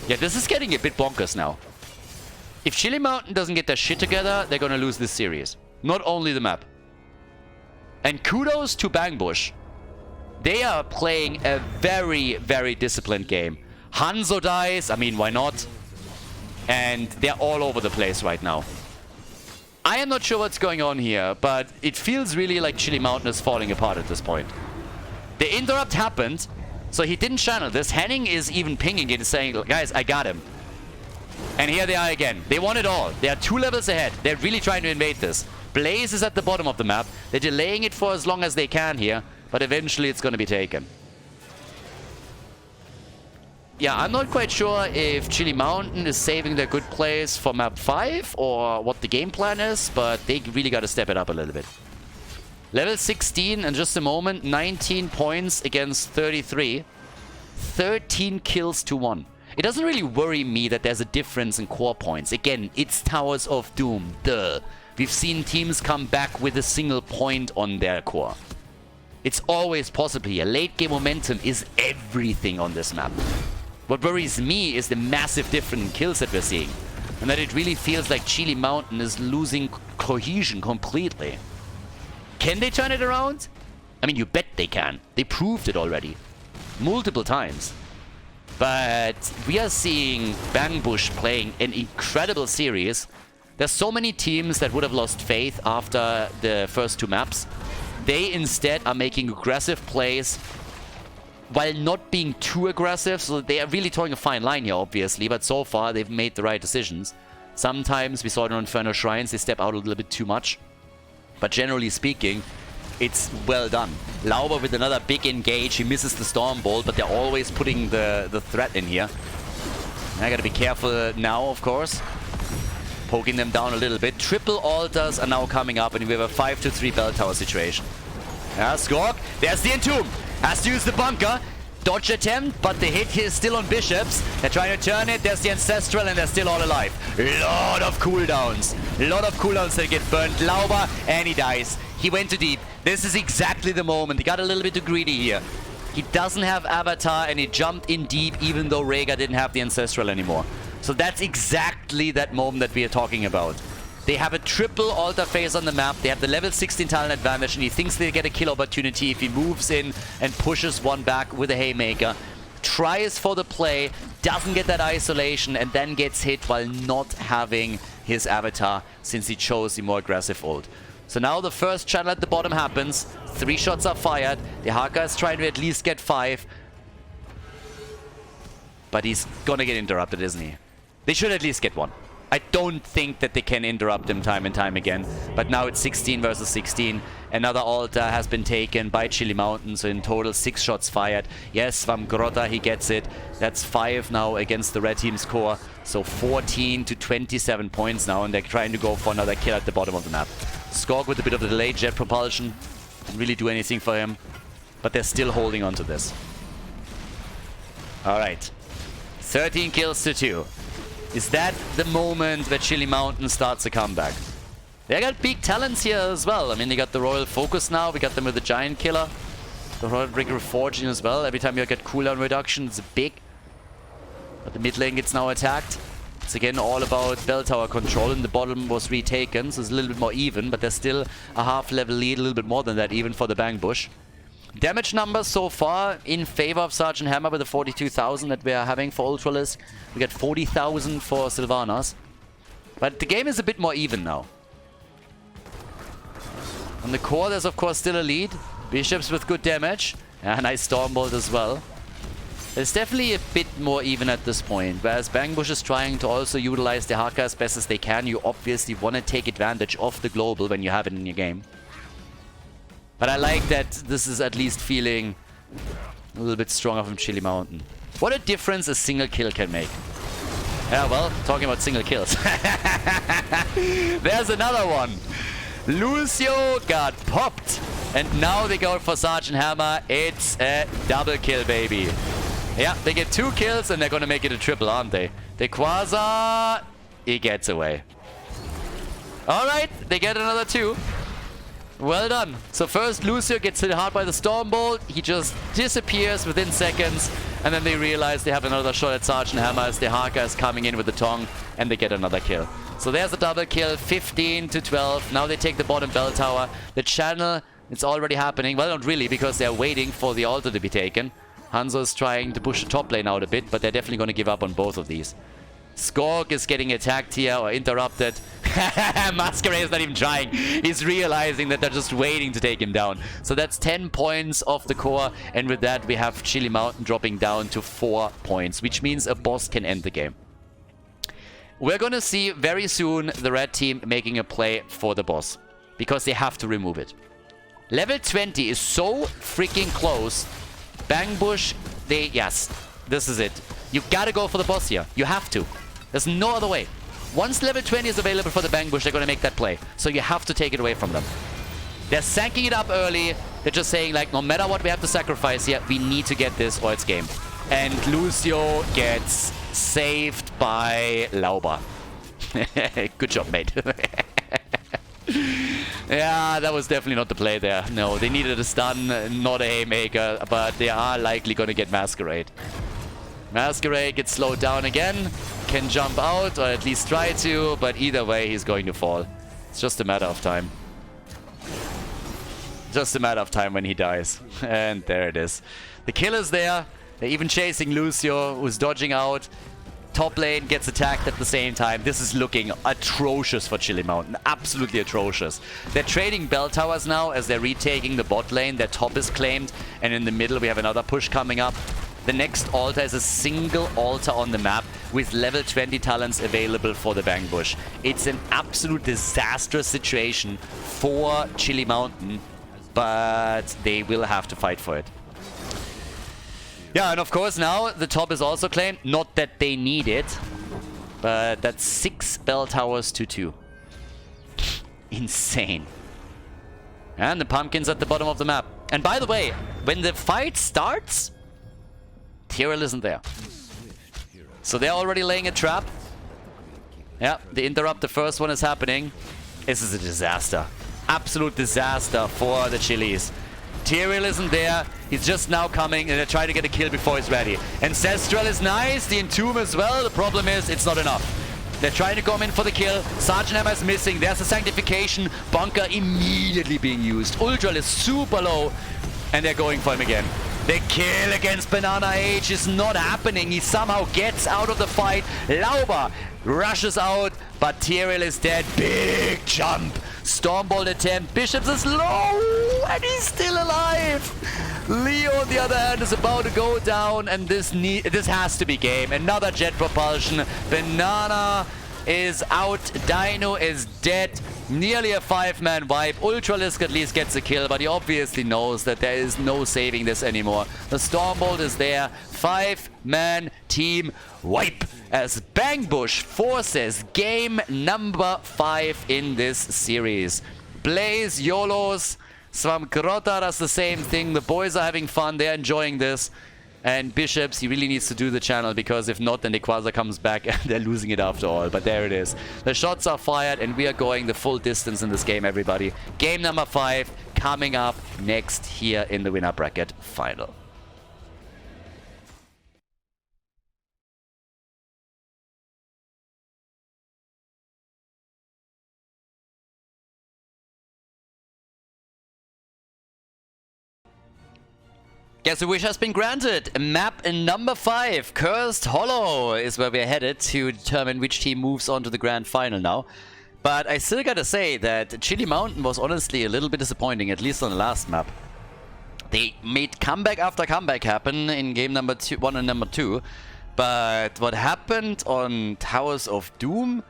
Yeah, this is getting a bit bonkers now. If Chili Mountain doesn't get their shit together, they're gonna lose this series. Not only the map. And kudos to Bangbush. They are playing a very, very disciplined game. Hanzo dies, I mean, why not? And they're all over the place right now. I am not sure what's going on here, but it feels really like Chili Mountain is falling apart at this point. The interrupt happened, so he didn't channel this. Henning is even pinging it and saying, guys, I got him. And here they are again. They want it all. They are 2 levels ahead. They're really trying to invade this. Blaze is at the bottom of the map. They're delaying it for as long as they can here, but eventually it's going to be taken. Yeah, I'm not quite sure if Chili Mountain is saving their good plays for map 5 or what the game plan is, but they really got to step it up a little bit. Level 16 in just a moment, 19 points against 33. 13 kills to 1. It doesn't really worry me that there's a difference in core points. Again, it's Towers of Doom, duh. We've seen teams come back with a single point on their core. It's always possible here. Late game momentum is everything on this map. What worries me is the massive difference in kills that we're seeing. And that it really feels like Chili Mountain is losing cohesion completely. Can they turn it around? I mean, you bet they can. They proved it already. Multiple times. But we are seeing Bangbush playing an incredible series. There's so many teams that would have lost faith after the first 2 maps. They instead are making aggressive plays while not being too aggressive. So they are really towing a fine line here, obviously. But so far, they've made the right decisions. Sometimes, we saw it on Inferno Shrines, they step out a little bit too much. But generally speaking, it's well done. Lauber with another big engage. He misses the Storm Bolt, but they're always putting the threat in here. I gotta be careful now, of course. Poking them down a little bit. Triple altars are now coming up, and we have a 5-3 bell tower situation. Yeah, Skork. There's the Entomb. Has to use the bunker. Dodge attempt, but the hit here is still on Bishops. They're trying to turn it. There's the Ancestral, and they're still all alive. Lot of cooldowns. Lot of cooldowns that get burned. Lauber, and he dies. He went too deep. This is exactly the moment. He got a little bit too greedy here. He doesn't have Avatar, and he jumped in deep, even though Rhaegar didn't have the Ancestral anymore. So that's exactly that moment that we are talking about. They have a triple altar phase on the map. They have the level 16 talent advantage, and he thinks they get a kill opportunity if he moves in and pushes one back with a Haymaker. Tries for the play, doesn't get that isolation, and then gets hit while not having his Avatar, since he chose the more aggressive ult. So now the first channel at the bottom happens. 3 shots are fired. The Haka is trying to at least get 5. But he's gonna get interrupted, isn't he? They should at least get 1. I don't think that they can interrupt him time and time again. But now it's 16 versus 16. Another altar has been taken by Chili Mountain. So in total, 6 shots fired. Yes, Vamgrota, he gets it. That's 5 now against the red team's core. So 14 to 27 points now. And they're trying to go for another kill at the bottom of the map. Skork with a bit of the delayed jet propulsion. Didn't really do anything for him. But they're still holding on to this. Alright. 13 kills to 2. Is that the moment where Chili Mountain starts a comeback? They got big talents here as well. I mean, they got the Royal Focus now. We got them with the Giant Killer. The Royal Rigor Forging as well. Every time you get cooldown reduction, it's big. But the mid lane gets now attacked. It's again all about bell tower control, and the bottom was retaken, so it's a little bit more even, but there's still a half level lead, a little bit more than that even for the Bangbush. Damage numbers so far in favor of Sergeant Hammer with the 42,000 that we are having for Ultralisk. We got 40,000 for Sylvanas. But the game is a bit more even now. On the core, there's of course still a lead. Bishops with good damage. Yeah, nice Stormbolt as well. It's definitely a bit more even at this point. Whereas Bangbush is trying to also utilize the Haka as best as they can. You obviously want to take advantage of the global when you have it in your game. But I like that this is at least feeling a little bit stronger from Chili Mountain. What a difference a single kill can make. Yeah, well, talking about single kills. There's another one. Lucio got popped. And now they go for Sergeant Hammer. It's a double kill, baby. Yeah, they get 2 kills and they're going to make it a triple, aren't they? The Quasar, he gets away. Alright, they get another 2. Well done. So first Lucio gets hit hard by the Stormbolt. He just disappears within seconds. And then they realize they have another shot at Sergeant Hammer as the Haka is coming in with the Tong. And they get another kill. So there's a double kill. 15 to 12. Now they take the bottom bell tower. The channel, it's already happening. Well, not really, because they're waiting for the altar to be taken. Hanzo is trying to push the top lane out a bit, but they're definitely going to give up on both of these. Skork is getting attacked here or interrupted. Masquerade is not even trying. He's realizing that they're just waiting to take him down. So that's 10 points off the core. And with that, we have Chili Mountain dropping down to 4 points, which means a boss can end the game. We're going to see very soon the red team making a play for the boss, because they have to remove it. Level 20 is so freaking close. Bangbush, yes, this is it. You gotta go for the boss here. You have to. There's no other way. Once level 20 is available for the Bangbush, they're gonna make that play. So you have to take it away from them. They're sanking it up early. They're just saying, like, no matter what we have to sacrifice here, we need to get this or it's game. And Lucio gets saved by Lauba. Good job, mate. Yeah, that was definitely not the play there. No, they needed a stun, not a haymaker, but they are likely going to get Masquerade. Masquerade gets slowed down again, can jump out, or at least try to, but either way, he's going to fall. It's just a matter of time. Just a matter of time when he dies. And there it is. The kill is there. They're even chasing Lucio, who's dodging out. Top lane gets attacked at the same time. This is looking atrocious for Chili Mountain. Absolutely atrocious. They're trading bell towers now as they're retaking the bot lane. Their top is claimed. And in the middle, we have another push coming up. The next altar is a single altar on the map with level 20 talents available for the Bangbush. It's an absolute disastrous situation for Chili Mountain, but they will have to fight for it. Yeah, and of course now the top is also claimed. Not that they need it, but that's 6 bell towers to 2. Insane. And the pumpkin's at the bottom of the map. And by the way, when the fight starts, Tyrell isn't there. So they're already laying a trap. Yeah, the interrupt, the first one is happening. This is a disaster. Absolute disaster for the Chilis. Tyrell isn't there. He's just now coming, and they're trying to get a kill before he's ready. Ancestral is nice. The Entomb as well. The problem is, it's not enough. They're trying to come in for the kill. Sergeant Hammer is missing. There's a Sanctification. Bunker immediately being used. Ultral is super low, and they're going for him again. The kill against Banana H is not happening. He somehow gets out of the fight. Lauba rushes out, but Tyrell is dead. Big jump. Stormbolt attempt. Bishops is low, and he's still alive. Leo, on the other hand, is about to go down, and this has to be game. Another jet propulsion. Banana is out. Dino is dead. Nearly a 5-man wipe. Ultralisk at least gets a kill, but he obviously knows that there is no saving this anymore. The Stormbolt is there. 5-man team wipe as Bangbush forces game number 5 in this series. Blaze, YOLOs, Swamkrota does the same thing. The boys are having fun. They're enjoying this. And Bishops, he really needs to do the channel, because if not, then the Quasar comes back and they're losing it after all. But there it is. The shots are fired and we are going the full distance in this game, everybody. Game number 5 coming up next here in the winner bracket final. Guess the wish has been granted. Map number 5, Cursed Hollow, is where we're headed to determine which team moves on to the grand final now. But I still gotta say that Chili Mountain was honestly a little bit disappointing, at least on the last map. They made comeback after comeback happen in game number 1 and number 2. But what happened on Towers of Doom?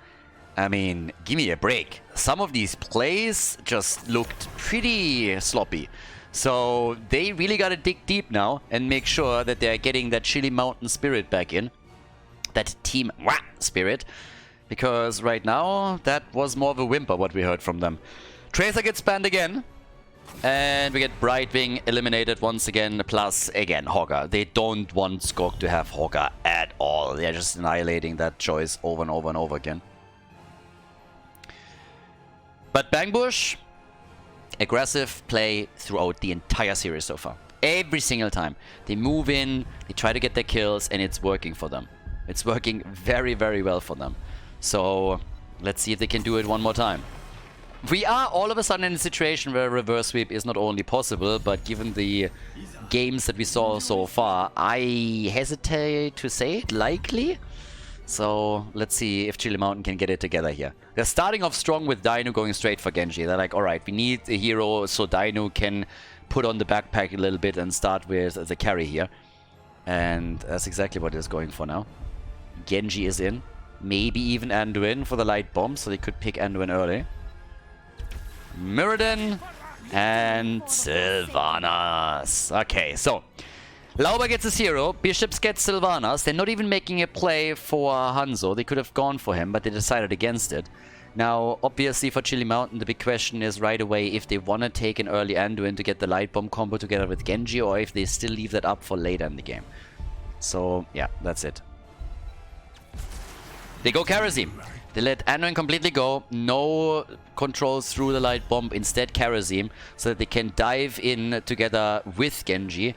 I mean, give me a break. Some of these plays just looked pretty sloppy. So they really gotta dig deep now and make sure that they're getting that Chili Mountain spirit back in. That team spirit. Because right now, that was more of a whimper what we heard from them. Tracer gets banned again. And we get Brightwing eliminated once again. Plus, again, Hogger. They don't want Skog to have Hogger at all. They're just annihilating that choice over and over and over again. But Bangbush, aggressive play throughout the entire series so far. Every single time. They move in, they try to get their kills, and it's working for them. It's working very, very well for them. So let's see if they can do it one more time. We are all of a sudden in a situation where reverse sweep is not only possible, but given the games that we saw so far, I hesitate to say it likely. So let's see if Chili Mountain can get it together here. They're starting off strong with Dino going straight for Genji. They're like, alright, we need a hero so Dino can put on the backpack a little bit and start with the carry here. And that's exactly what it's going for now. Genji is in. Maybe even Anduin for the light bomb, so they could pick Anduin early. Muradin and Sylvanas. Okay, so Lauber gets a 0, Bishops get Sylvanas. They're not even making a play for Hanzo. They could have gone for him, but they decided against it. Now, obviously for Chili Mountain, the big question is right away if they want to take an early Anduin to get the light bomb combo together with Genji, or if they still leave that up for later in the game. So, yeah, that's it. They go Kerosene. They let Anduin completely go. No controls through the light bomb. Instead, Kerosene, so that they can dive in together with Genji.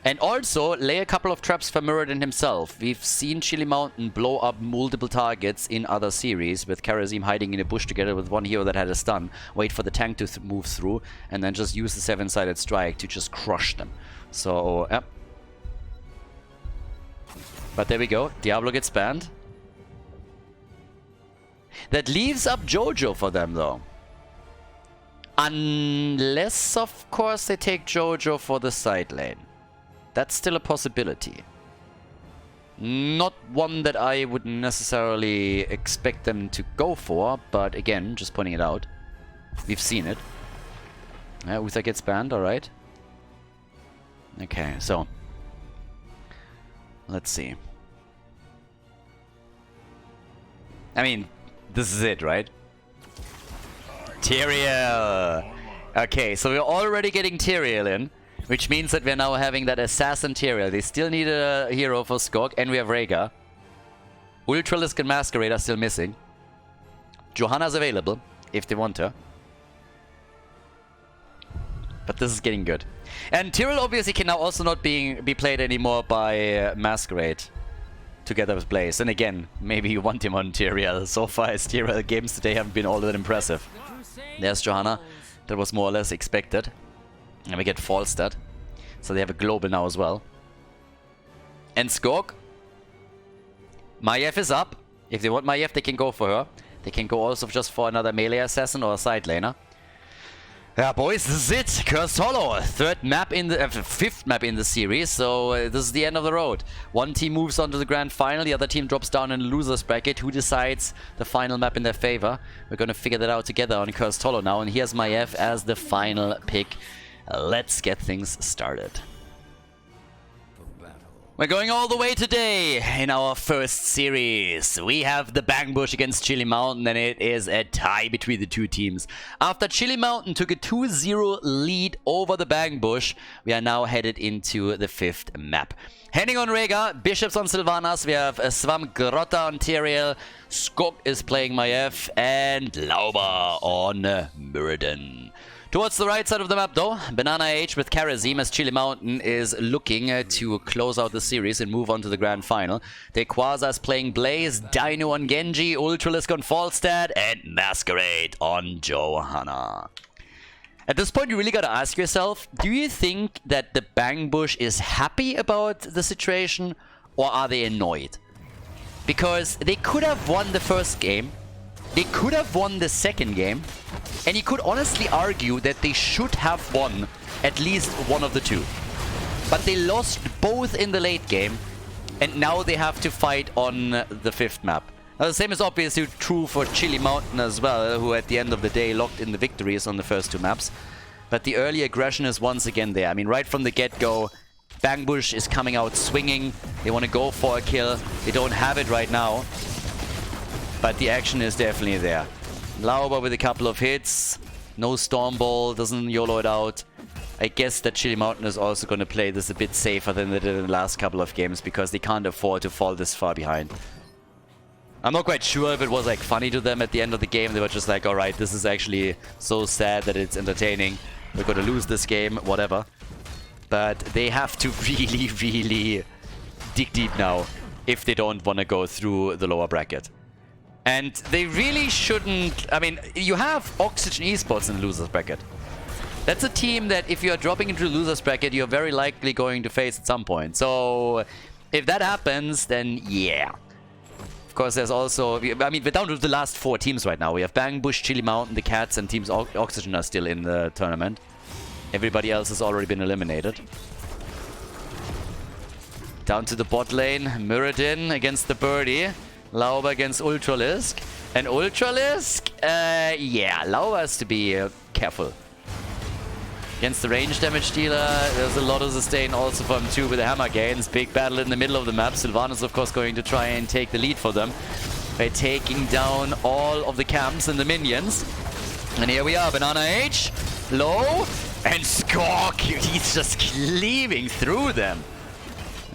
And also lay a couple of traps for Muradin himself. We've seen Chili Mountain blow up multiple targets in other series, with Kerosene hiding in a bush together with one hero that had a stun, wait for the tank to move through, and then just use the 7-sided strike to just crush them. So, yeah. But there we go. Diablo gets banned. That leaves up Jojo for them, though. Unless, of course, they take Jojo for the side lane. That's still a possibility. Not one that I would necessarily expect them to go for, but again, just pointing it out. We've seen it. Uther gets banned, alright. Okay, so. Let's see. I mean, this is it, right? Tyrael! Okay, so we're already getting Tyrael in. Which means that we're now having that Assassin Tyrael. They still need a hero for Skog, and we have Rhaegar. Ultralisk and Masquerade are still missing. Johanna's available, if they want her. But this is getting good. And Tyrael obviously can now also not be played anymore by Masquerade. Together with Blaze. And again, maybe you want him on Tyrael. So far as Tyrael games today haven't been all that impressive. There's Johanna. That was more or less expected. And we get Falstad. So they have a global now as well. And Skog. Maiev is up. If they want Maiev, they can go for her. They can go also just for another melee assassin or a side laner. Yeah, boys, this is it. Cursed Hollow. Fifth map in the series. So this is the end of the road. One team moves on to the grand final. The other team drops down in the loser's bracket. Who decides the final map in their favor? We're going to figure that out together on Cursed Hollow now. And here's Maiev as the final pick. Let's get things started. We're going all the way today in our first series. We have the Bang Bush against Chili Mountain, and it is a tie between the two teams. After Chili Mountain took a 2-0 lead over the Bang Bush, we are now headed into the fifth map. Heading on Rhaegar, Bishops on Sylvanas, we have Swam Grotta on Tyrael, Skog is playing Maiev, and Lauber on Muradin. Towards the right side of the map, though, Banana Age with Kerosene as Chili Mountain is looking to close out the series and move on to the grand final. Quasar is playing Blaze, Dino on Genji, Ultralisk on Falstad, and Masquerade on Johanna. At this point, you really gotta ask yourself, do you think that the Bang Bush is happy about the situation, or are they annoyed? Because they could have won the first game, they could have won the second game, and you could honestly argue that they should have won at least one of the two. But they lost both in the late game, and now they have to fight on the fifth map. Now, the same is obviously true for Chili Mountain as well, who at the end of the day locked in the victories on the first two maps. But the early aggression is once again there. I mean, right from the get-go, Bang Bush is coming out swinging. They want to go for a kill. They don't have it right now. But the action is definitely there. Lauber with a couple of hits. No Storm Ball, doesn't YOLO it out. I guess that Chili Mountain is also going to play this a bit safer than they did in the last couple of games, because they can't afford to fall this far behind. I'm not quite sure if it was like funny to them at the end of the game. They were just like, alright, this is actually so sad that it's entertaining. We're gonna lose this game, whatever. But they have to really, really dig deep now if they don't want to go through the lower bracket. And they really shouldn't... I mean, you have Oxygen Esports in the losers bracket. That's a team that if you're dropping into the losers bracket, you're very likely going to face at some point. So if that happens, then yeah. Of course, there's also... I mean, we're down to the last 4 teams right now. We have Bang, Bush, Chili Mountain, the Cats, and Teams Oxygen are still in the tournament. Everybody else has already been eliminated. Down to the bot lane. Muradin against the Birdie. Lauber against Ultralisk. And Ultralisk, yeah, Lauber has to be careful. Against the range damage dealer, there's a lot of sustain also from 2 with the hammer gains. Big battle in the middle of the map. Sylvanas, of course, going to try and take the lead for them by taking down all of the camps and the minions. And here we are, Banana H, low, and Skork, he's just cleaving through them.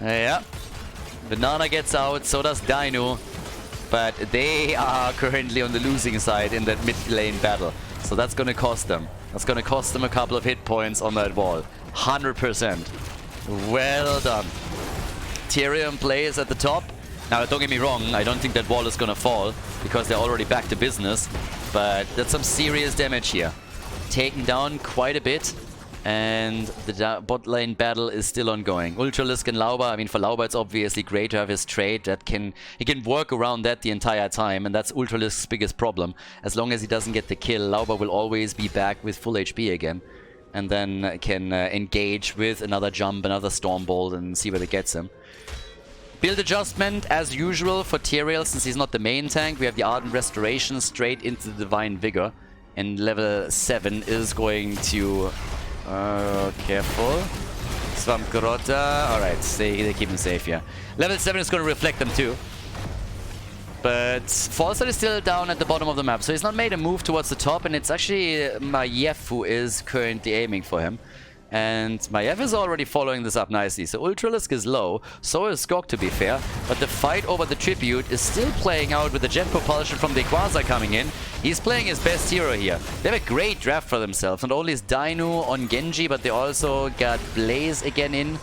Yeah, Banana gets out, so does Dino. But they are currently on the losing side in that mid lane battle. So that's going to cost them. That's going to cost them a couple of hit points on that wall. 100%. Well done. Tyrion plays at the top. Now, don't get me wrong, I don't think that wall is going to fall because they're already back to business. But that's some serious damage here. Taken down quite a bit. And the bot lane battle is still ongoing. Ultralisk and Lauber, I mean, for Lauber it's obviously great to have his trade that he can work around that the entire time, and that's Ultralisk's biggest problem. As long as he doesn't get the kill, Lauber will always be back with full HP again, and then can engage with another jump, another Stormbolt, and see where it gets him. Build adjustment as usual for Tyrael, since he's not the main tank. We have the Ardent Restoration straight into the Divine Vigor, and level 7 is going to... careful. Swamp Grotto. Alright, they keep him safe here. Level 7 is going to reflect them too. But Falstad is still down at the bottom of the map, so he's not made a move towards the top, and it's actually Maiev who is currently aiming for him. And Maiev is already following this up nicely. So Ultralisk is low, so is Skog to be fair. But the fight over the Tribute is still playing out with the jet propulsion from Dequaza coming in. He's playing his best hero here. They have a great draft for themselves. Not only is Dino on Genji, but they also got Blaze again in.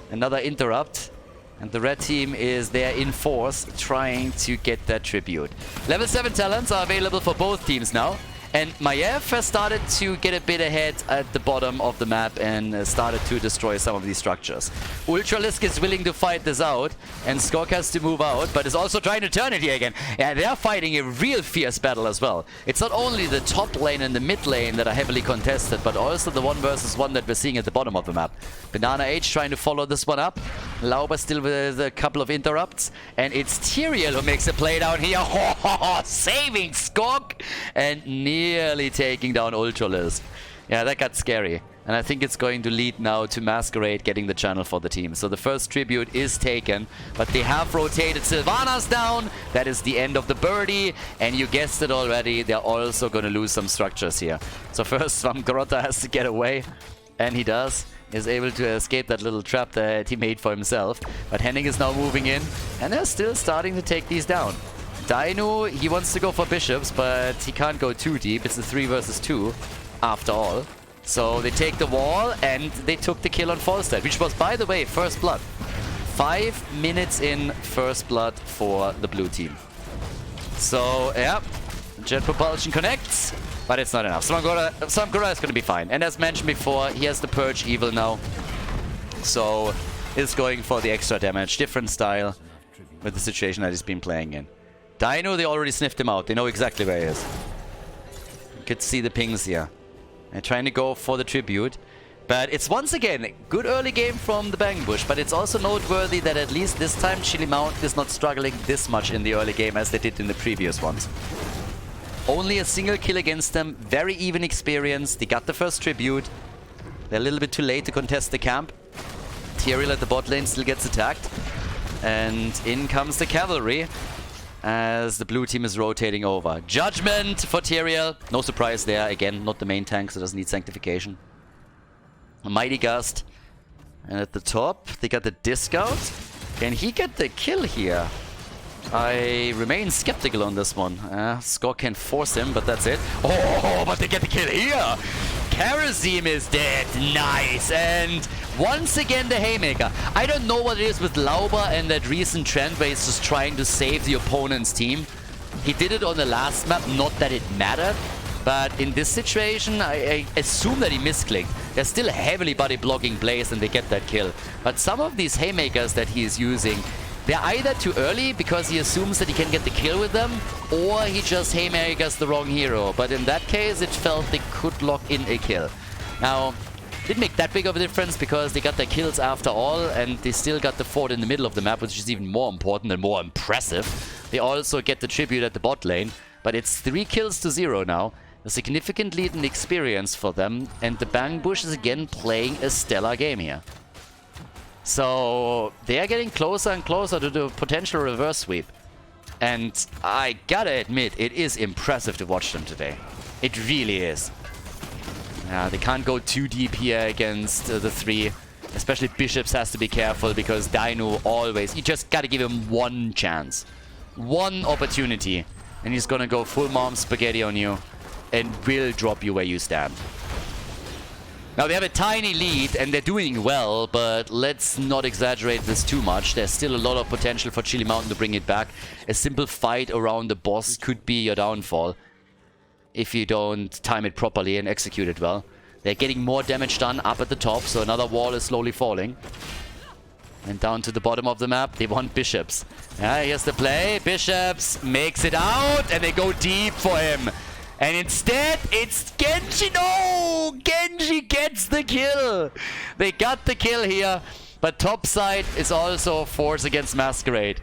Another interrupt. And the red team is there in force, trying to get that Tribute. Level 7 talents are available for both teams now. And Maiev has started to get a bit ahead at the bottom of the map and started to destroy some of these structures. Ultralisk is willing to fight this out, and Skog has to move out, but is also trying to turn it here again. And they're fighting a real fierce battle as well. It's not only the top lane and the mid lane that are heavily contested, but also the 1v1 that we're seeing at the bottom of the map. Banana H trying to follow this one up. Lauber still with a couple of interrupts. And it's Tyrael who makes a play down here. Saving Skog and nearly taking down Ultralisk. Yeah, that got scary. And I think it's going to lead now to Masquerade getting the channel for the team. So the first Tribute is taken, but they have rotated Sylvanas down. That is the end of the Birdie. And you guessed it already, they're also going to lose some structures here. So first, Swamp Grotto has to get away. And he does. Is able to escape that little trap that he made for himself. But Henning is now moving in. And they're still starting to take these down. Dino, he wants to go for bishops, but he can't go too deep. It's a 3 versus 2, after all. So they take the wall, and they took the kill on Falstad, which was, by the way, first blood. 5 minutes in, first blood for the blue team. So, yeah, jet propulsion connects, but it's not enough. Samgora is going to be fine. And as mentioned before, he has the Purge Evil now. So, is going for the extra damage. Different style with the situation that he's been playing in. Dino, they already sniffed him out. They know exactly where he is. You could see the pings here. They're trying to go for the Tribute. But it's once again a good early game from the Bang Bush. But it's also noteworthy that at least this time Chili Mountain is not struggling this much in the early game as they did in the previous ones. Only a single kill against them. Very even experience. They got the first Tribute. They're a little bit too late to contest the camp. Tyrael at the bot lane still gets attacked. And in comes the cavalry as the blue team is rotating over. Judgment for Tyrael. No surprise there. Again, not the main tank, so doesn't need sanctification. A Mighty Gust. And at the top, they got the discount. Can he get the kill here? I remain skeptical on this one. Skog can force him, but that's it. Oh, but they get the kill here! Karazim is dead. Nice. And once again, the Haymaker. I don't know what it is with Lauber and that recent trend where he's just trying to save the opponent's team. He did it on the last map, not that it mattered. But in this situation, I assume that he misclicked. They're still heavily body blocking Blaze and they get that kill. But some of these Haymakers that he is using, they're either too early because he assumes that he can get the kill with them, or he just Haymakers the wrong hero. But in that case, it felt they could lock in a kill. Now, didn't make that big of a difference because they got their kills after all, and they still got the fort in the middle of the map, which is even more important and more impressive. They also get the tribute at the bot lane, but it's 3 kills to 0 now. A significant lead in experience for them, and the Bang Bush is again playing a stellar game here. So they are getting closer and closer to the potential reverse sweep. And I gotta admit, it is impressive to watch them today. It really is. They can't go too deep here against the 3. Especially Bishops has to be careful because Dino always... You just gotta give him one chance. One opportunity. And he's gonna go full mom spaghetti on you. And will drop you where you stand. Now they have a tiny lead and they're doing well, but let's not exaggerate this too much. There's still a lot of potential for Chili Mountain to bring it back. A simple fight around the boss could be your downfall if you don't time it properly and execute it well. They're getting more damage done up at the top, so another wall is slowly falling. And down to the bottom of the map, they want Bishops. Here's the play. Bishops makes it out and they go deep for him. And instead, it's Genji. No! Genji gets the kill. They got the kill here. But topside is also Force against Masquerade.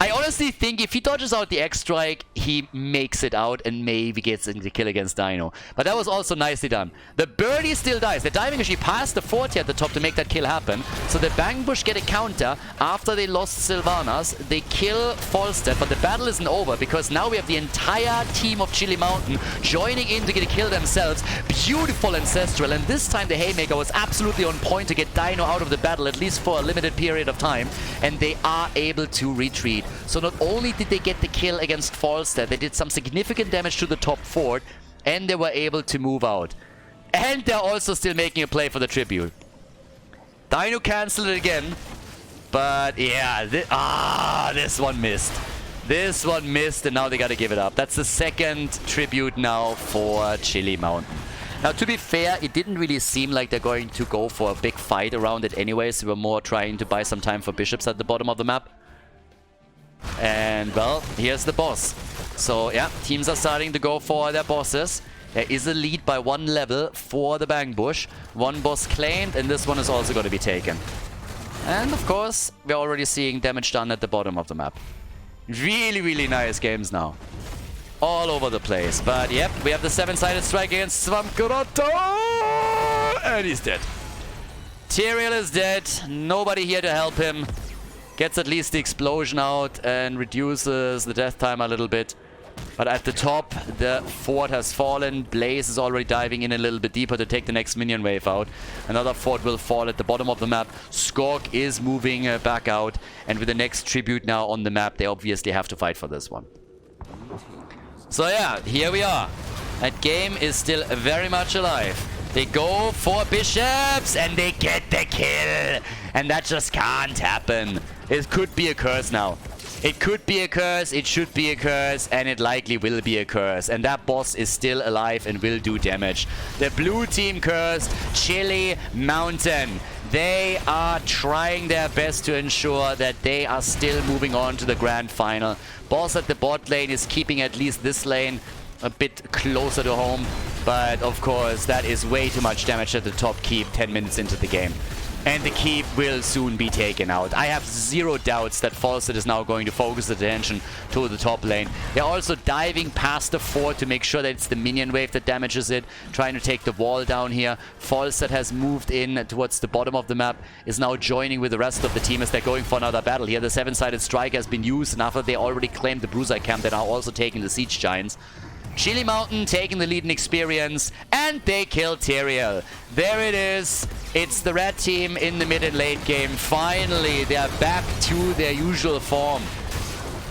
I honestly think if he dodges out the X-Strike, he makes it out and maybe gets the kill against Dino. But that was also nicely done. The birdie still dies. The diving actually passed the fort here at the top to make that kill happen. So the Bang Bush get a counter after they lost Sylvanas. They kill Falstead, but the battle isn't over because now we have the entire team of Chili Mountain joining in to get a kill themselves. Beautiful Ancestral, and this time the Haymaker was absolutely on point to get Dino out of the battle, at least for a limited period of time. And they are able to retreat. So not only did they get the kill against Falstead, they did some significant damage to the top fort, and they were able to move out. And they're also still making a play for the tribute. Dino canceled it again, but yeah, this one missed. This one missed, and now they gotta give it up. That's the second tribute now for Chili Mountain. Now, to be fair, it didn't really seem like they're going to go for a big fight around it anyways. They were more trying to buy some time for Bishops at the bottom of the map. And, well, here's the boss. So, yeah, teams are starting to go for their bosses. There is a lead by 1 level for the Bang Bush. 1 boss claimed, and this one is also going to be taken. And, of course, we're already seeing damage done at the bottom of the map. Really, really nice games now. All over the place. But, yep, we have the 7-sided strike against Swamkurato! And he's dead. Tyrael is dead. Nobody here to help him. Gets at least the explosion out and reduces the death time a little bit. But at the top, the fort has fallen. Blaze is already diving in a little bit deeper to take the next minion wave out. Another fort will fall at the bottom of the map. Skog is moving back out. And with the next tribute now on the map, they obviously have to fight for this one. So yeah, here we are. That game is still very much alive. They go for Bishops and they get the kill. And that just can't happen. It could be a curse now. It could be a curse, it should be a curse, and it likely will be a curse. And that boss is still alive and will do damage. The blue team cursed Chili Mountain. They are trying their best to ensure that they are still moving on to the grand final. Boss at the bot lane is keeping at least this lane a bit closer to home. But of course, that is way too much damage at the top keep 10 minutes into the game. And the keep will soon be taken out. I have zero doubts that Falstead is now going to focus attention to the top lane. They're also diving past the fort to make sure that it's the minion wave that damages it. Trying to take the wall down here. Falstead has moved in towards the bottom of the map. Is now joining with the rest of the team as they're going for another battle here. The 7-sided strike has been used. And after they already claimed the Bruiser camp, they're now also taking the Siege Giants. Chili Mountain taking the lead in experience, and they kill Tyrael. There it is. It's the red team in the mid and late game. Finally, they're back to their usual form.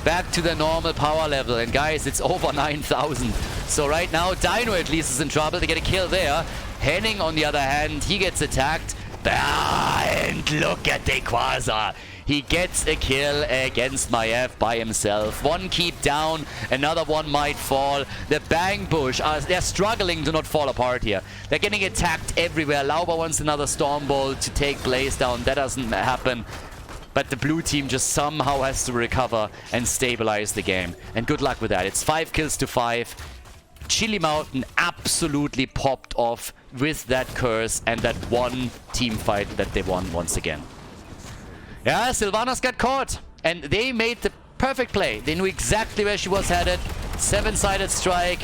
back to the normal power level. And guys, it's over 9,000. So right now, Dino at least is in trouble. They get a kill there. Henning, on the other hand, he gets attacked. And look at the Quasar. He gets a kill against Maiev by himself. One keep down, another one might fall. The Bang Bush, they're struggling to not fall apart here. They're getting attacked everywhere. Lauber wants another Storm Bolt to take Blaze down. That doesn't happen. But the blue team just somehow has to recover and stabilize the game. And good luck with that. It's 5 kills to 5. Chili Mountain absolutely popped off with that curse and that one team fight that they won once again. Yeah, Sylvanas got caught. And they made the perfect play. They knew exactly where she was headed. 7-sided strike.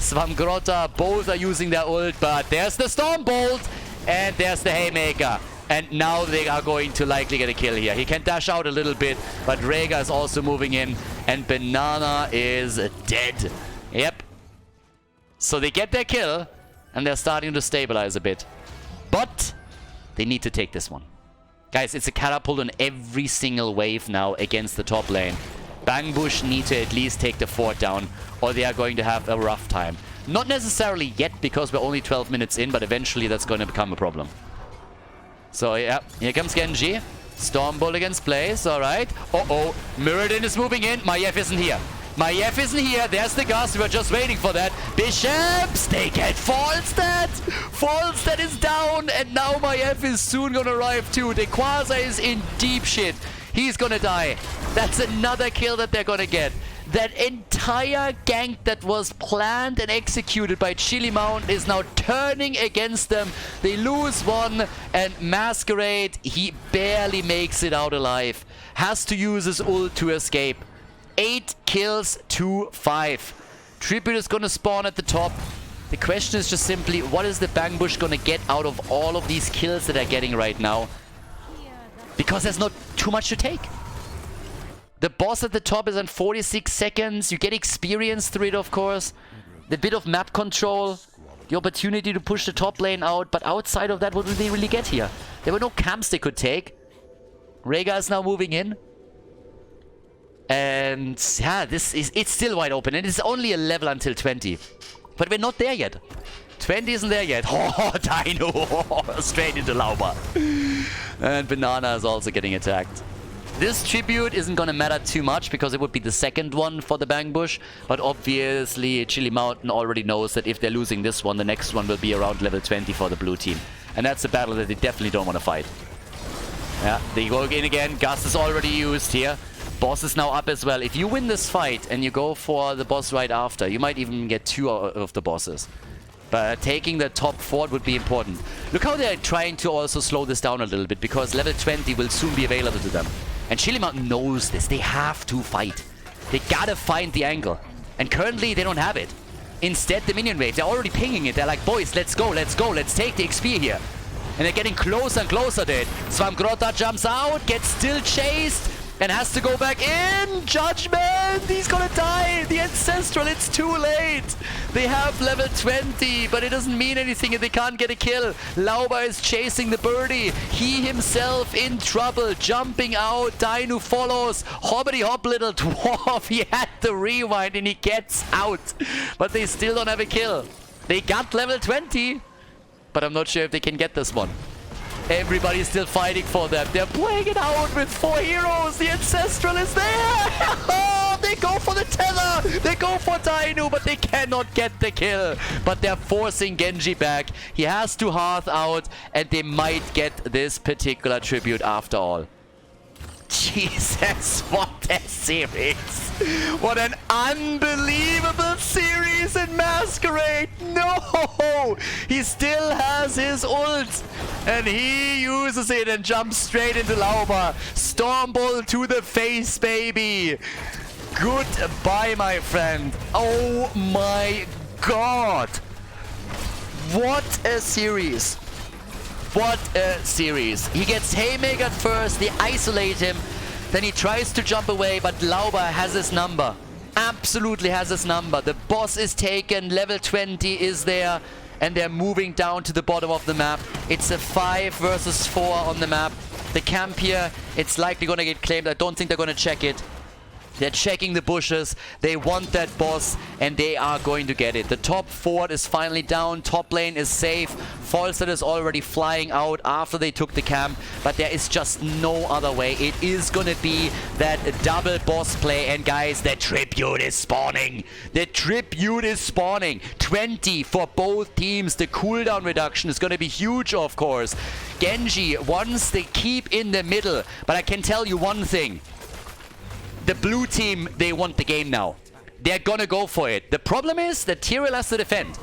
Svamgrota, both are using their ult. But there's the Storm Bolt. And there's the Haymaker. And now they are going to likely get a kill here. He can dash out a little bit. But Rhaegar is also moving in. And Banana is dead. Yep. So they get their kill. And they're starting to stabilize a bit. But they need to take this one. Guys, it's a catapult on every single wave now against the top lane. Bangbush need to at least take the fort down, or they are going to have a rough time. Not necessarily yet, because we're only 12 minutes in, but eventually that's going to become a problem. So, yeah, here comes Genji. Stormbolt against Blaze, alright. Uh-oh, Mirrodin is moving in. Maiev isn't here. Maiev isn't here. There's the Gust. We were just waiting for that. Bishops, they get Falstad. Falstad is down. And now Maiev is soon going to arrive too. The Quasar is in deep shit. He's going to die. That's another kill that they're going to get. That entire gank that was planned and executed by Chili Mountain is now turning against them. They lose one. And Masquerade, he barely makes it out alive. Has to use his ult to escape. 8 kills to 5. Tribute is going to spawn at the top. The question is just simply, what is the Bang Bush going to get out of all of these kills that they're getting right now? Because there's not too much to take. The boss at the top is on 46 seconds. You get experience through it, of course. The bit of map control. The opportunity to push the top lane out. But outside of that, what do they really get here? There were no camps they could take. Rhaegar is now moving in. And yeah, it's still wide open. And it's only a level until 20. But we're not there yet. 20 isn't there yet. Oh, Dino! Straight into Lauber. And Banana is also getting attacked. This tribute isn't going to matter too much because it would be the second one for the Bang Bush. But obviously, Chili Mountain already knows that if they're losing this one, the next one will be around level 20 for the blue team. And that's a battle that they definitely don't want to fight. Yeah, they go in again. Gust is already used here. Boss is now up as well. If you win this fight and you go for the boss right after, you might even get 2 of the bosses. But taking the top fort would be important. Look how they're trying to also slow this down a little bit, because level 20 will soon be available to them. And Chili Mountain knows this. They have to fight. They gotta find the angle. And currently they don't have it. Instead, the minion wave, they're already pinging it. They're like, boys, let's go, let's go, let's take the XP here. And they're getting closer and closer to it. Svamgrota jumps out, gets still chased. And has to go back in. Judgment! He's gonna die! The Ancestral, it's too late! They have level 20, but it doesn't mean anything if they can't get a kill. Lauber is chasing the birdie. He himself in trouble, jumping out. Dino follows. Hobbity hop, little dwarf. He had to rewind and he gets out. But they still don't have a kill. They got level 20, but I'm not sure if they can get this one. Everybody's still fighting for them. They're playing it out with 4 heroes. The Ancestral is there. Oh, they go for the tether. They go for Dino, but they cannot get the kill. But they're forcing Genji back. He has to hearth out, and they might get this particular tribute after all. Jesus, what a series. What an unbelievable series in Masquerade. No! He still has his ult. And he uses it and jumps straight into Lauber. Stormbolt to the face, baby. Goodbye, my friend. Oh my god. What a series. What a series. He gets Haymaker first, they isolate him, then he tries to jump away, but Lauber has his number. Absolutely has his number. The boss is taken, level 20 is there, and they're moving down to the bottom of the map. It's a 5 versus 4 on the map. The camp here, it's likely going to get claimed. I don't think they're going to check it. They're checking the bushes. They want that boss, and they are going to get it. The top fort is finally down. Top lane is safe. Falstad is already flying out after they took the camp, but there is just no other way. It is going to be that double boss play, and guys, the tribute is spawning. The tribute is spawning. 20 for both teams. The cooldown reduction is going to be huge, of course. Genji wants the keep in the middle, but I can tell you one thing. The blue team, they want the game now. They're gonna go for it. The problem is that Tyrael has to defend.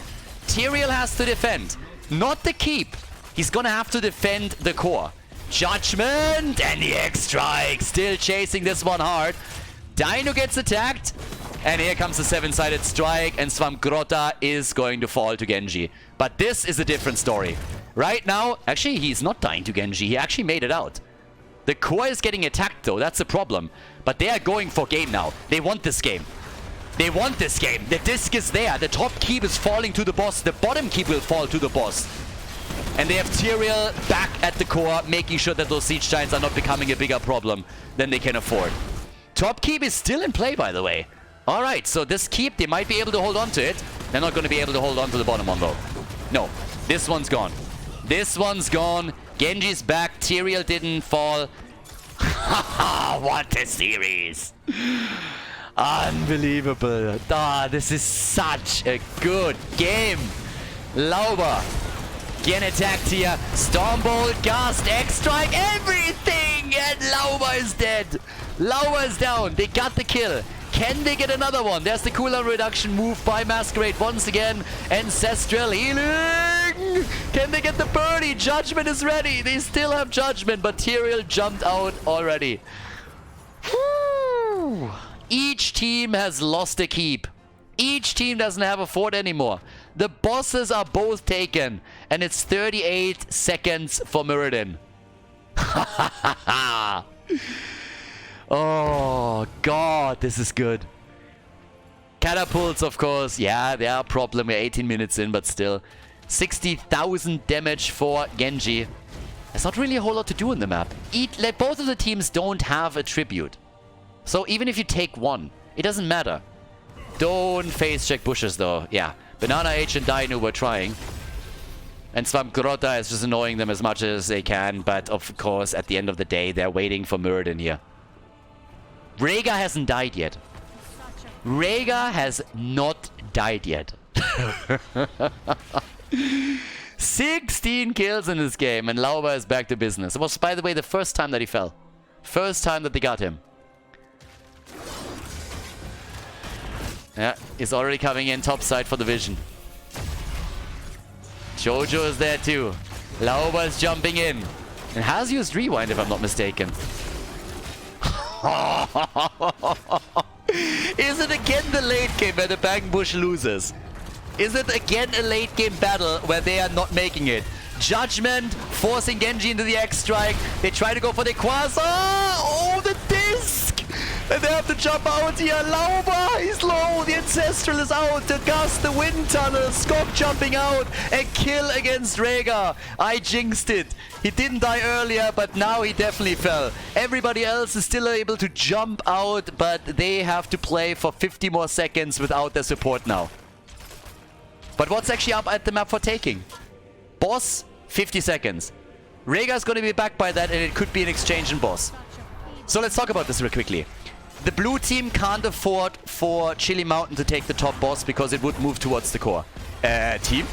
Tyrael has to defend. Not the keep. He's gonna have to defend the core. Judgment and the X-Strike. Still chasing this one hard. Dino gets attacked. And here comes the 7-sided strike. And Swamgrota is going to fall to Genji. But this is a different story. Right now, actually, he's not dying to Genji. He actually made it out. The core is getting attacked, though. That's the problem. But they are going for game now. They want this game. They want this game. The disc is there. The top keep is falling to the boss. The bottom keep will fall to the boss. And they have Tyrael back at the core, making sure that those siege giants are not becoming a bigger problem than they can afford. Top keep is still in play, by the way. Alright, so this keep, they might be able to hold on to it. They're not going to be able to hold on to the bottom one, though. No. This one's gone. This one's gone. Genji's back. Tyrael didn't fall. What a series. Unbelievable. Ah, this is such a good game. Lauber getting attacked here. Stormbolt, Gast, X-Strike, everything. And Lauber is dead. Lauber is down. They got the kill. Can they get another one? There's the cooldown reduction move by Masquerade once again. Ancestral healing. Can they get the birdie? Judgment is ready. They still have Judgment, but Tyrael jumped out already. Whew. Each team has lost a keep. Each team doesn't have a fort anymore. The bosses are both taken, and it's 38 seconds for Muradin. Oh, God, this is good. Catapults, of course. Yeah, they are a problem. We're 18 minutes in, but still. 60,000 damage for Genji. There's not really a whole lot to do in the map. Both of the teams don't have a tribute. So even if you take one, it doesn't matter. Don't face check bushes, though. Yeah, Banana H and Dino were trying. And Swamgrota is just annoying them as much as they can. But, of course, at the end of the day, they're waiting for Muradin here. Rhaegar hasn't died yet. Rhaegar has not died yet. 16 kills in this game, and Lauber is back to business. It was, by the way, the first time that he fell. First time that they got him. Yeah, he's already coming in topside for the vision. Jojo is there too. Lauber is jumping in. And has used rewind, if I'm not mistaken. Is it again the late game where the Bang Bush loses? Is it again a late game battle where they are not making it? Judgment forcing Genji into the X-Strike. They try to go for the Quasar. Oh, the disc! And they have to jump out here. Lauber, he's low. The Ancestral is out. The Gust, the Wind Tunnel. Skok jumping out. A kill against Rhaegar. I jinxed it. He didn't die earlier, but now he definitely fell. Everybody else is still able to jump out, but they have to play for 50 more seconds without their support now. But what's actually up at the map for taking? Boss, 50 seconds. Rhaegar's going to be back by that, and it could be an exchange in boss. So let's talk about this real quickly. The blue team can't afford for Chili Mountain to take the top boss because it would move towards the core. Team?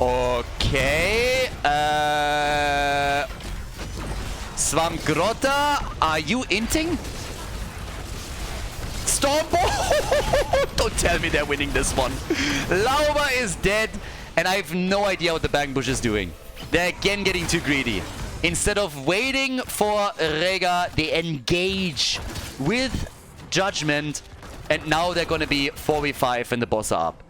Okay. Swamgrota, are you inting? Stormbolt! Don't tell me they're winning this one. Lauber is dead, and I have no idea what the Bang Bush is doing. They're again getting too greedy. Instead of waiting for Rhaegar, they engage with Judgment, and now they're going to be 4v5 when the boss are up.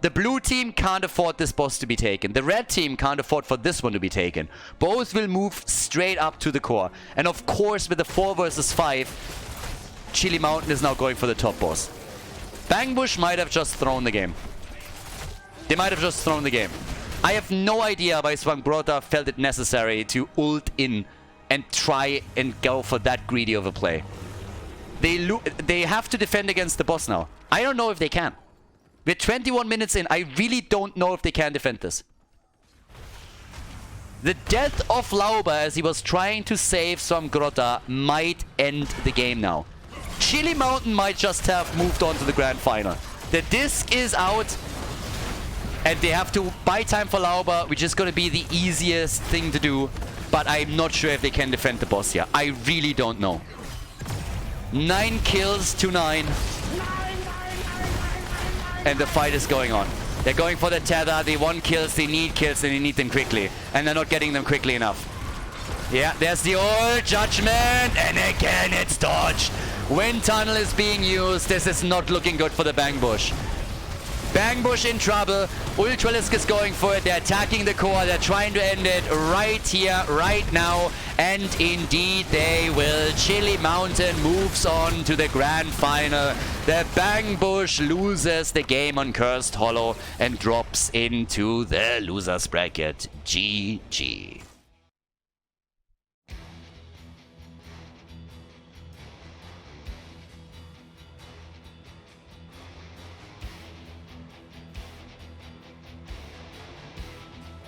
The blue team can't afford this boss to be taken. The red team can't afford for this one to be taken. Both will move straight up to the core. And of course, with the 4 versus 5, Chili Mountain is now going for the top boss. Bang Bush might have just thrown the game. They might have just thrown the game. I have no idea why Swamgrota felt it necessary to ult in and try and go for that greedy of a play. They have to defend against the boss now. I don't know if they can. We're 21 minutes in. I really don't know if they can defend this. The death of Lauber as he was trying to save some Grotta might end the game now. Chili Mountain might just have moved on to the grand final. The disc is out. And they have to buy time for Lauber, which is going to be the easiest thing to do. But I'm not sure if they can defend the boss here. I really don't know. 9 kills to 9. And the fight is going on. They're going for the tether. They want kills. They need kills. And they need them quickly. And they're not getting them quickly enough. Yeah, there's the old judgment. And again, it's dodged. Wind tunnel is being used. This is not looking good for the Bang Bush. Bang Bush in trouble. Ultralisk is going for it. They're attacking the core. They're trying to end it right here, right now. And indeed, they will. Chili Mountain moves on to the grand final. The Bang Bush loses the game on Cursed Hollow and drops into the losers bracket. GG.